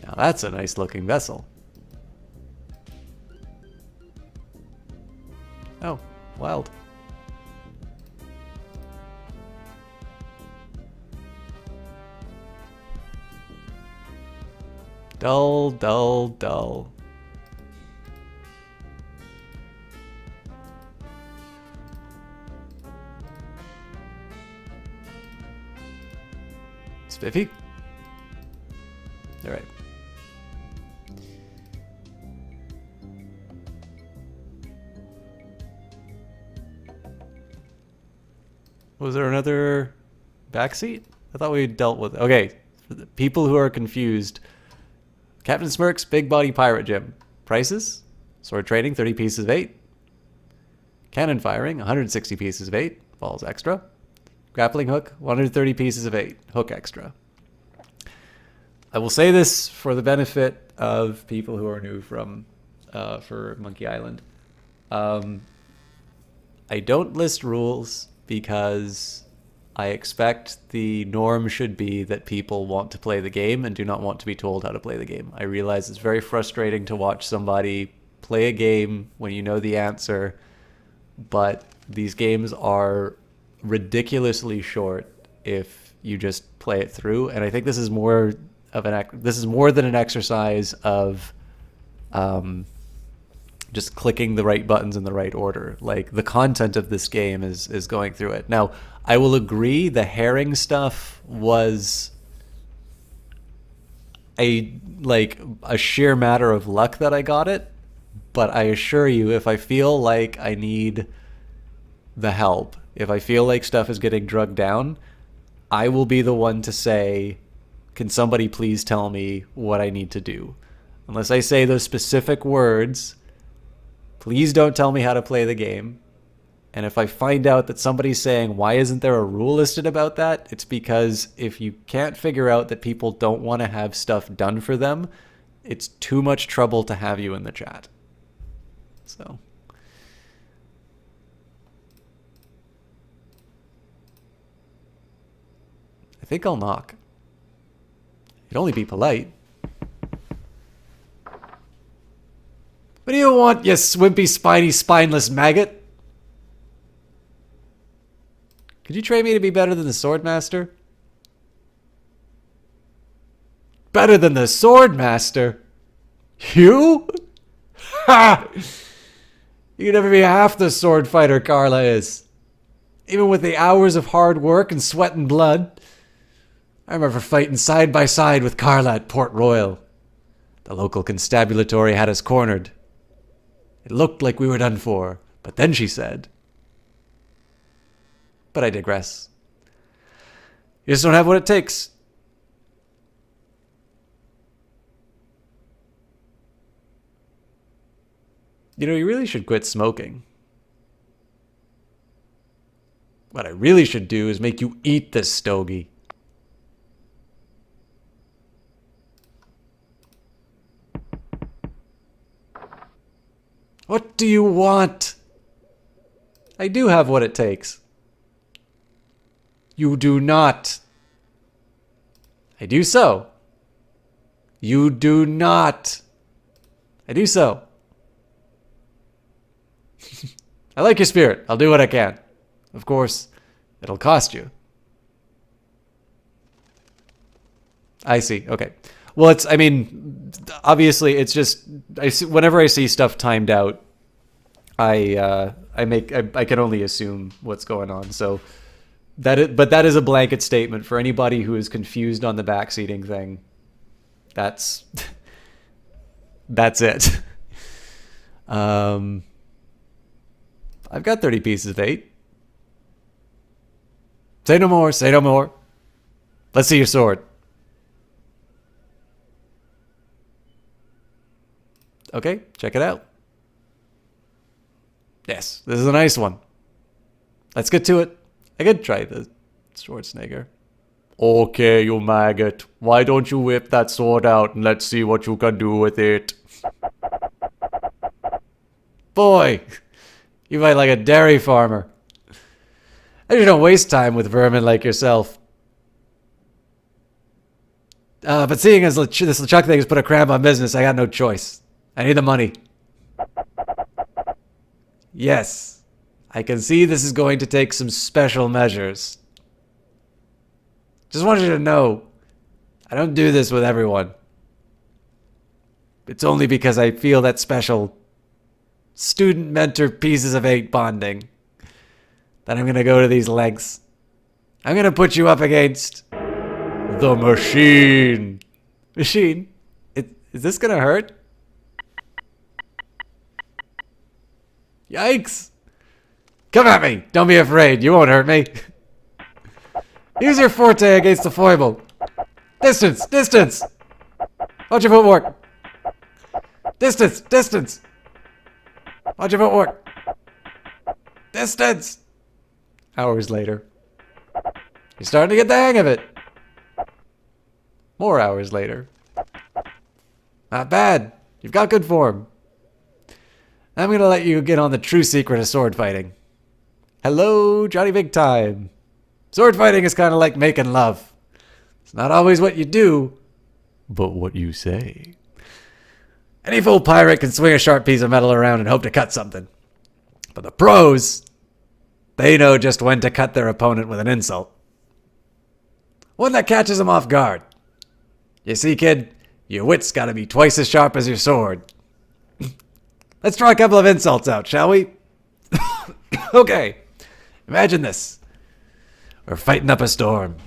Now that's a nice-looking vessel. Oh, wild. Dull, dull, dull. Spiffy? All right. Was there another backseat? I thought we dealt with... Okay, for the people who are confused... Captain Smirk's Big Body Pirate Gym. Prices? Sword trading, 30 pieces of 8. Cannon firing, 160 pieces of 8. Balls extra. Grappling hook, 130 pieces of 8. Hook extra. I will say this for the benefit of people who are new from for Monkey Island. I don't list rules because I expect the norm should be that people want to play the game and do not want to be told how to play the game. I realize it's very frustrating to watch somebody play a game when you know the answer, but these games are ridiculously short if you just play it through. And I think this is more of than an exercise of just clicking the right buttons in the right order. Like, the content of this game is going through it. Now, I will agree the herring stuff was a sheer matter of luck that I got it, but I assure you, if I feel like I need the help, if I feel like stuff is getting drugged down, I will be the one to say, can somebody please tell me what I need to do? Unless I say those specific words, please don't tell me how to play the game. And if I find out that somebody's saying, why isn't there a rule listed about that? It's because if you can't figure out that people don't want to have stuff done for them, it's too much trouble to have you in the chat. So. I think I'll knock. It'd only be polite. What do you want, you swimpy, spiny, spineless maggot? Could you train me to be better than the Swordmaster? Better than the Swordmaster? You? Ha! You can never be half the sword fighter Carla is. Even with the hours of hard work and sweat and blood. I remember fighting side by side with Carla at Port Royal. The local constabulary had us cornered. It looked like we were done for, but then she said... But I digress. You just don't have what it takes. You know, you really should quit smoking. What I really should do is make you eat this stogie. What do you want? I do have what it takes. You do not. I do so. You do not. I do so. I like your spirit. I'll do what I can. Of course, it'll cost you. I see. Okay. Well, it's, I mean, obviously it's just, whenever I see stuff timed out, I can only assume what's going on. So but that is a blanket statement for anybody who is confused on the backseating thing. That's it. I've got 30 pieces of 8. Say no more, say no more. Let's see your sword. Okay, check it out. Yes, this is a nice one. Let's get to it. I could try the Schwarzenegger. Okay, you maggot. Why don't you whip that sword out and let's see what you can do with it. Boy, you fight like a dairy farmer. I just don't waste time with vermin like yourself. But seeing as this LeChuck thing has put a cramp on business, I got no choice. I need the money. Yes, I can see this is going to take some special measures. Just want you to know, I don't do this with everyone. It's only because I feel that special student-mentor pieces of 8 bonding that I'm going to go to these lengths. I'm going to put you up against the machine. Machine? Is this going to hurt? Yikes! Come at me! Don't be afraid, you won't hurt me. Use your forte against the foible. Distance! Distance! Watch your footwork! Distance! Distance! Watch your footwork! Distance! Hours later. You're starting to get the hang of it. More hours later. Not bad. You've got good form. I'm going to let you get on the true secret of sword fighting. Hello, Johnny Big Time. Sword fighting is kind of like making love. It's not always what you do, but what you say. Any fool pirate can swing a sharp piece of metal around and hope to cut something. But the pros, they know just when to cut their opponent with an insult. One that catches them off guard. You see, kid, your wit's got to be twice as sharp as your sword. Let's try a couple of insults out, shall we? Okay, imagine this. We're fighting up a storm.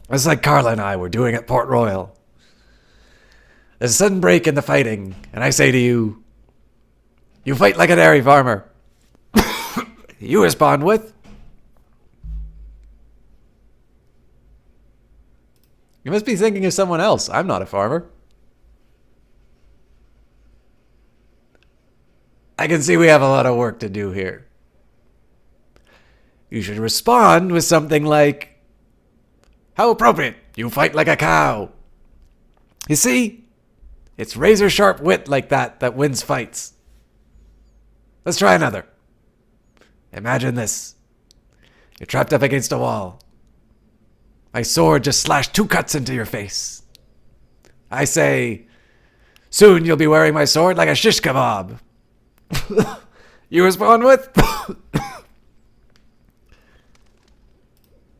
It's like Carla and I were doing at Port Royal. There's a sudden break in the fighting, and I say to you, you fight like a dairy farmer. You respond with, you must be thinking of someone else. I'm not a farmer. I can see we have a lot of work to do here. You should respond with something like, how appropriate, you fight like a cow. You see, It's razor sharp wit like that wins fights. Let's try another. Imagine this. You're trapped up against a wall. My sword just slashed 2 cuts into your face. I say, soon you'll be wearing my sword like a shish kebab. You respond with,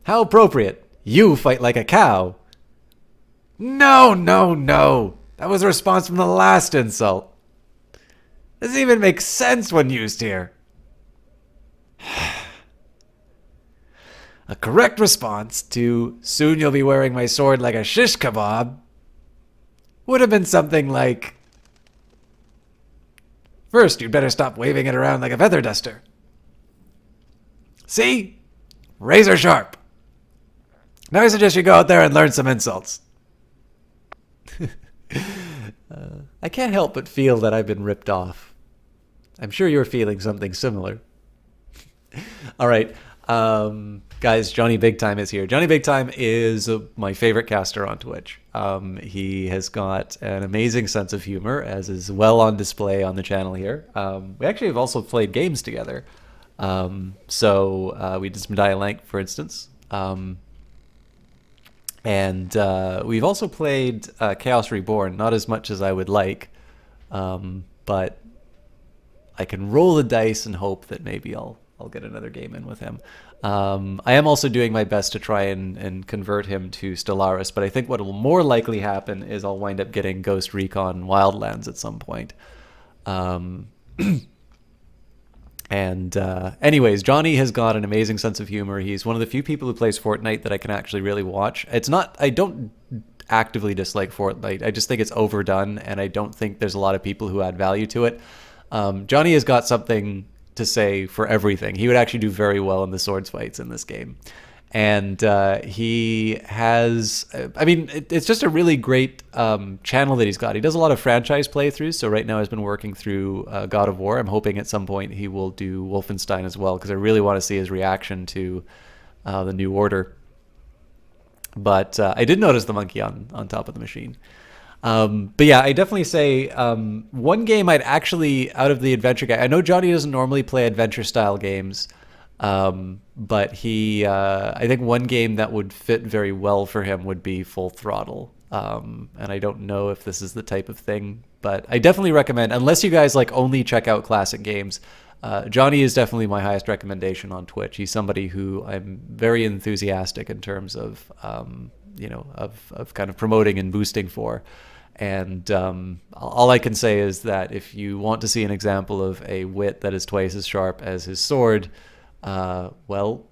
How appropriate. You fight like a cow. no, no, no. That was a response from the last insult. Doesn't even make sense when used here. A correct response to soon you'll be wearing my sword like a shish kebab would have been something like, first, you'd better stop waving it around like a feather duster. See? Razor sharp. Now I suggest you go out there and learn some insults. I can't help but feel that I've been ripped off. I'm sure you're feeling something similar. All right. Guys, Johnny Big Time is here. Johnny Big Time is my favorite caster on Twitch. He has got an amazing sense of humor, as is well on display on the channel here. We actually have also played games together. We did some Dying Light, for instance. And we've also played Chaos Reborn, not as much as I would like, but I can roll the dice and hope that maybe I'll get another game in with him. I am also doing my best to try and convert him to Stellaris, but I think what will more likely happen is I'll wind up getting Ghost Recon Wildlands at some point. Anyways, Johnny has got an amazing sense of humor. He's one of the few people who plays Fortnite that I can actually really watch. I don't actively dislike Fortnite. I just think it's overdone, and I don't think there's a lot of people who add value to it. Johnny has got something to say for everything. He would actually do very well in the swords fights in this game. And he has, it's just a really great channel that he's got. He does a lot of franchise playthroughs. So right now he's been working through God of War. I'm hoping at some point he will do Wolfenstein as well, because I really want to see his reaction to the New Order. But I did notice the monkey on top of the machine. But yeah, I definitely say one game I'd actually, out of the adventure guy, I know Johnny doesn't normally play adventure style games, but I think one game that would fit very well for him would be Full Throttle. And I don't know if this is the type of thing, but I definitely recommend, unless you guys like only check out classic games, Johnny is definitely my highest recommendation on Twitch. He's somebody who I'm very enthusiastic in terms of, of kind of promoting and boosting for. And all I can say is that if you want to see an example of a wit that is twice as sharp as his sword, well,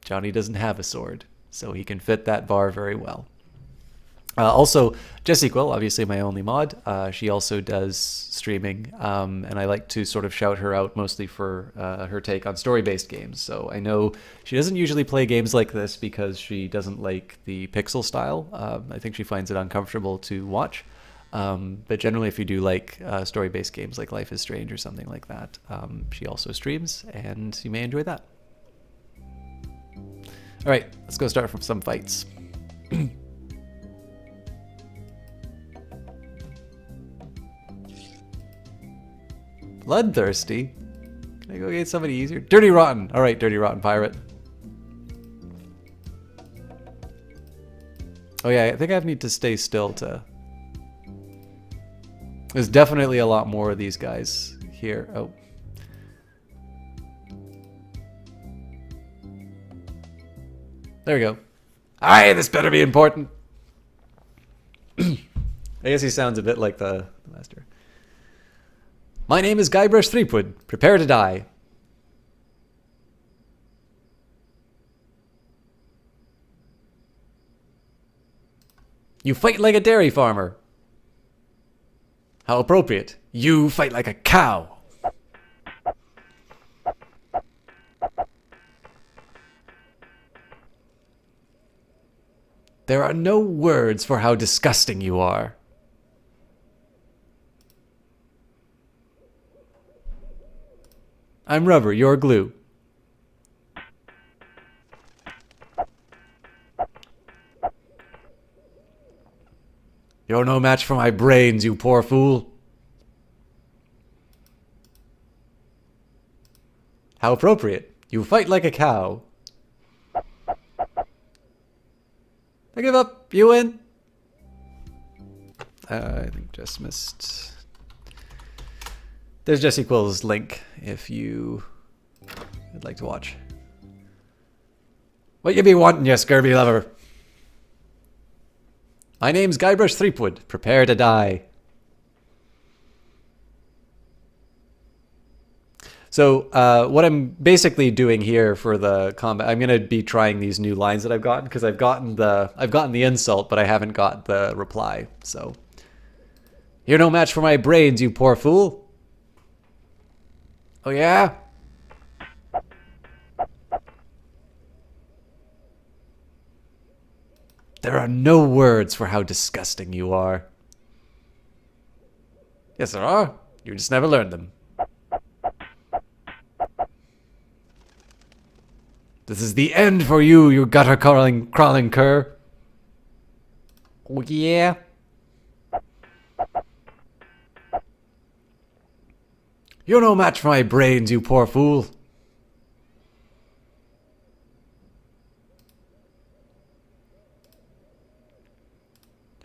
Johnny doesn't have a sword, so he can fit that bar very well. Also, Jessequel, obviously my only mod, she also does streaming, and I like to sort of shout her out mostly for her take on story-based games. So I know she doesn't usually play games like this because she doesn't like the pixel style. I think she finds it uncomfortable to watch. But generally, if you do like story-based games like Life is Strange or something like that, she also streams, and you may enjoy that. All right, let's go start from some fights. Bloodthirsty? Can I go get somebody easier? Dirty Rotten. All right, Dirty Rotten Pirate. Oh yeah, I think I need to stay still to... There's definitely a lot more of these guys here. Oh. There we go. Aye, this better be important. I guess he sounds a bit like the master. My name is Guybrush Threepwood. Prepare to die. You fight like a dairy farmer. How appropriate. You fight like a cow. There are no words for how disgusting you are. I'm rubber, you're glue. You're no match for my brains, you poor fool. How appropriate. You fight like a cow. I give up. You win. I think just missed. There's Jesse Quill's link if you would like to watch. What you be wanting, you scurvy lover? My name's Guybrush Threepwood. Prepare to die. So what I'm basically doing here for the combat, I'm gonna be trying these new lines that I've gotten because I've gotten the insult, but I haven't got the reply. So you're no match for my brains, you poor fool. Oh yeah? There are no words for how disgusting you are. Yes, there are. You just never learned them. This is the end for you, you gutter-crawling cur. Oh yeah? You're no match for my brains, you poor fool.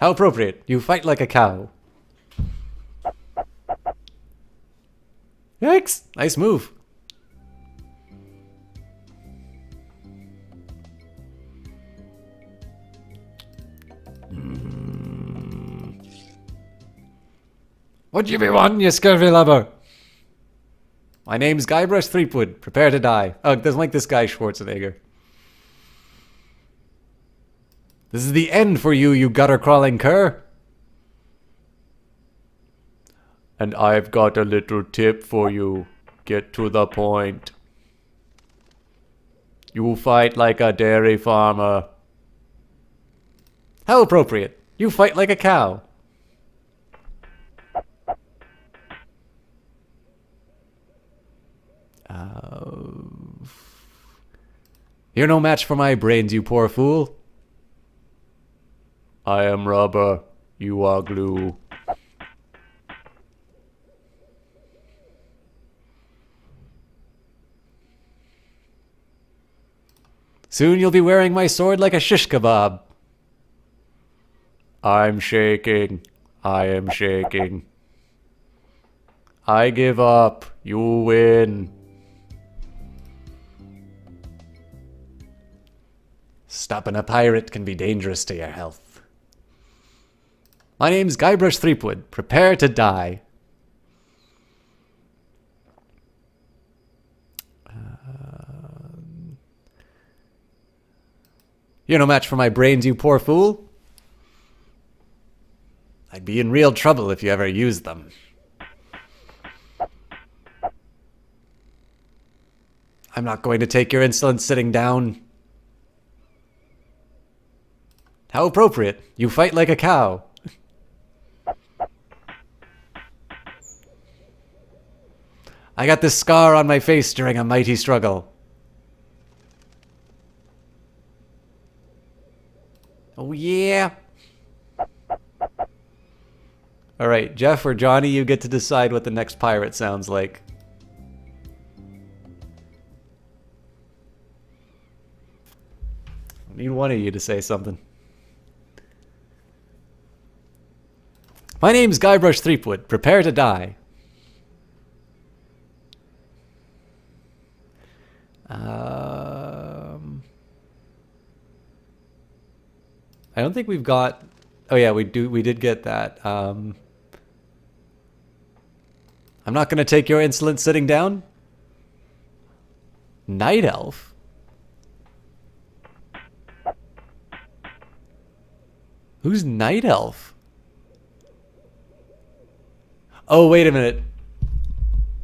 How appropriate. You fight like a cow. Yikes! Nice move. What you be wanting, you scurvy lubber? My name's Guybrush Threepwood. Prepare to die. Oh, it doesn't like this guy Schwarzenegger. This is the end for you, you gutter-crawling cur. And I've got a little tip for you. Get to the point. You fight like a dairy farmer. How appropriate. You fight like a cow. You're no match for my brains, you poor fool. I am rubber. You are glue. Soon you'll be wearing my sword like a shish kebab. I'm shaking. I am shaking. I give up. You win. Stopping a pirate can be dangerous to your health. My name's Guybrush Threepwood. Prepare to die. You're no match for my brains, you poor fool. I'd be in real trouble if you ever used them. I'm not going to take your insolence sitting down. How appropriate. You fight like a cow. I got this scar on my face during a mighty struggle. Oh yeah. All right, Jeff or Johnny, you get to decide what the next pirate sounds like. I need one of you to say something. My name's Guybrush Threepwood. Prepare to die. I don't think we've got. Oh yeah, we do. We did get that. I'm not going to take your insolence sitting down. Night Elf. Who's Night Elf? Oh, wait a minute.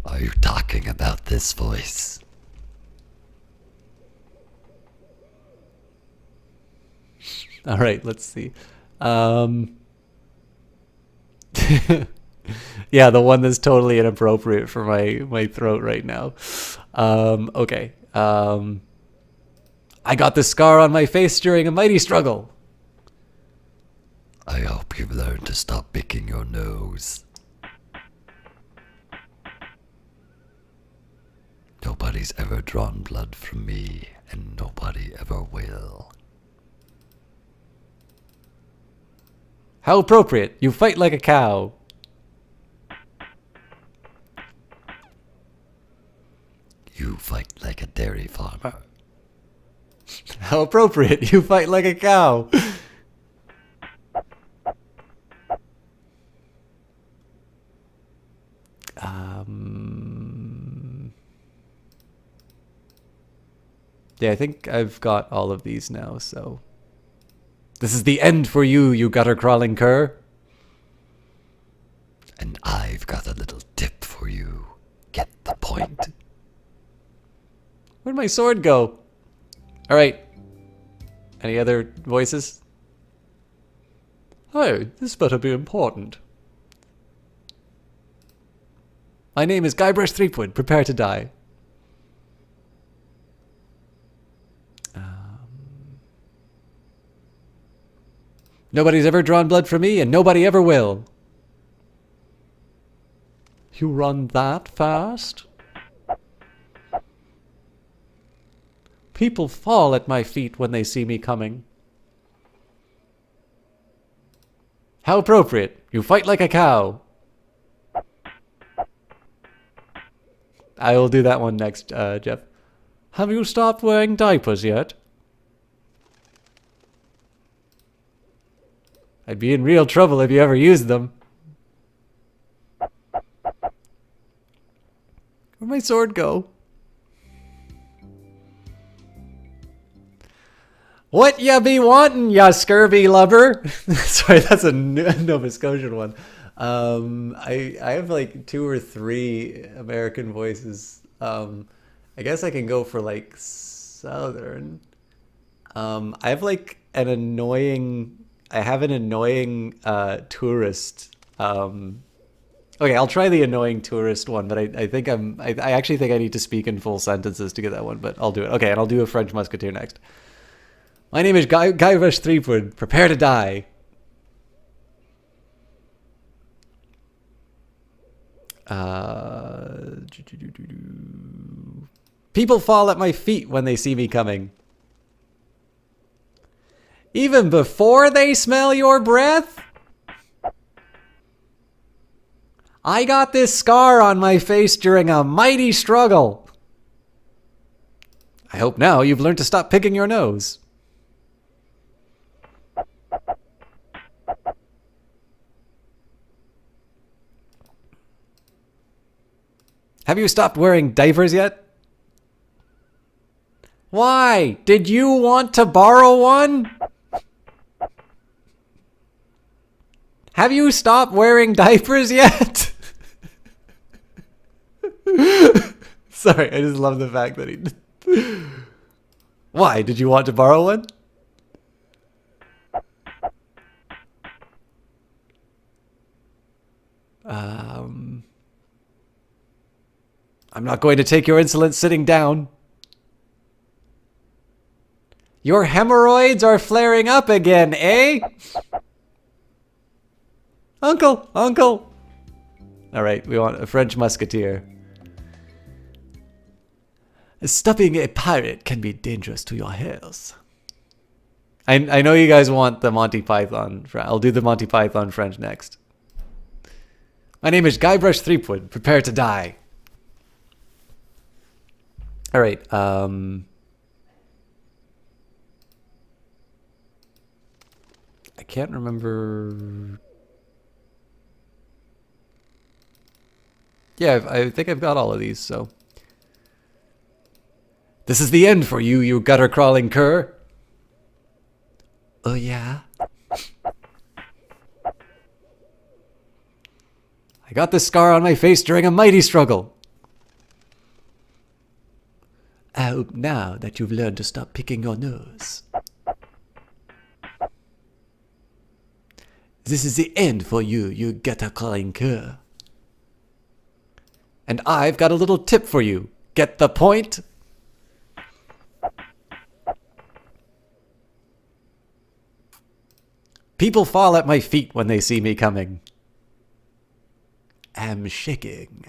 Are you talking about this voice? All right, let's see. Yeah, the one that's totally inappropriate for my throat right now. Okay. I got this scar on my face during a mighty struggle. I hope you've learned to stop picking your nose. Nobody's ever drawn blood from me, and nobody ever will. How appropriate. You fight like a cow. You fight like a dairy farmer. How appropriate. You fight like a cow. Yeah, I think I've got all of these now, so... This is the end for you, you gutter-crawling cur. And I've got a little tip for you. Get the point. Where'd my sword go? Alright. Any other voices? Oh, this better be important. My name is Guybrush Threepwood. Prepare to die. Nobody's ever drawn blood from me, and nobody ever will. You run that fast? People fall at my feet when they see me coming. How appropriate. You fight like a cow. I will do that one next, Jeff. Have you stopped wearing diapers yet? I'd be in real trouble if you ever used them. Where'd my sword go? What ya be wantin', ya scurvy lubber? Sorry, that's a Nova Scotian one. I have like 2 or 3 American voices. I guess I can go for like Southern. I have like an annoying... I have an annoying tourist. Okay, I'll try the annoying tourist one, but I think I actually think I need to speak in full sentences to get that one, but I'll do it. Okay, and I'll do a French Musketeer next. My name is Guybrush Threepwood. Prepare to die. People fall at my feet when they see me coming. Even before they smell your breath? I got this scar on my face during a mighty struggle. I hope now you've learned to stop picking your nose. Have you stopped wearing diapers yet? Why? Did you want to borrow one? Have you stopped wearing diapers yet? Sorry, I just love the fact that he... Why? Did you want to borrow one? I'm not going to take your insolence sitting down. Your hemorrhoids are flaring up again, eh? Uncle! Uncle! Alright, we want a French Musketeer. Stopping a pirate can be dangerous to your health. I know you guys want the Monty Python. I'll do the Monty Python French next. My name is Guybrush Threepwood. Prepare to die. Alright, I can't remember... Yeah, I think I've got all of these, so... This is the end for you, you gutter-crawling cur! Oh yeah? I got this scar on my face during a mighty struggle. I hope now that you've learned to stop picking your nose. This is the end for you, you gutter-crawling cur. And I've got a little tip for you. Get the point? People fall at my feet when they see me coming. I'm shaking.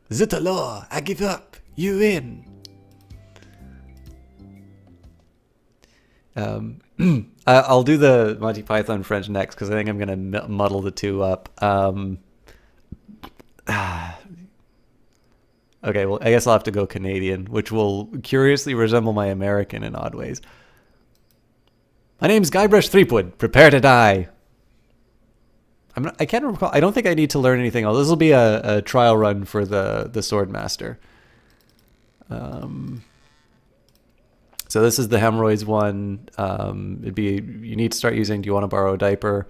Zitalor, I give up. You in. I'll do the Monty Python French next because I think I'm going to muddle the two up. Okay, well, I guess I'll have to go Canadian, which will curiously resemble my American in odd ways. My name's Guybrush Threepwood. Prepare to die. I can't recall. I don't think I need to learn anything else. This will be a trial run for the Swordmaster. So this is the hemorrhoids one. It'd be, you need to start using, do you want to borrow a diaper?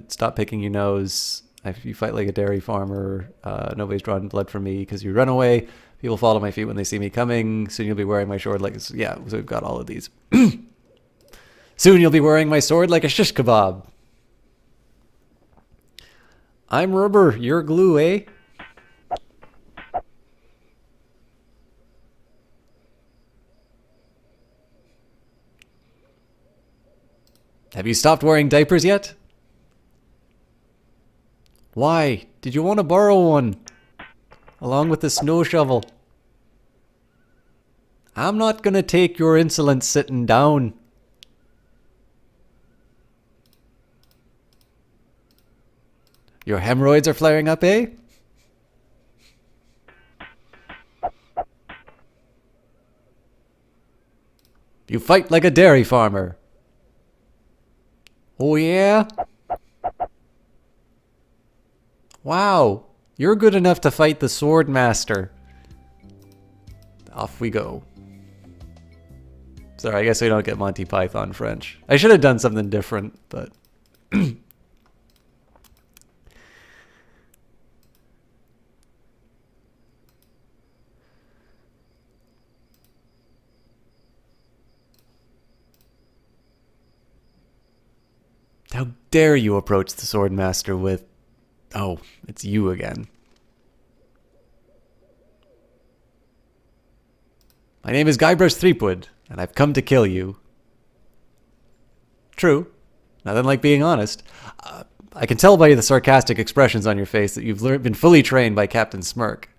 Stop picking your nose. If you fight like a dairy farmer, nobody's drawing blood from me because you run away. People fall to my feet when they see me coming. Soon you'll be wearing my sword like, yeah, so we've got all of these. Soon you'll be wearing my sword like a shish kebab. I'm rubber, you're glue, eh? Have you stopped wearing diapers yet? Why? Did you want to borrow one? Along with the snow shovel. I'm not gonna take your insolence sitting down. Your hemorrhoids are flaring up, eh? You fight like a dairy farmer. Oh yeah? Wow, you're good enough to fight the Swordmaster. Off we go. Sorry, I guess we don't get Monty Python French. I should have done something different, but... How dare you approach the Swordmaster with... Oh, it's you again. My name is Guybrush Threepwood, and I've come to kill you. True. Nothing like being honest. I can tell by the sarcastic expressions on your face that you've been fully trained by Captain Smirk.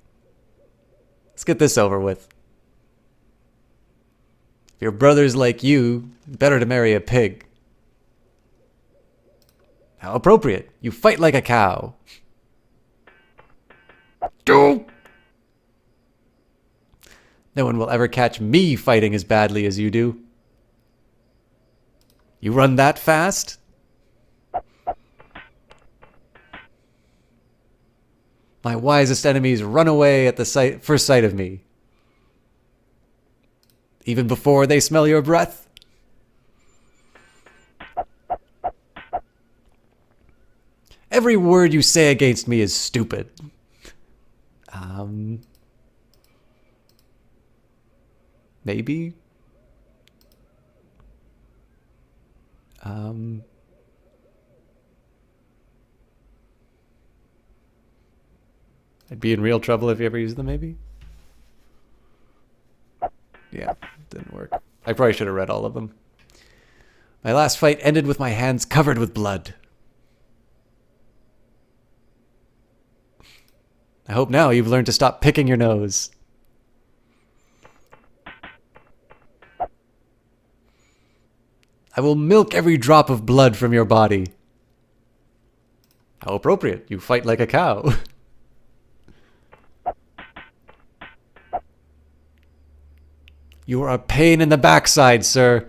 Let's get this over with. If your brother's like you, better to marry a pig. How appropriate. You fight like a cow. No one will ever catch me fighting as badly as you do. You run that fast? My wisest enemies run away at the first sight of me. Even before they smell your breath? Every word you say against me is stupid. Maybe? I'd be in real trouble if you ever used them, maybe? Yeah, didn't work. I probably should have read all of them. My last fight ended with my hands covered with blood. I hope now you've learned to stop picking your nose. I will milk every drop of blood from your body. How appropriate. You fight like a cow. You are a pain in the backside, sir.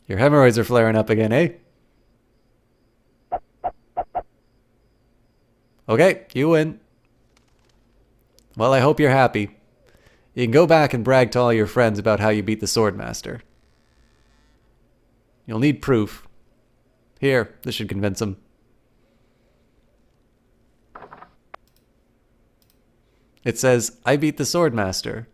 Your hemorrhoids are flaring up again, eh? Okay, you win. Well, I hope you're happy. You can go back and brag to all your friends about how you beat the Swordmaster. You'll need proof. Here, this should convince them. It says, I beat the Swordmaster.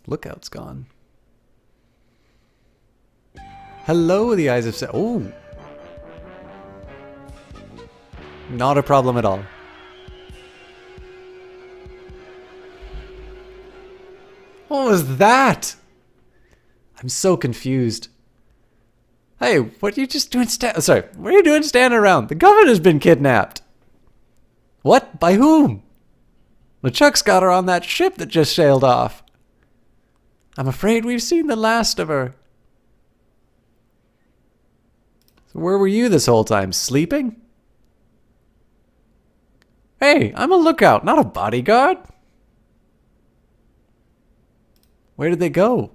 Lookout's gone. Hello, the Eyes of Sem. Oh. Not a problem at all. What was that? I'm so confused. Hey, what are you just doing sorry, what are you doing standing around? The governor's been kidnapped. What? By whom? LeChuck's got her on that ship that just sailed off. I'm afraid we've seen the last of her. So where were you this whole time? Sleeping? Hey, I'm a lookout, not a bodyguard. Where did they go?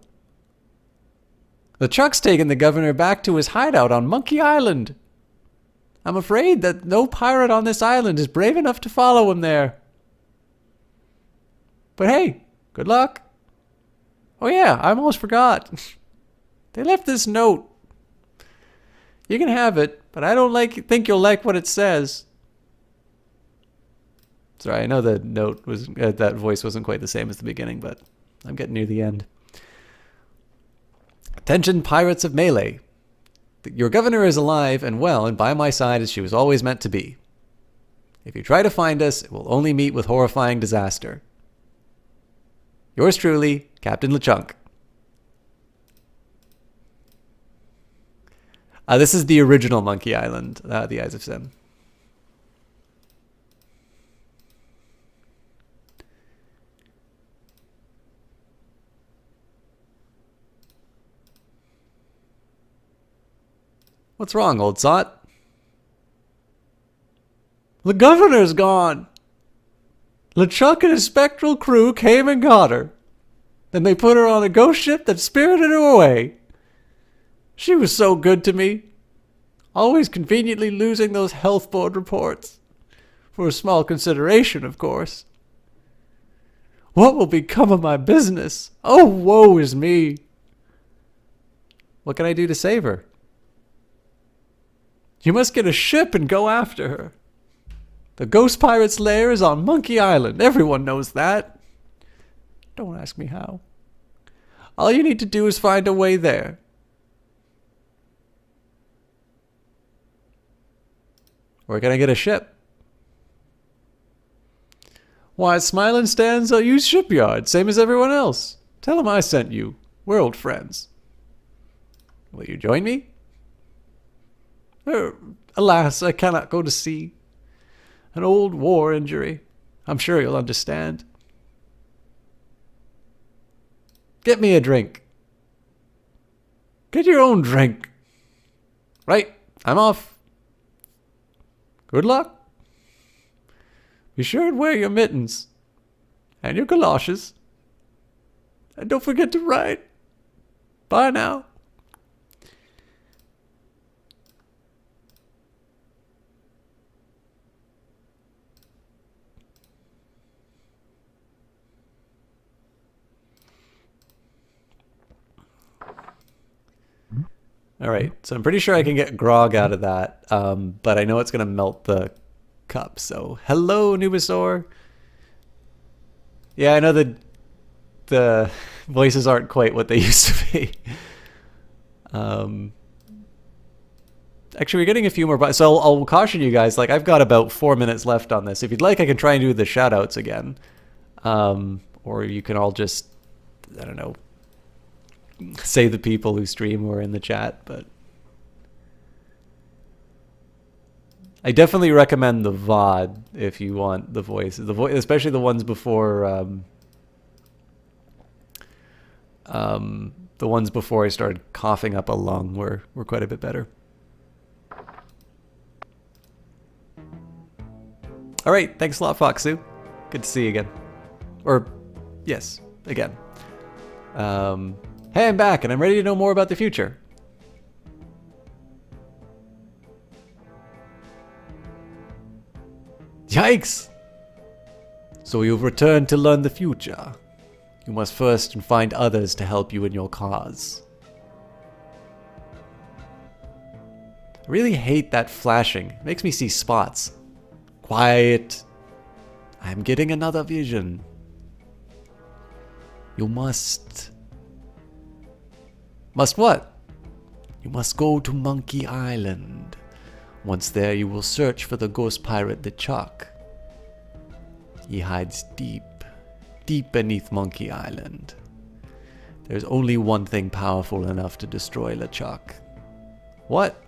LeChuck's taken the governor back to his hideout on Monkey Island. I'm afraid that no pirate on this island is brave enough to follow him there. But hey, good luck. Oh yeah, I almost forgot. They left this note. You can have it, but I don't think you'll like what it says. Sorry, I know the note was that voice wasn't quite the same as the beginning, but I'm getting near the end. Attention, pirates of Melee. Your governor is alive and well and by my side as she was always meant to be. If you try to find us, it will only meet with horrifying disaster. Yours truly, Captain LeChunk. This is the original Monkey Island, the Eyes of Sem. What's wrong, old sot? The governor's gone. LeChuck and his spectral crew came and got her. Then they put her on a ghost ship that spirited her away. She was so good to me. Always conveniently losing those health board reports. For a small consideration, of course. What will become of my business? Oh, woe is me. What can I do to save her? You must get a ship and go after her. The ghost pirate's lair is on Monkey Island. Everyone knows that. Don't ask me how. All you need to do is find a way there. Where can I get a ship? Why, at Smiling Stands, I'll use shipyard, same as everyone else. Tell them I sent you. We're old friends. Will you join me? Alas, I cannot go to sea. An old war injury. I'm sure you'll understand. Get me a drink. Get your own drink. Right, I'm off. Good luck. Be sure and wear your mittens. And your galoshes. And don't forget to write. Bye now. Alright, so I'm pretty sure I can get grog out of that, but I know it's going to melt the cup, so hello, Nubasaur. Yeah, I know that the voices aren't quite what they used to be. Actually, we're getting a few more, so I'll caution you guys, like, I've got about 4 minutes left on this. If you'd like, I can try and do the shoutouts again. Or you can all just, I don't know, say the people who stream or in the chat, but I definitely recommend the VOD if you want the voice, especially the ones before the ones before I started coughing up a lung were quite a bit better. All right, thanks a lot, Foxu. Good to see you again, or yes, again. Hey, I'm back, and I'm ready to know more about the future. Yikes! So you've returned to learn the future. You must first find others to help you in your cause. I really hate that flashing. It makes me see spots. Quiet. I'm getting another vision. You must... Must what? You must go to Monkey Island. Once there, you will search for the ghost pirate LeChuck. He hides deep, deep beneath Monkey Island. There's only one thing powerful enough to destroy LeChuck. What?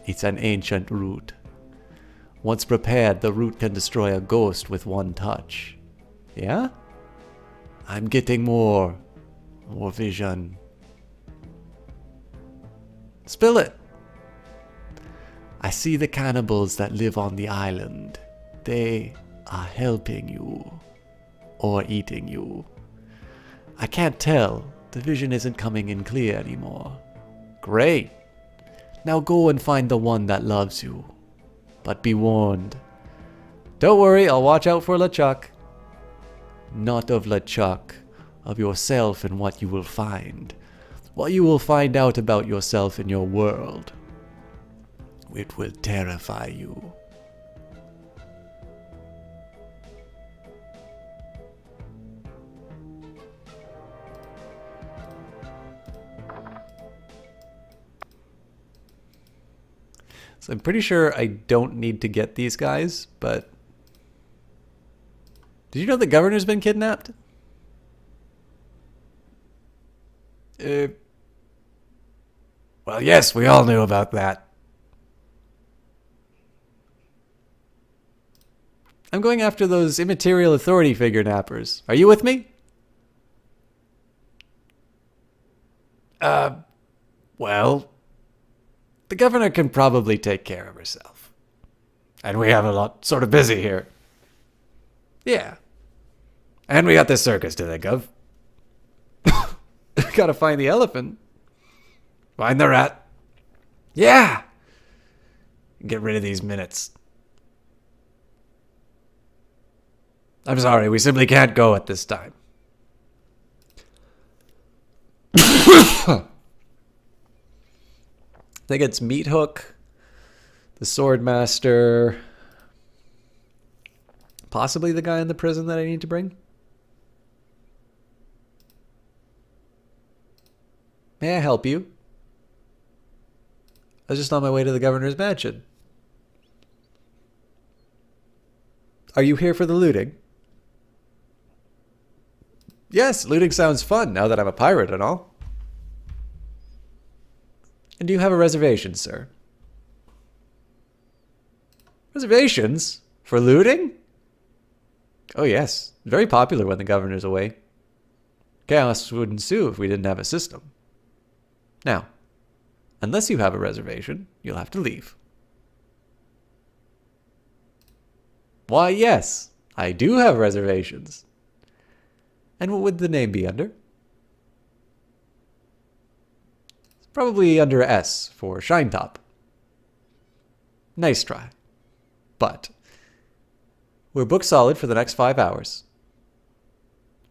It's an ancient root. Once prepared, the root can destroy a ghost with one touch. Yeah? I'm getting more vision. Spill it. I see the cannibals that live on the island. They are helping you. Or eating you. I can't tell. The vision isn't coming in clear anymore. Great. Now go and find the one that loves you. But be warned. Don't worry, I'll watch out for LeChuck. Not of LeChuck, of yourself and what you will find. What you will find out about yourself and your world. It will terrify you. So I'm pretty sure I don't need to get these guys, but... Did you know the governor's been kidnapped? Well, yes, we all knew about that. I'm going after those immaterial authority figure nappers. Are you with me? Well, the governor can probably take care of herself. And we have a lot sort of busy here. Yeah. And we got this circus to think of. Gotta find the elephant. Find the rat. Yeah! Get rid of these minutes. I'm sorry, we simply can't go at this time. I think it's Meat Hook, the Sword Master, possibly the guy in the prison that I need to bring. May I help you? I was just on my way to the governor's mansion. Are you here for the looting? Yes, looting sounds fun now that I'm a pirate and all. And do you have a reservation, sir? Reservations? For looting? Oh yes, very popular when the governor's away. Chaos would ensue if we didn't have a system. Now, unless you have a reservation, you'll have to leave. Why, yes, I do have reservations. And what would the name be under? It's probably under S for Shine Top. Nice try. But we're booked solid for the next 5 hours.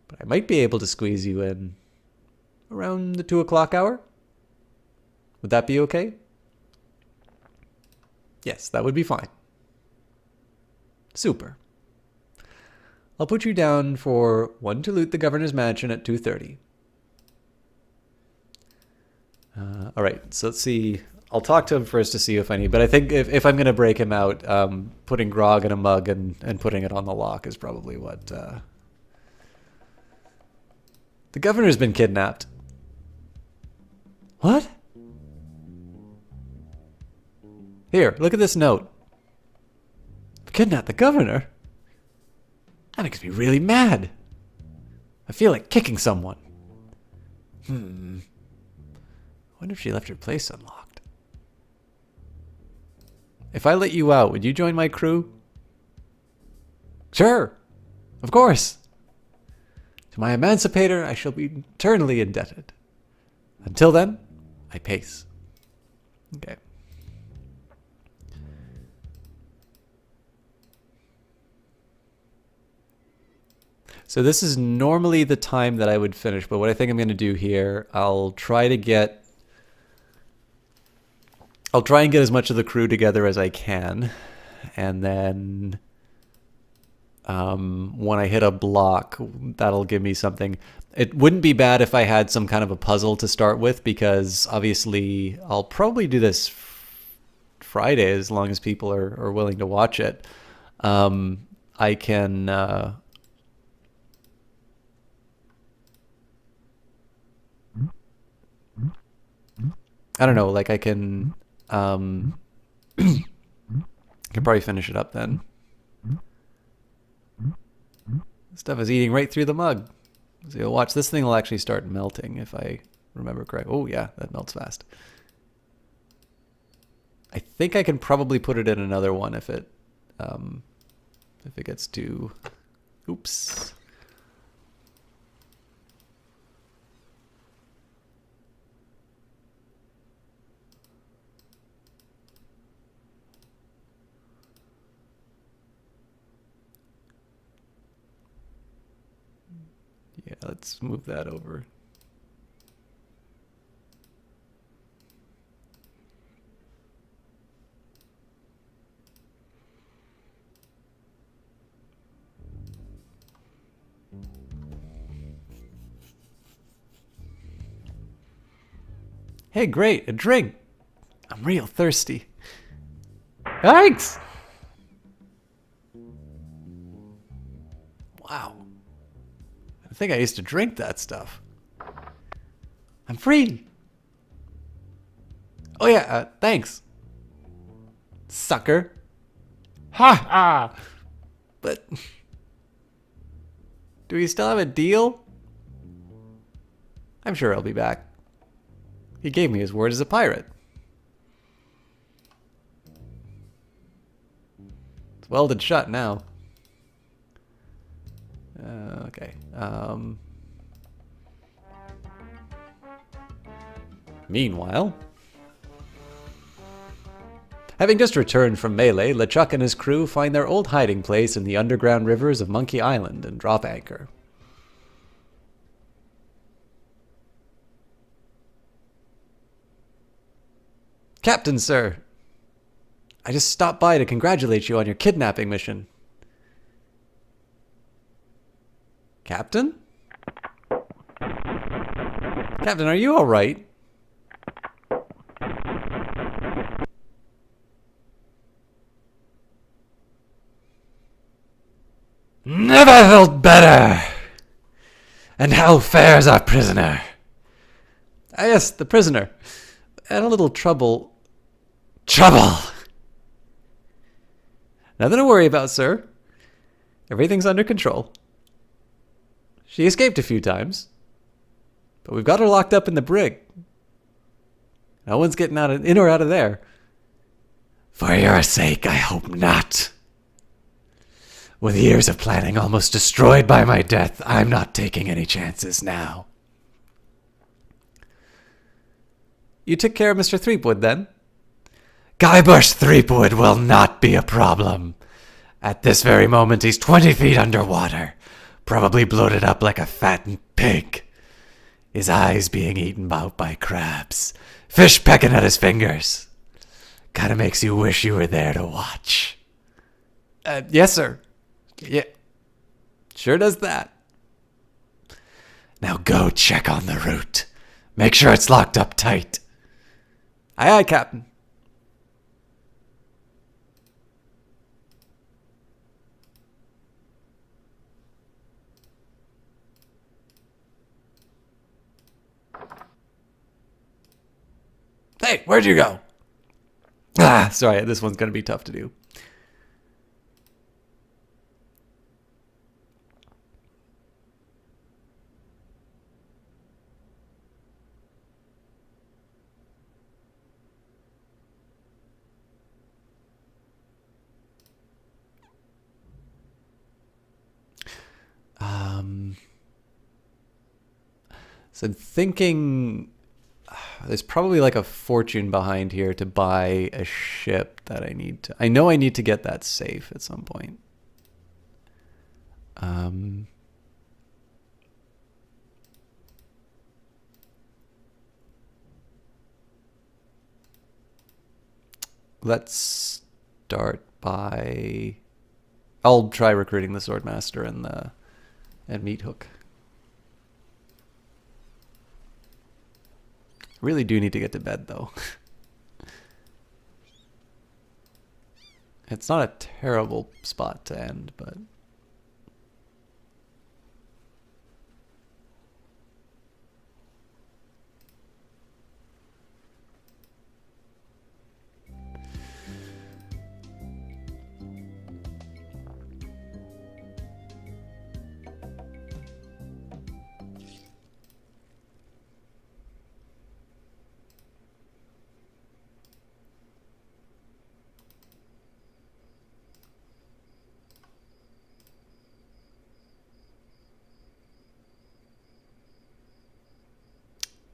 But I might be able to squeeze you in around the 2 o'clock hour. Would that be okay? Yes, that would be fine. Super. I'll put you down for one to loot the governor's mansion at 2:30. All right, so let's see. I'll talk to him first to see if I need, but I think if I'm going to break him out, putting grog in a mug and putting it on the lock is probably what... The governor's been kidnapped. What? Here, look at this note. Kidnap the governor? That makes me really mad. I feel like kicking someone. I wonder if she left her place unlocked. If I let you out, would you join my crew? Sure. Of course. To my emancipator, I shall be eternally indebted. Until then, I pace. Okay. So this is normally the time that I would finish, but what I think I'm going to do here, I'll try and get as much of the crew together as I can, and then when I hit a block, that'll give me something. It wouldn't be bad if I had some kind of a puzzle to start with, because obviously I'll probably do this Friday as long as people are willing to watch it. I can I don't know, like I can can probably finish it up then. Stuff is eating right through the mug. So you'll watch, this thing will actually start melting if I remember correct. Oh yeah, that melts fast. I think I can probably put it in another one if it gets too, oops. Yeah, let's move that over. Hey, great, a drink. I'm real thirsty. Thanks! Wow. I think I used to drink that stuff. I'm free. Oh yeah, thanks. Sucker. Ha ha! But do we still have a deal? I'm sure I'll be back. He gave me his word as a pirate. It's welded shut now. Okay. Meanwhile, having just returned from Melee, LeChuck and his crew find their old hiding place in the underground rivers of Monkey Island and drop anchor. Captain, sir! I just stopped by to congratulate you on your kidnapping mission. Captain? Captain, are you alright? Never felt better. And how fares our prisoner? Ah, yes, the prisoner. Had a little trouble. Trouble. Nothing to worry about, sir. Everything's under control. She escaped a few times, but we've got her locked up in the brig. No one's getting in or out of there. For your sake, I hope not. With years of planning almost destroyed by my death, I'm not taking any chances now. You took care of Mr. Threepwood, then? Guybrush Threepwood will not be a problem. At this very moment, he's 20 feet underwater, probably bloated up like a fattened pig. His eyes being eaten out by crabs, fish pecking at his fingers. Kinda makes you wish you were there to watch. Yes, sir. Yeah, sure does that. Now go check on the route. Make sure it's locked up tight. Aye, aye, Captain. Hey, where'd you go? Ah, sorry, this one's going to be tough to do. So I'm thinking there's probably like a fortune behind here to buy a ship that I need to. I know I need to get that safe at some point. Let's start by... I'll try recruiting the Swordmaster and Meat Hook. Really do need to get to bed though. It's not a terrible spot to end, but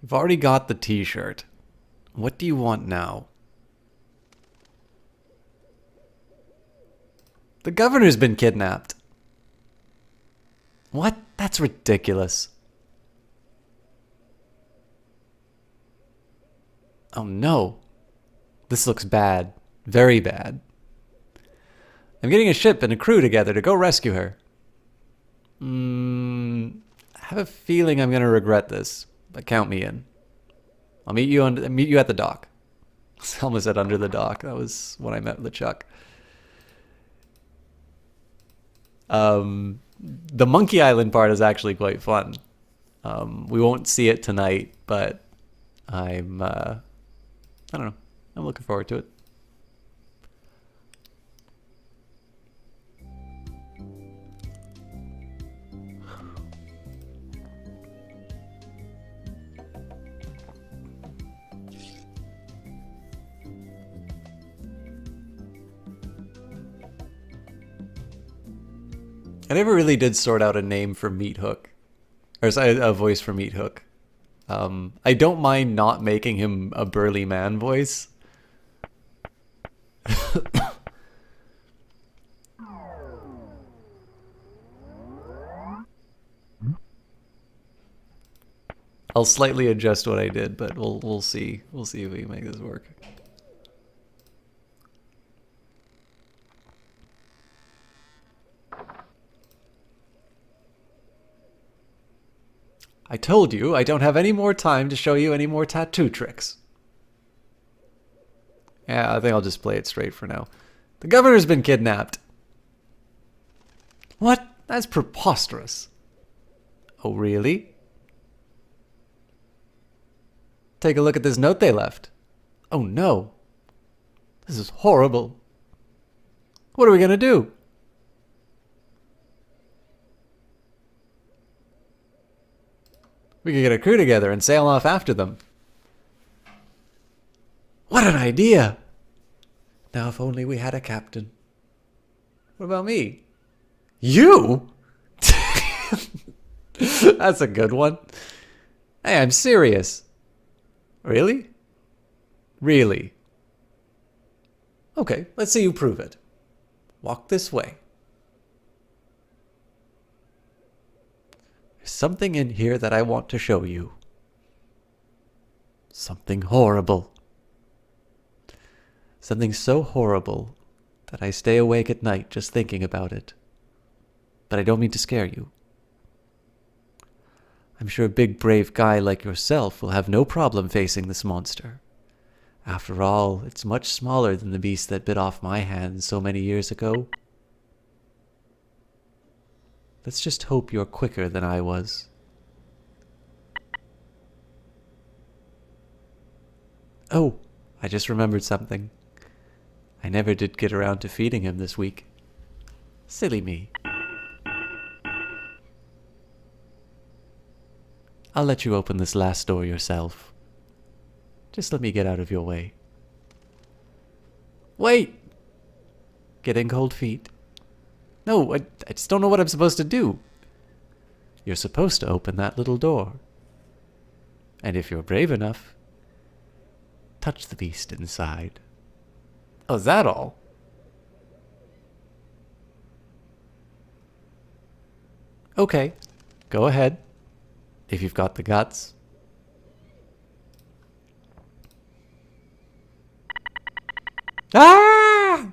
you've already got the t-shirt. What do you want now? The governor's been kidnapped. What? That's ridiculous. Oh no. This looks bad. Very bad. I'm getting a ship and a crew together to go rescue her. I have a feeling I'm going to regret this, but count me in. I'll meet you at the dock. I almost said under the dock. That was when I met LeChuck. The Monkey Island part is actually quite fun. We won't see it tonight, but I don't know. I'm looking forward to it. I never really did sort out a name for Meat Hook. Or a voice for Meat Hook. I don't mind not making him a burly man voice. I'll slightly adjust what I did, but we'll see. We'll see if we can make this work. I told you I don't have any more time to show you any more tattoo tricks. Yeah, I think I'll just play it straight for now. The governor's been kidnapped. What? That's preposterous. Oh, really? Take a look at this note they left. Oh no. This is horrible. What are we gonna do? We could get a crew together and sail off after them. What an idea! Now if only we had a captain. What about me? You? That's a good one. Hey, I'm serious. Really? Really? Okay, let's see you prove it. Walk this way. There's something in here that I want to show you. Something horrible. Something so horrible that I stay awake at night just thinking about it. But I don't mean to scare you. I'm sure a big brave guy like yourself will have no problem facing this monster. After all, it's much smaller than the beast that bit off my hand so many years ago. Let's just hope you're quicker than I was. Oh, I just remembered something. I never did get around to feeding him this week. Silly me. I'll let you open this last door yourself. Just let me get out of your way. Wait! Getting cold feet. No, I just don't know what I'm supposed to do. You're supposed to open that little door. And if you're brave enough, touch the beast inside. Oh, is that all? Okay, go ahead. If you've got the guts. Ah!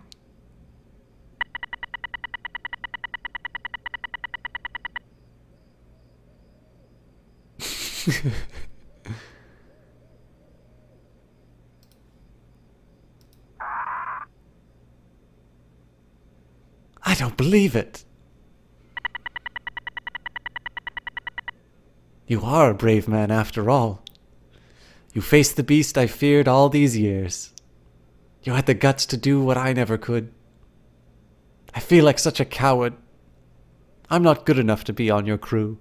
I don't believe it. You are a brave man after all. You faced the beast I feared all these years. You had the guts to do what I never could. I feel like such a coward. I'm not good enough to be on your crew.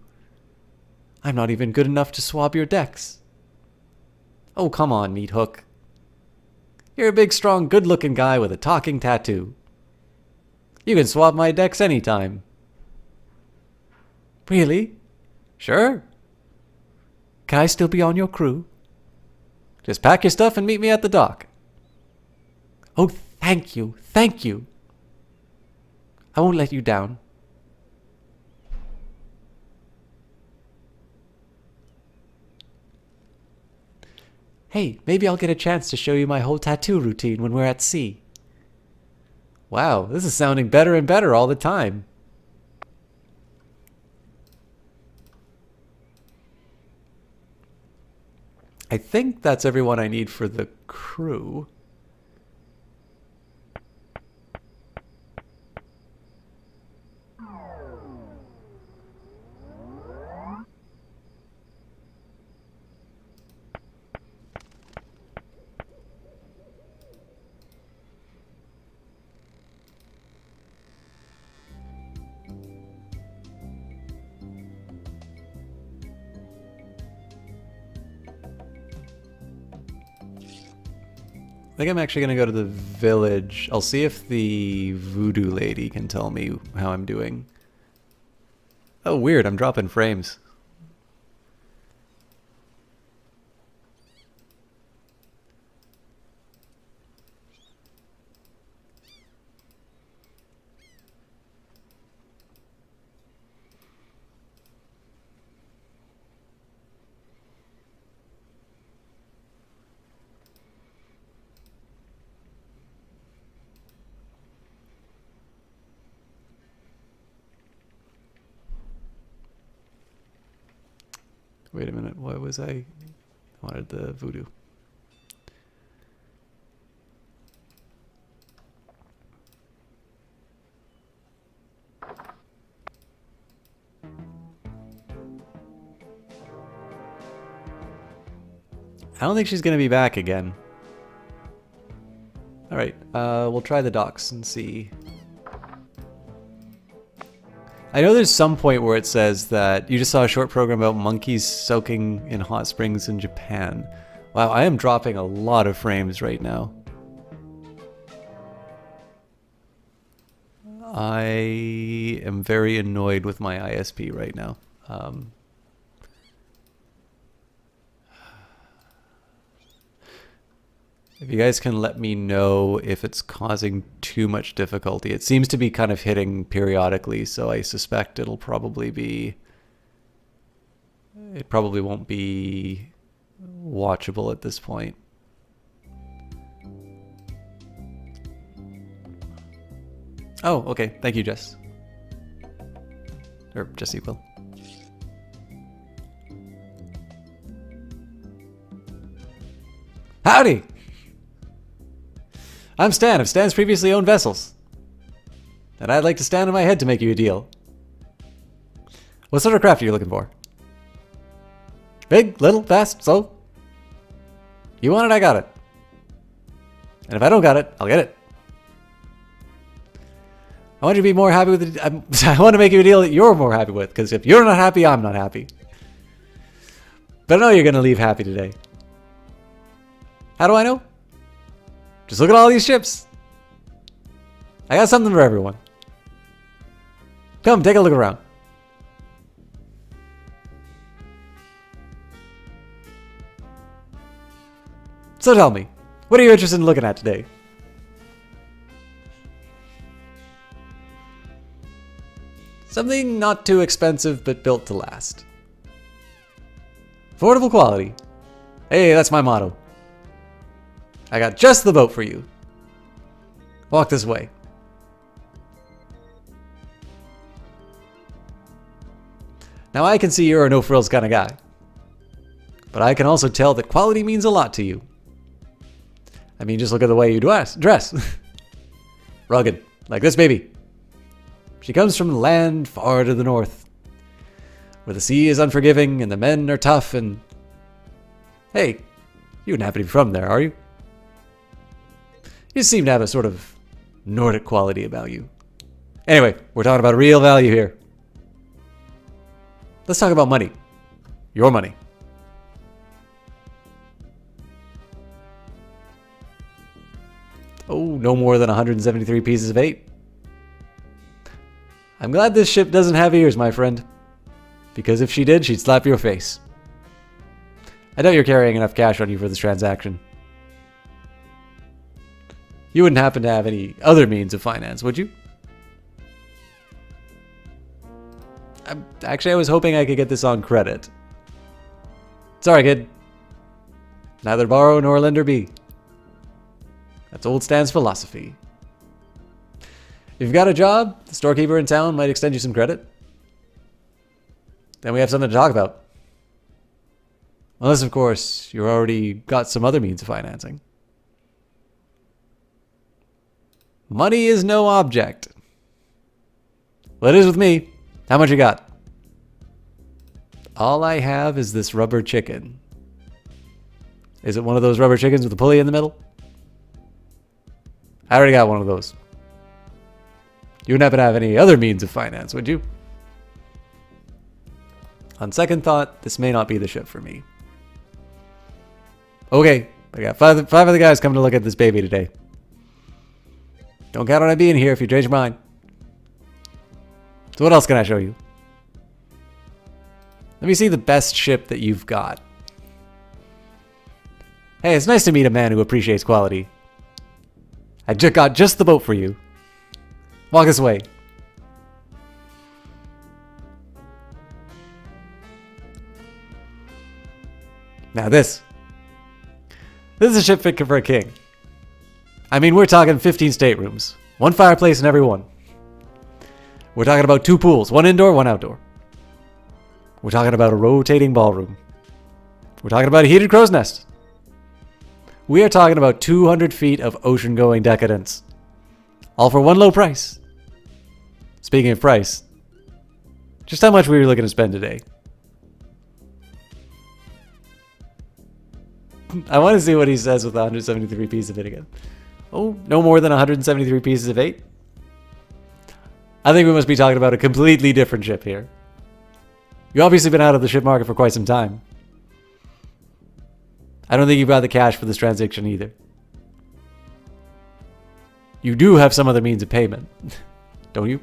I'm not even good enough to swab your decks. Oh, come on, Meat Hook. You're a big, strong, good-looking guy with a talking tattoo. You can swab my decks anytime. Really? Sure. Can I still be on your crew? Just pack your stuff and meet me at the dock. Oh, thank you. Thank you. I won't let you down. Hey, maybe I'll get a chance to show you my whole tattoo routine when we're at sea. Wow, this is sounding better and better all the time. I think that's everyone I need for the crew. I think I'm actually going to go to the village. I'll see if the voodoo lady can tell me how I'm doing. Oh, weird. I'm dropping frames. Wait a minute, what was I wanted the voodoo. I don't think she's gonna be back again. Alright, we'll try the docks and see. I know there's some point where it says that you just saw a short program about monkeys soaking in hot springs in Japan. Wow, I am dropping a lot of frames right now. I am very annoyed with my ISP right now. If you guys can let me know if it's causing too much difficulty. It seems to be kind of hitting periodically, so I suspect it'll probably be... It probably won't be watchable at this point. Oh, okay. Thank you, Jess. Or Jesse will. Howdy! I'm Stan of Stan's Previously Owned Vessels. And I'd like to stand on my head to make you a deal. What sort of craft are you looking for? Big, little, fast, slow? You want it, I got it. And if I don't got it, I'll get it. I want you to be more happy with it. I want to make you a deal that you're more happy with, because if you're not happy, I'm not happy. But I know you're going to leave happy today. How do I know? Just look at all these ships. I got something for everyone. Come, take a look around. So tell me, what are you interested in looking at today? Something not too expensive, but built to last. Affordable quality. Hey, that's my motto. I got just the boat for you. Walk this way. Now I can see you're a no-frills kind of guy. But I can also tell that quality means a lot to you. I mean, just look at the way you dress. Rugged. Like this baby. She comes from land far to the north, where the sea is unforgiving and the men are tough and... Hey, you wouldn't happen to be from there, are you? You seem to have a sort of Nordic quality about you. Anyway, we're talking about real value here. Let's talk about money. Your money. Oh, no more than 173 pieces of 8. I'm glad this ship doesn't have ears, my friend. Because if she did, she'd slap your face. I doubt you're carrying enough cash on you for this transaction. You wouldn't happen to have any other means of finance, would you? Actually, I was hoping I could get this on credit. Sorry, kid. Neither borrow nor lend or be. That's old Stan's philosophy. If you've got a job, the storekeeper in town might extend you some credit. Then we have something to talk about. Unless, of course, you already got some other means of financing. Money is no object. Well, it is with me. How much you got? All I have is this rubber chicken. Is it one of those rubber chickens with a pulley in the middle? I already got one of those. You wouldn't happen to have any other means of finance, would you? On second thought, this may not be the ship for me. Okay, I got five of the guys coming to look at this baby today. Don't count on it being here if you change your mind. So what else can I show you? Let me see the best ship that you've got. Hey, it's nice to meet a man who appreciates quality. I got just the boat for you. Walk this way. Now this is a ship fit for a king. I mean, we're talking 15 staterooms, one fireplace in every one. We're talking about 2 pools, one indoor, one outdoor. We're talking about a rotating ballroom. We're talking about a heated crow's nest. We are talking about 200 feet of ocean-going decadence. All for one low price. Speaking of price, just how much were you looking to spend today? I want to see what he says with 173 pieces of it again. Oh, no more than 173 pieces of 8? I think we must be talking about a completely different ship here. You've obviously been out of the ship market for quite some time. I don't think you've got the cash for this transaction either. You do have some other means of payment, don't you?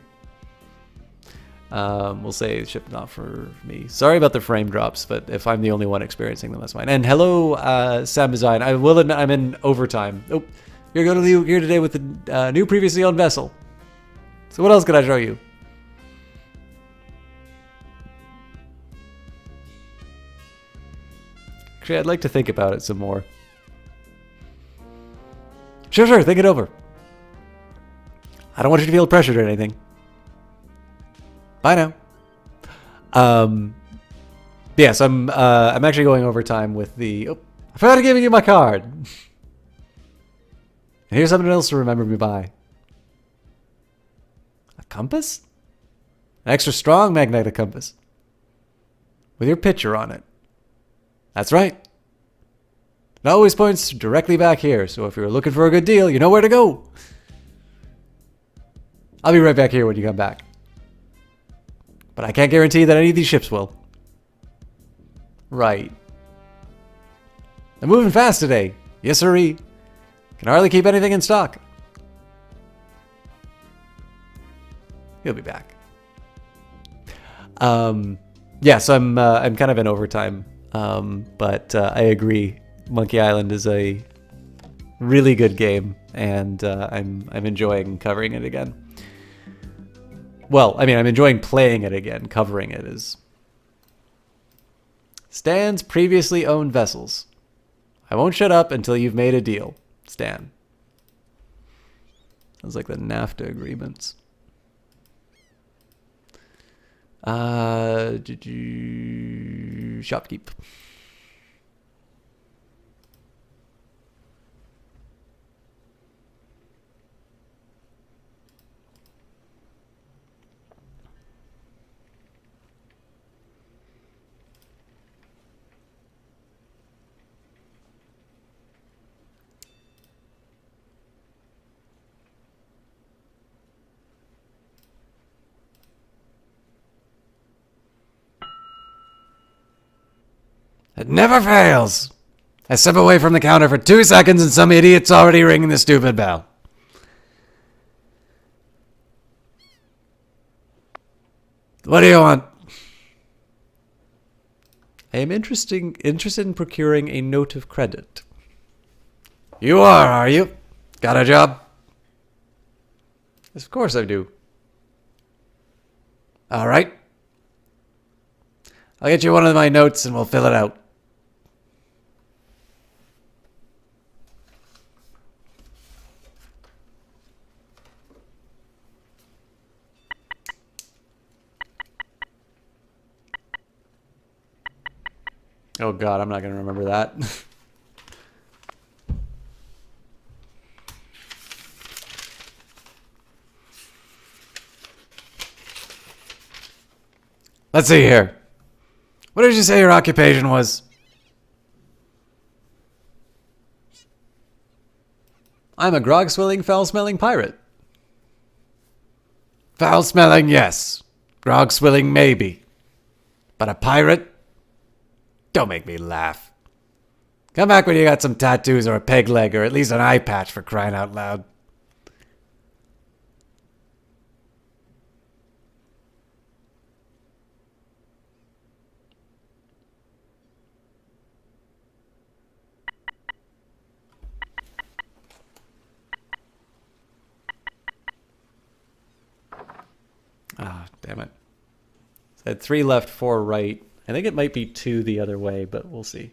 We'll say ship not for me. Sorry about the frame drops, but if I'm the only one experiencing them, that's fine. And hello, Sam Design. I will admit I'm in overtime. Oh, you're going to leave here today with the new previously owned vessel. So what else could I show you? Actually, I'd like to think about it some more. Sure, think it over. I don't want you to feel pressured or anything. Bye now. Yes, I'm actually going overtime with the... Oh, I forgot to give you my card. And here's something else to remember me by. A compass? An extra strong magnetic compass. With your picture on it. That's right. It always points directly back here, so if you're looking for a good deal, you know where to go. I'll be right back here when you come back. But I can't guarantee that any of these ships will. Right. They're moving fast today. Yes, sirree. Can hardly keep anything in stock. He'll be back. Yes, I'm kind of in overtime. But I agree. Monkey Island is a really good game, and I'm enjoying covering it again. Well, I mean, I'm enjoying playing it again. Covering it is Stan's previously owned vessels. I won't shut up until you've made a deal, Stan. Sounds like the NAFTA agreements. Shopkeep. It never fails. I step away from the counter for 2 seconds and some idiot's already ringing the stupid bell. What do you want? I am interested in procuring a note of credit. You are you? Got a job? Yes, of course I do. All right. I'll get you one of my notes and we'll fill it out. Oh god, I'm not going to remember that. Let's see here. What did you say your occupation was? I'm a grog-swilling, foul-smelling pirate. Foul smelling, yes. Grog swilling, maybe. But a pirate? Don't make me laugh. Come back when you got some tattoos or a peg leg or at least an eye patch for crying out loud. Ah, damn it. So I had 3 left, 4 right. I think it might be 2 the other way, but we'll see.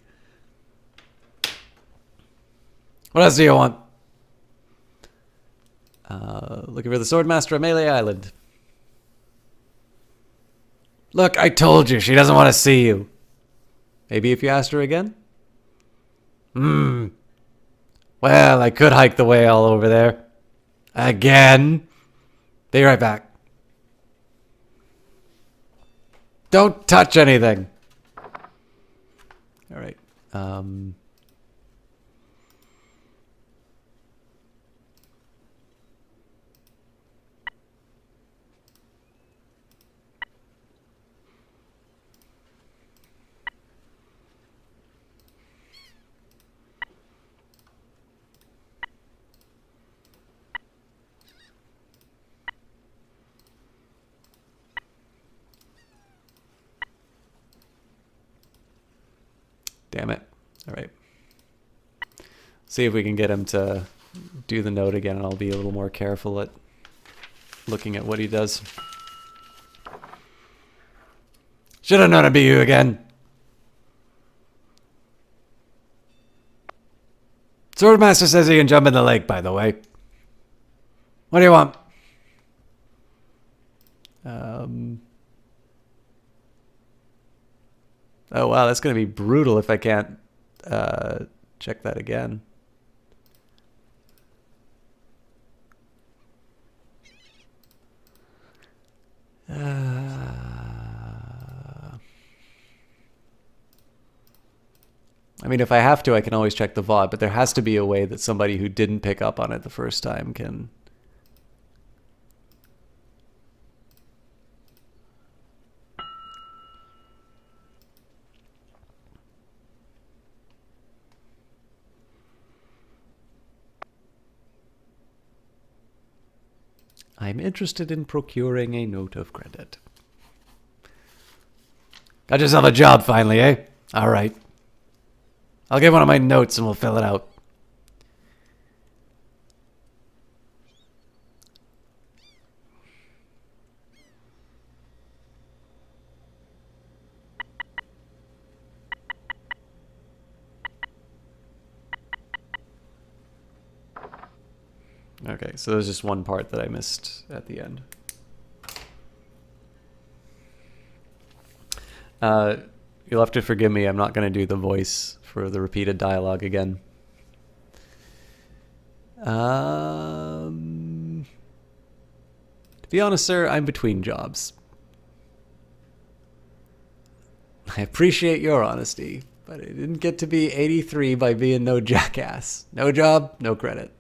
What else do you want? Looking for the Swordmaster of Melee Island. Look, I told you, she doesn't want to see you. Maybe if you asked her again? Well, I could hike the way all over there. Again. Be right back. Don't touch anything. All right. Damn it. All right. See if we can get him to do the note again, and I'll be a little more careful at looking at what he does. Should have known it'd be you again. Swordmaster says he can jump in the lake, by the way. What do you want? Oh, wow, that's going to be brutal if I can't check that again. I mean, if I have to, I can always check the VOD, but there has to be a way that somebody who didn't pick up on it the first time can... I'm interested in procuring a note of credit. Got yourself a job finally, eh? All right. I'll get one of my notes and we'll fill it out. Okay, so there's just one part that I missed at the end. You'll have to forgive me, I'm not going to do the voice for the repeated dialogue again. To be honest, sir, I'm between jobs. I appreciate your honesty, but I didn't get to be 83 by being no jackass. No job, no credit.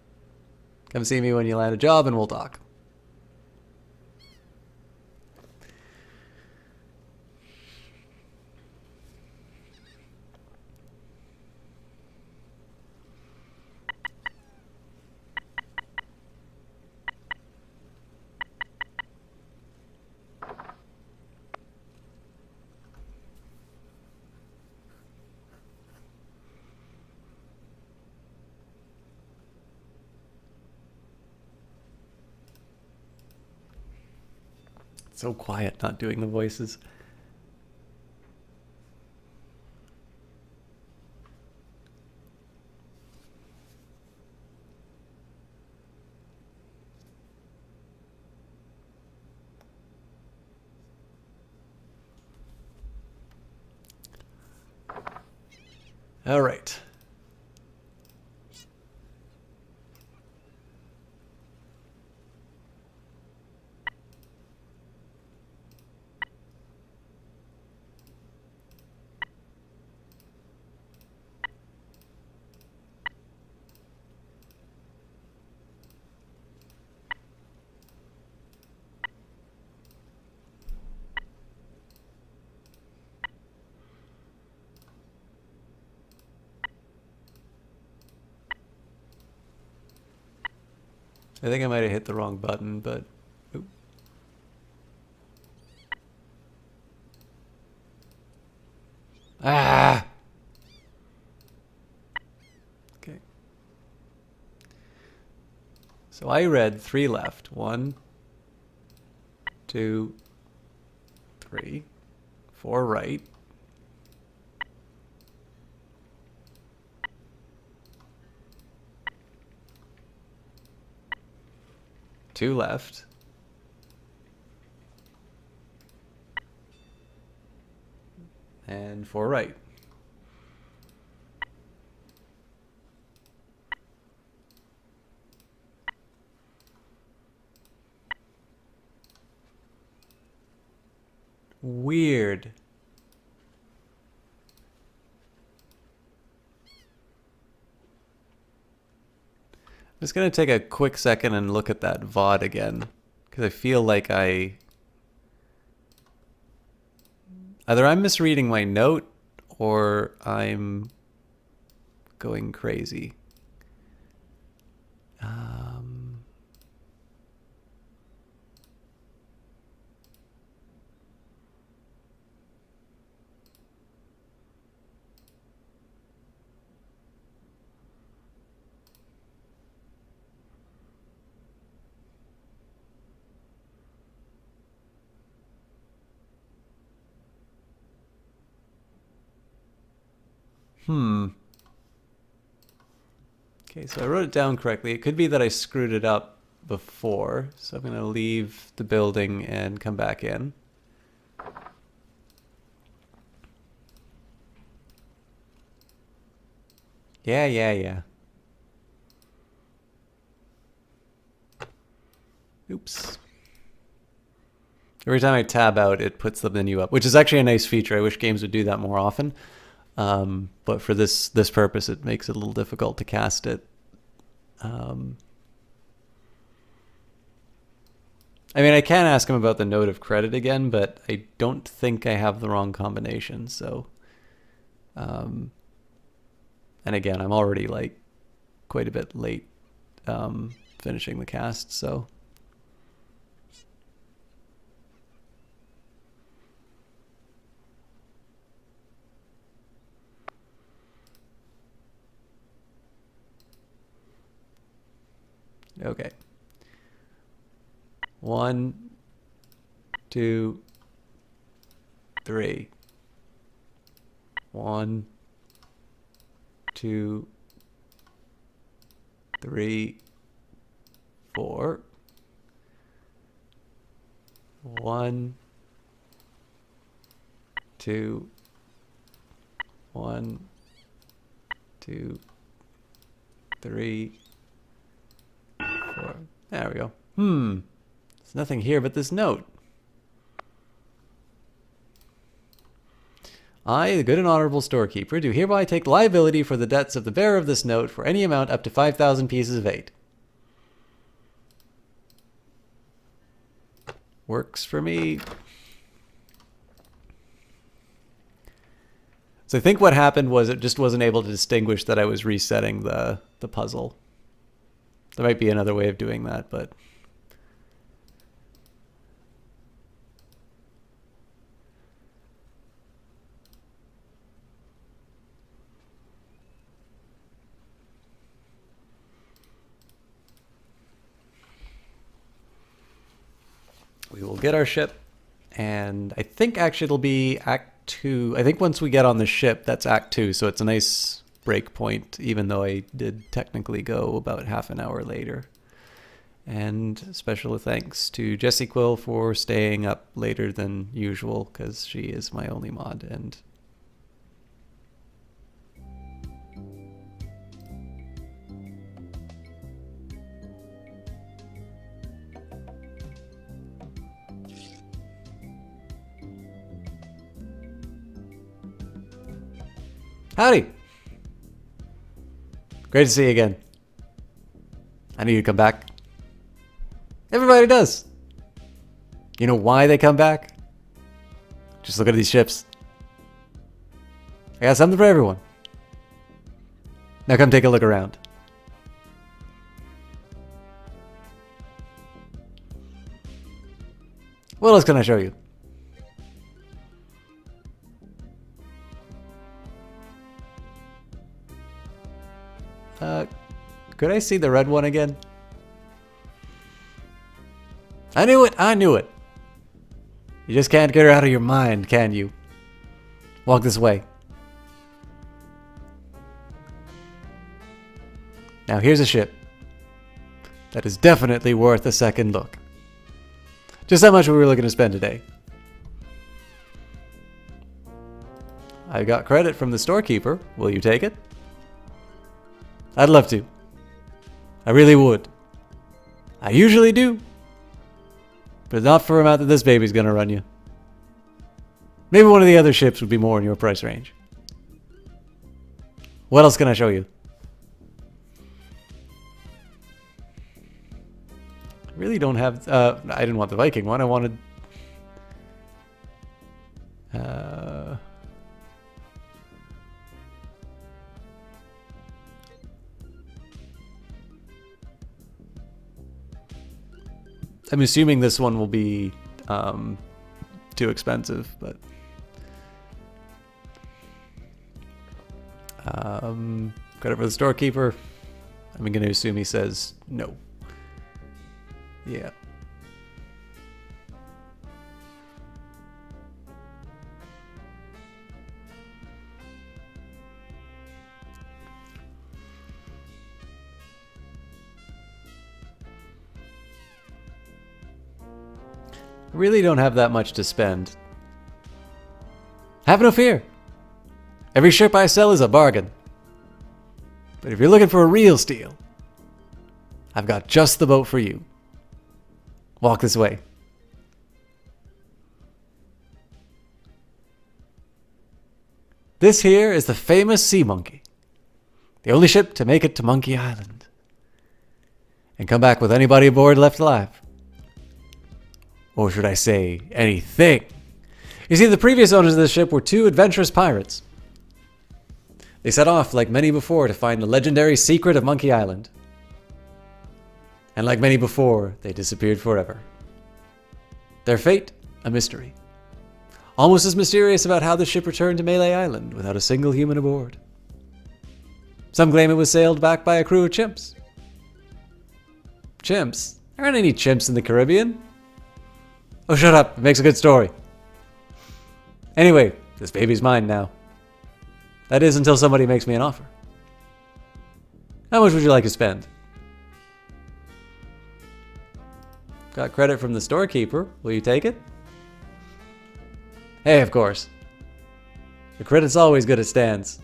Come see me when you land a job and we'll talk. So quiet not doing the voices. All right. I think I might have hit the wrong button, but... Oop. Ah! Okay. So I read 3 left. 1, 2, 3, 4 right. 2 left. And 4 right. Weird. I'm just going to take a quick second and look at that VOD again, because I feel like either I'm misreading my note or I'm going crazy. Okay, so I wrote it down correctly. It could be that I screwed it up before, so I'm going to leave the building and come back in. Yeah. Oops. Every time I tab out, it puts the menu up, which is actually a nice feature. I wish games would do that more often. But for this purpose, it makes it a little difficult to cast it. I mean, I can ask him about the note of credit again, but I don't think I have the wrong combination. So, and again, I'm already like quite a bit late finishing the cast, so. Okay. 1, 2, 3. 1, 2, 3, 4. 1, 2, 1, 2, 3, 4. There we go. There's nothing here but this note. I, the good and honorable storekeeper, do hereby take liability for the debts of the bearer of this note for any amount up to 5,000 pieces of 8. Works for me. So I think what happened was it just wasn't able to distinguish that I was resetting the puzzle. There might be another way of doing that, but... we will get our ship And I think actually it'll be Act 2. I think once we get on the ship, that's Act 2. So it's a nice break point, even though I did technically go about half an hour later. And special thanks to Jessie Quill for staying up later than usual, because she is my only mod. And howdy! Great to see you again. I knew you'd come back. Everybody does. You know why they come back? Just look at these ships. I got something for everyone. Now come take a look around. What else can I show you? Could I see the red one again? I knew it! I knew it! You just can't get her out of your mind, can you? Walk this way. Now here's a ship that is definitely worth a second look. Just how much were we looking to spend today? I got credit from the storekeeper. Will you take it? I'd love to. I really would. I usually do. But not for a amount that this baby's gonna run you. Maybe one of the other ships would be more in your price range. What else can I show you? I really don't have... I didn't want the Viking one. I wanted... I'm assuming this one will be too expensive, but credit for the storekeeper. I'm going to assume he says no. Yeah. I really don't have that much to spend. Have no fear. Every ship I sell is a bargain. But if you're looking for a real steal, I've got just the boat for you. Walk this way. This here is the famous Sea Monkey. The only ship to make it to Monkey Island. And come back with anybody aboard left alive. Or should I say, anything? You see, the previous owners of this ship were two adventurous pirates. They set off, like many before, to find the legendary secret of Monkey Island. And like many before, they disappeared forever. Their fate, a mystery. Almost as mysterious about how the ship returned to Melee Island without a single human aboard. Some claim it was sailed back by a crew of chimps. Chimps? There aren't any chimps in the Caribbean. Oh, shut up. It makes a good story. Anyway, this baby's mine now. That is until somebody makes me an offer. How much would you like to spend? Got credit from the storekeeper. Will you take it? Hey, of course. The credit's always good at stands.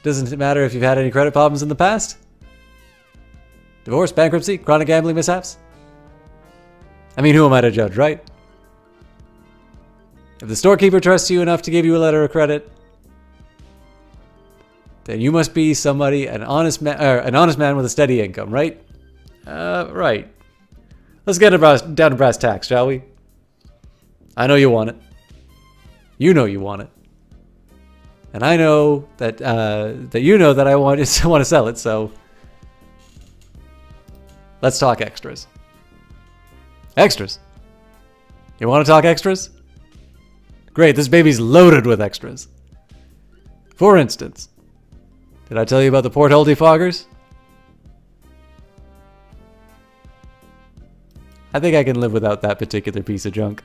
Doesn't it matter if you've had any credit problems in the past? Divorce, bankruptcy, chronic gambling mishaps? I mean, who am I to judge, right? If the storekeeper trusts you enough to give you a letter of credit, then you must be somebody, an honest man with a steady income, right? Right. Let's get down to brass tacks, shall we? I know you want it. You know you want it. And I know that you know that I want to sell it, so let's talk extras. Extras? You want to talk extras? Great, this baby's loaded with extras. For instance, did I tell you about the porthole defoggers? I think I can live without that particular piece of junk.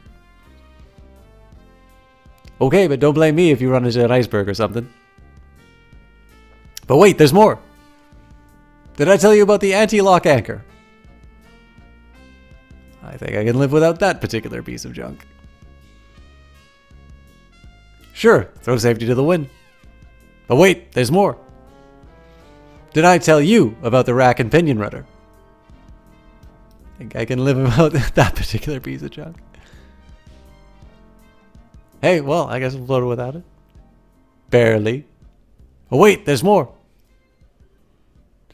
Okay, but don't blame me if you run into an iceberg or something. But wait, there's more. Did I tell you about the anti-lock anchor? I think I can live without that particular piece of junk. Sure, throw safety to the wind. But wait, there's more. Did I tell you about the rack and pinion rudder? I think I can live without that particular piece of junk. Hey, well, I guess we'll float without it. Barely. Oh wait, there's more.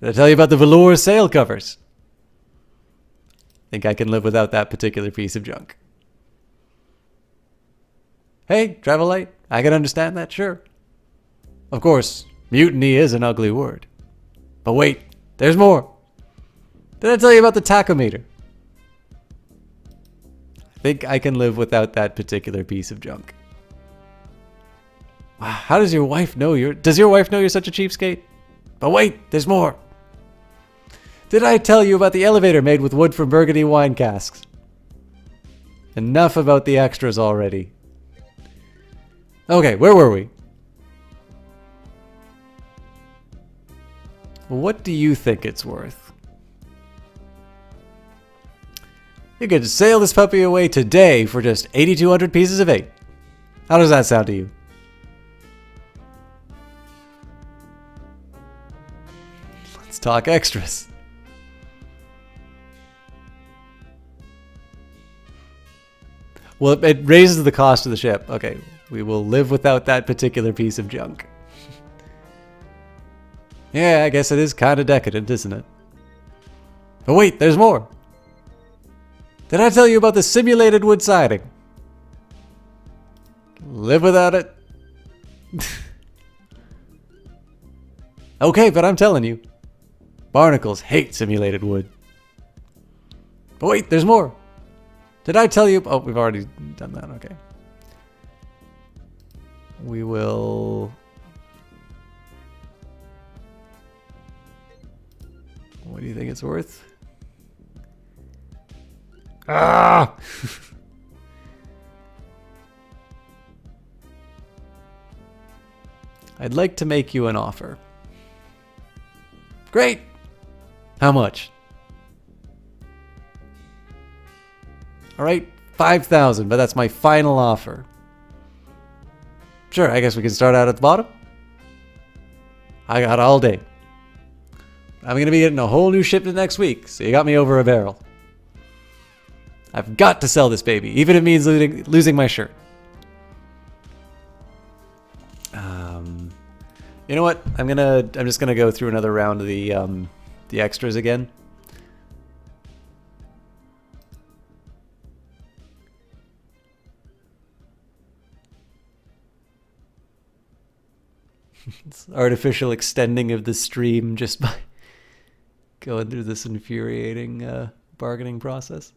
Did I tell you about the velour sail covers? I think I can live without that particular piece of junk. Hey, travel light, I can understand that, sure. Of course, mutiny is an ugly word. But wait, there's more. Did I tell you about the tachometer? I think I can live without that particular piece of junk. Wow, how does your wife know does your wife know you're such a cheapskate? But wait, there's more. Did I tell you about the elevator made with wood from Burgundy wine casks? Enough about the extras already. Okay, where were we? What do you think it's worth? You could sail this puppy away today for just 8,200 pieces of 8. How does that sound to you? Let's talk extras. Well, it raises the cost of the ship. Okay, we will live without that particular piece of junk. Yeah, I guess it is kind of decadent, isn't it? But wait, there's more. Did I tell you about the simulated wood siding? Live without it. Okay, but I'm telling you, barnacles hate simulated wood. But wait, there's more. Did I tell you? Oh, we've already done that. Okay. We will. What do you think it's worth? Ah! I'd like to make you an offer. Great! How much? Alright, 5,000, but that's my final offer. Sure, I guess we can start out at the bottom. I got all day. I'm going to be getting a whole new shipment next week, so you got me over a barrel. I've got to sell this baby, even if it means losing my shirt. You know what? I'm just gonna go through another round of the extras again. It's artificial extending of the stream just by going through this infuriating bargaining process.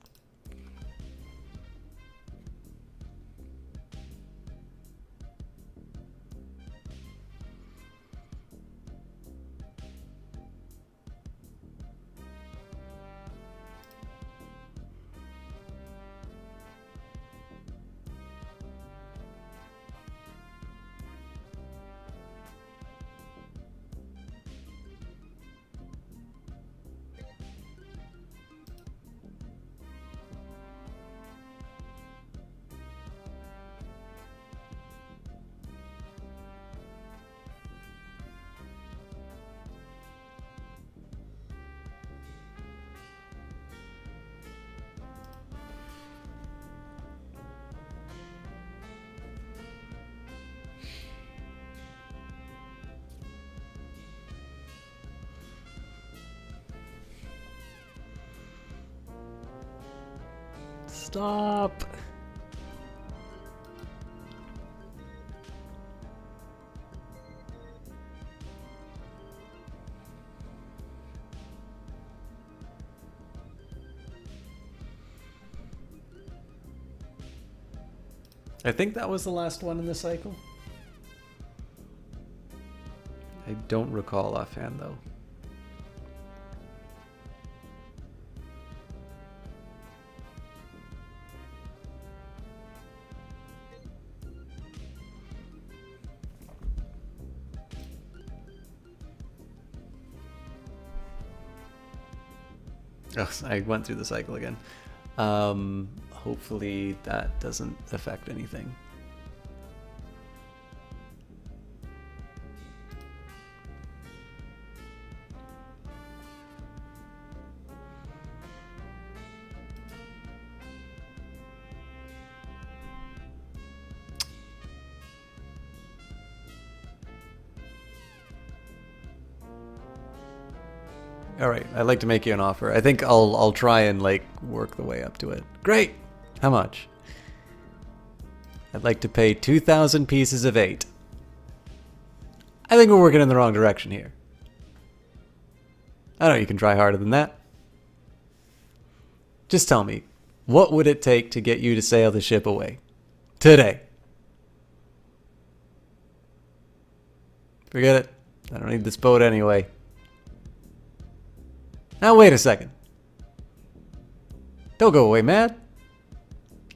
Stop. I think that was the last one in the cycle. I don't recall offhand though. Oh, I went through the cycle again. Hopefully that doesn't affect anything. All right, I'd like to make you an offer. I think I'll try and like work the way up to it. Great. How much? I'd like to pay 2,000 pieces of 8. I think we're working in the wrong direction here. I know you can try harder than that. Just tell me, what would it take to get you to sail the ship away? Today. Forget it. I don't need this boat anyway. Now wait a second. Don't go away mad.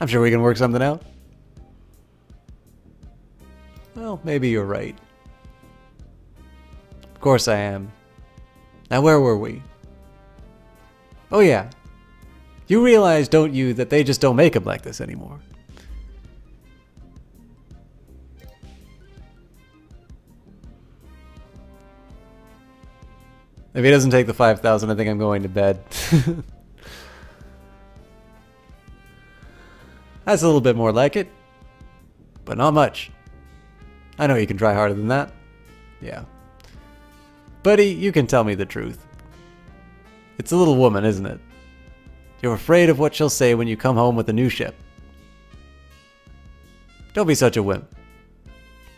I'm sure we can work something out. Well, maybe you're right. Of course I am. Now where were we? Oh yeah. You realize, don't you, that they just don't make them like this anymore? If he doesn't take the 5,000, I think I'm going to bed. That's a little bit more like it. But not much. I know you can try harder than that. Yeah. Buddy, you can tell me the truth. It's a little woman, isn't it? You're afraid of what she'll say when you come home with a new ship. Don't be such a wimp.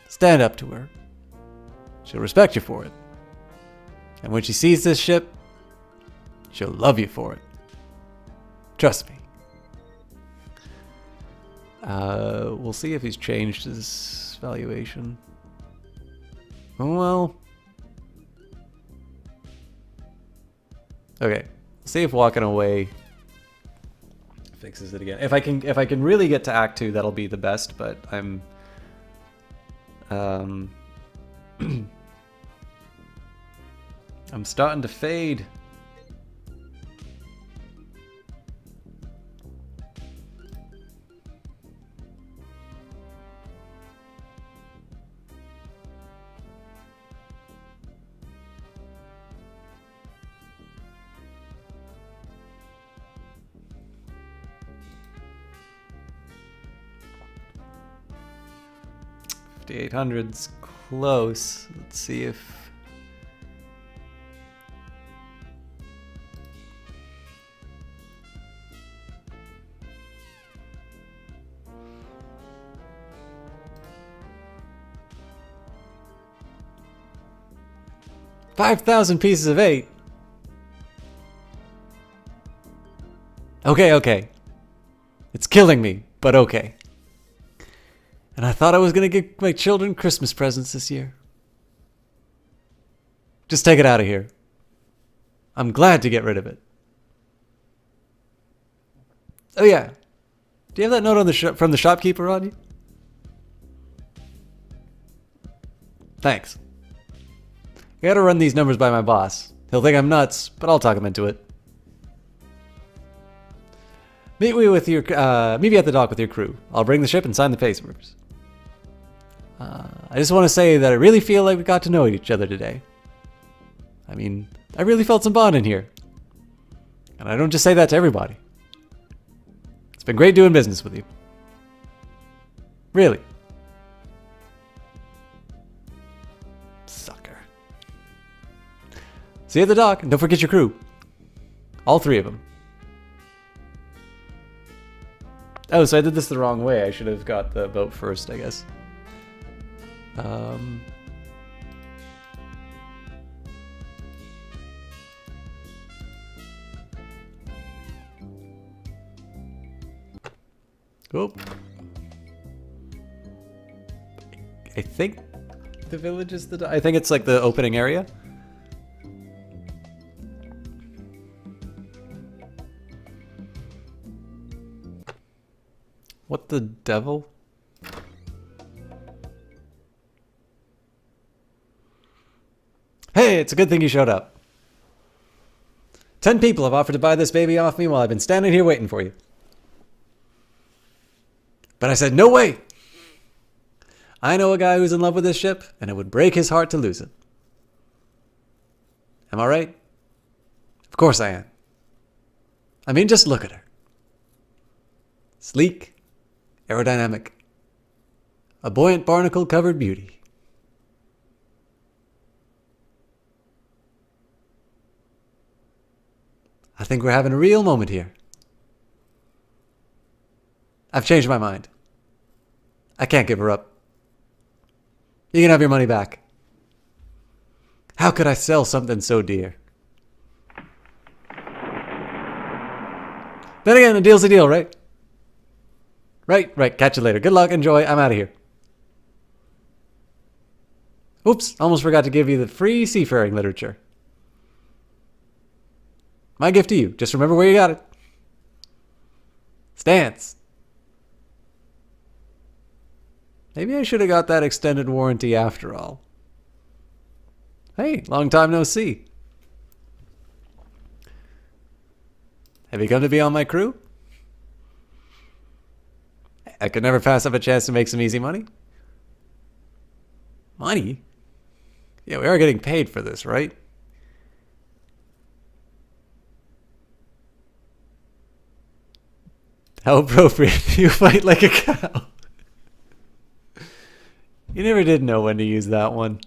Stand up to her. She'll respect you for it. And when she sees this ship, she'll love you for it. Trust me. We'll see if he's changed his valuation. Well. Okay. See if walking away fixes it again. If I can really get to Act 2, that'll be the best, but I'm I'm starting to fade. $5,800's close. Let's see if... $5,000 pieces of 8. Okay. It's killing me, but okay. And I thought I was going to get my children Christmas presents this year. Just take it out of here. I'm glad to get rid of it. Oh yeah. Do you have that note on the from the shopkeeper on you? Thanks. I gotta run these numbers by my boss. He'll think I'm nuts, but I'll talk him into it. Meet me at the dock with your crew. I'll bring the ship and sign the papers. I just want to say that I really feel like we got to know each other today. I mean, I really felt some bond in here. And I don't just say that to everybody. It's been great doing business with you. Really. Sucker. See you at the dock, and don't forget your crew. All 3 of them. Oh, so I did this the wrong way. I should have got the boat first, I guess. Oh. I think the village is the... I think it's like the opening area. What the devil? Hey, it's a good thing you showed up. 10 people have offered to buy this baby off me while I've been standing here waiting for you. But I said, no way. I know a guy who's in love with this ship, and it would break his heart to lose it. Am I right? Of course I am. I mean, just look at her. Sleek, aerodynamic, a buoyant barnacle-covered beauty. I think we're having a real moment here. I've changed my mind. I can't give her up. You can have your money back. How could I sell something so dear? Then again, a deal's a deal, right? Right. Catch you later. Good luck. Enjoy. I'm out of here. Oops. Almost forgot to give you the free seafaring literature. My gift to you. Just remember where you got it. Stance. Maybe I should have got that extended warranty after all. Hey, long time no see. Have you come to be on my crew? I could never pass up a chance to make some easy money. Money? Yeah, we are getting paid for this, right? How appropriate. You fight like a cow. You never did know when to use that one.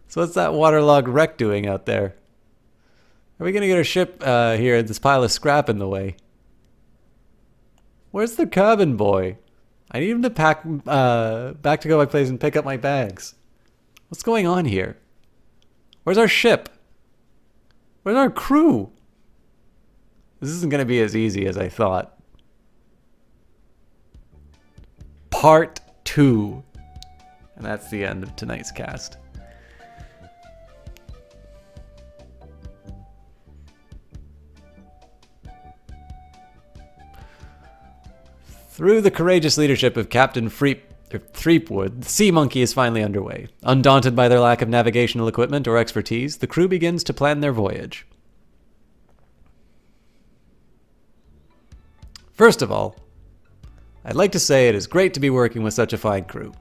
So what's that waterlogged wreck doing out there? Are we going to get our ship here, this pile of scrap in the way? Where's the cabin boy? I need him to pack back to go my place and pick up my bags. What's going on here? Where's our ship? Where's our crew? This isn't going to be as easy as I thought. Part 2. And that's the end of tonight's cast. Through the courageous leadership of Captain Threepwood, the Sea Monkey is finally underway. Undaunted by their lack of navigational equipment or expertise, the crew begins to plan their voyage. First of all, I'd like to say it is great to be working with such a fine crew.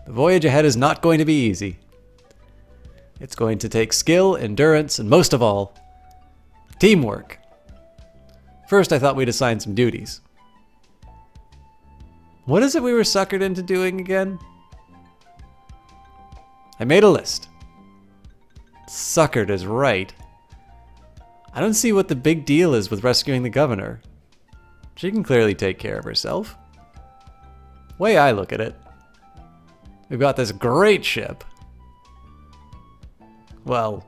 The voyage ahead is not going to be easy. It's going to take skill, endurance, and most of all, teamwork. First, I thought we'd assign some duties. What is it we were suckered into doing again? I made a list. Suckered is right. I don't see what the big deal is with rescuing the governor. She can clearly take care of herself. Way I look at it, we've got this great ship. Well,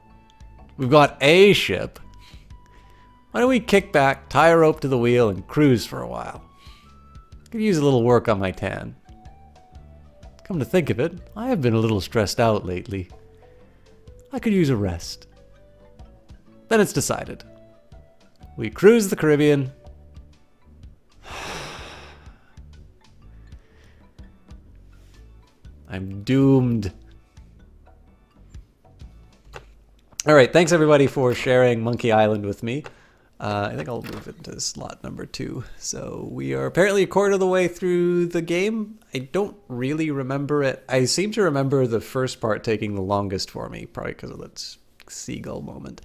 we've got a ship. Why don't we kick back, tie a rope to the wheel, and cruise for a while? Could use a little work on my tan. Come to think of it, I have been a little stressed out lately. I could use a rest. Then it's decided. We cruise the Caribbean. I'm doomed. All right, thanks everybody for sharing Monkey Island with me. I think I'll move it to slot number 2. So we are apparently a quarter of the way through the game. I don't really remember it. I seem to remember the first part taking the longest for me, probably because of that seagull moment.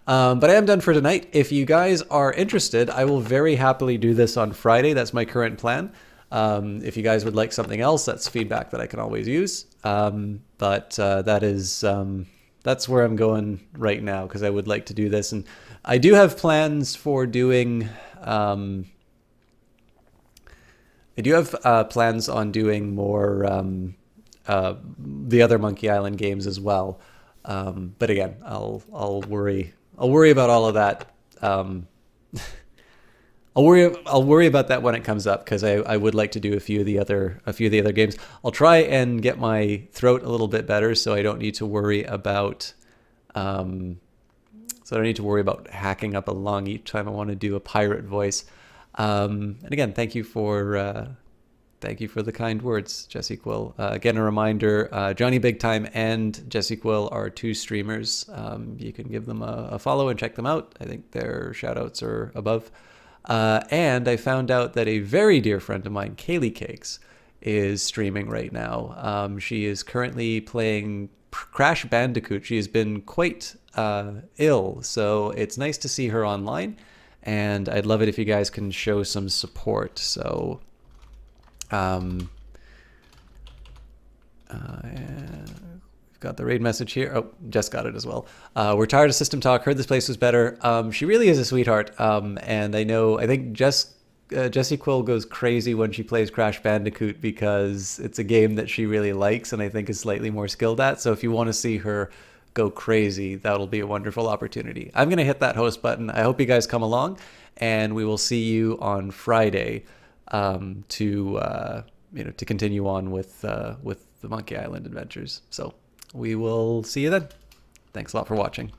But I am done for tonight. If you guys are interested, I will very happily do this on Friday. That's my current plan. If you guys would like something else, that's feedback that I can always use. But that's where I'm going right now, because I would like to do this. And I do have plans for doing... I do have plans on doing more the other Monkey Island games as well. But again, I'll worry about all of that. I'll worry about that when it comes up, because I would like to do a few of the other games. I'll try and get my throat a little bit better, so I don't need to worry about hacking up a lung each time I want to do a pirate voice. And again, thank you for Thank you for the kind words, Jesse Quill. Again, a reminder, Johnny Big Time and Jesse Quill are two streamers. You can give them a follow and check them out. I think their shoutouts are above. And I found out that a very dear friend of mine, Kaylee Cakes, is streaming right now. She is currently playing Crash Bandicoot. She has been quite ill, so it's nice to see her online. And I'd love it if you guys can show some support. So... we've got the raid message here. Oh, Jess got it as well. We're tired of System Talk. Heard this place was better. She really is a sweetheart. And I think Jessie Quill goes crazy when she plays Crash Bandicoot because it's a game that she really likes and I think is slightly more skilled at. So if you want to see her go crazy, that'll be a wonderful opportunity. I'm going to hit that host button. I hope you guys come along, and we will see you on Friday to continue on with the Monkey Island adventures. So we will see you then. Thanks a lot for watching.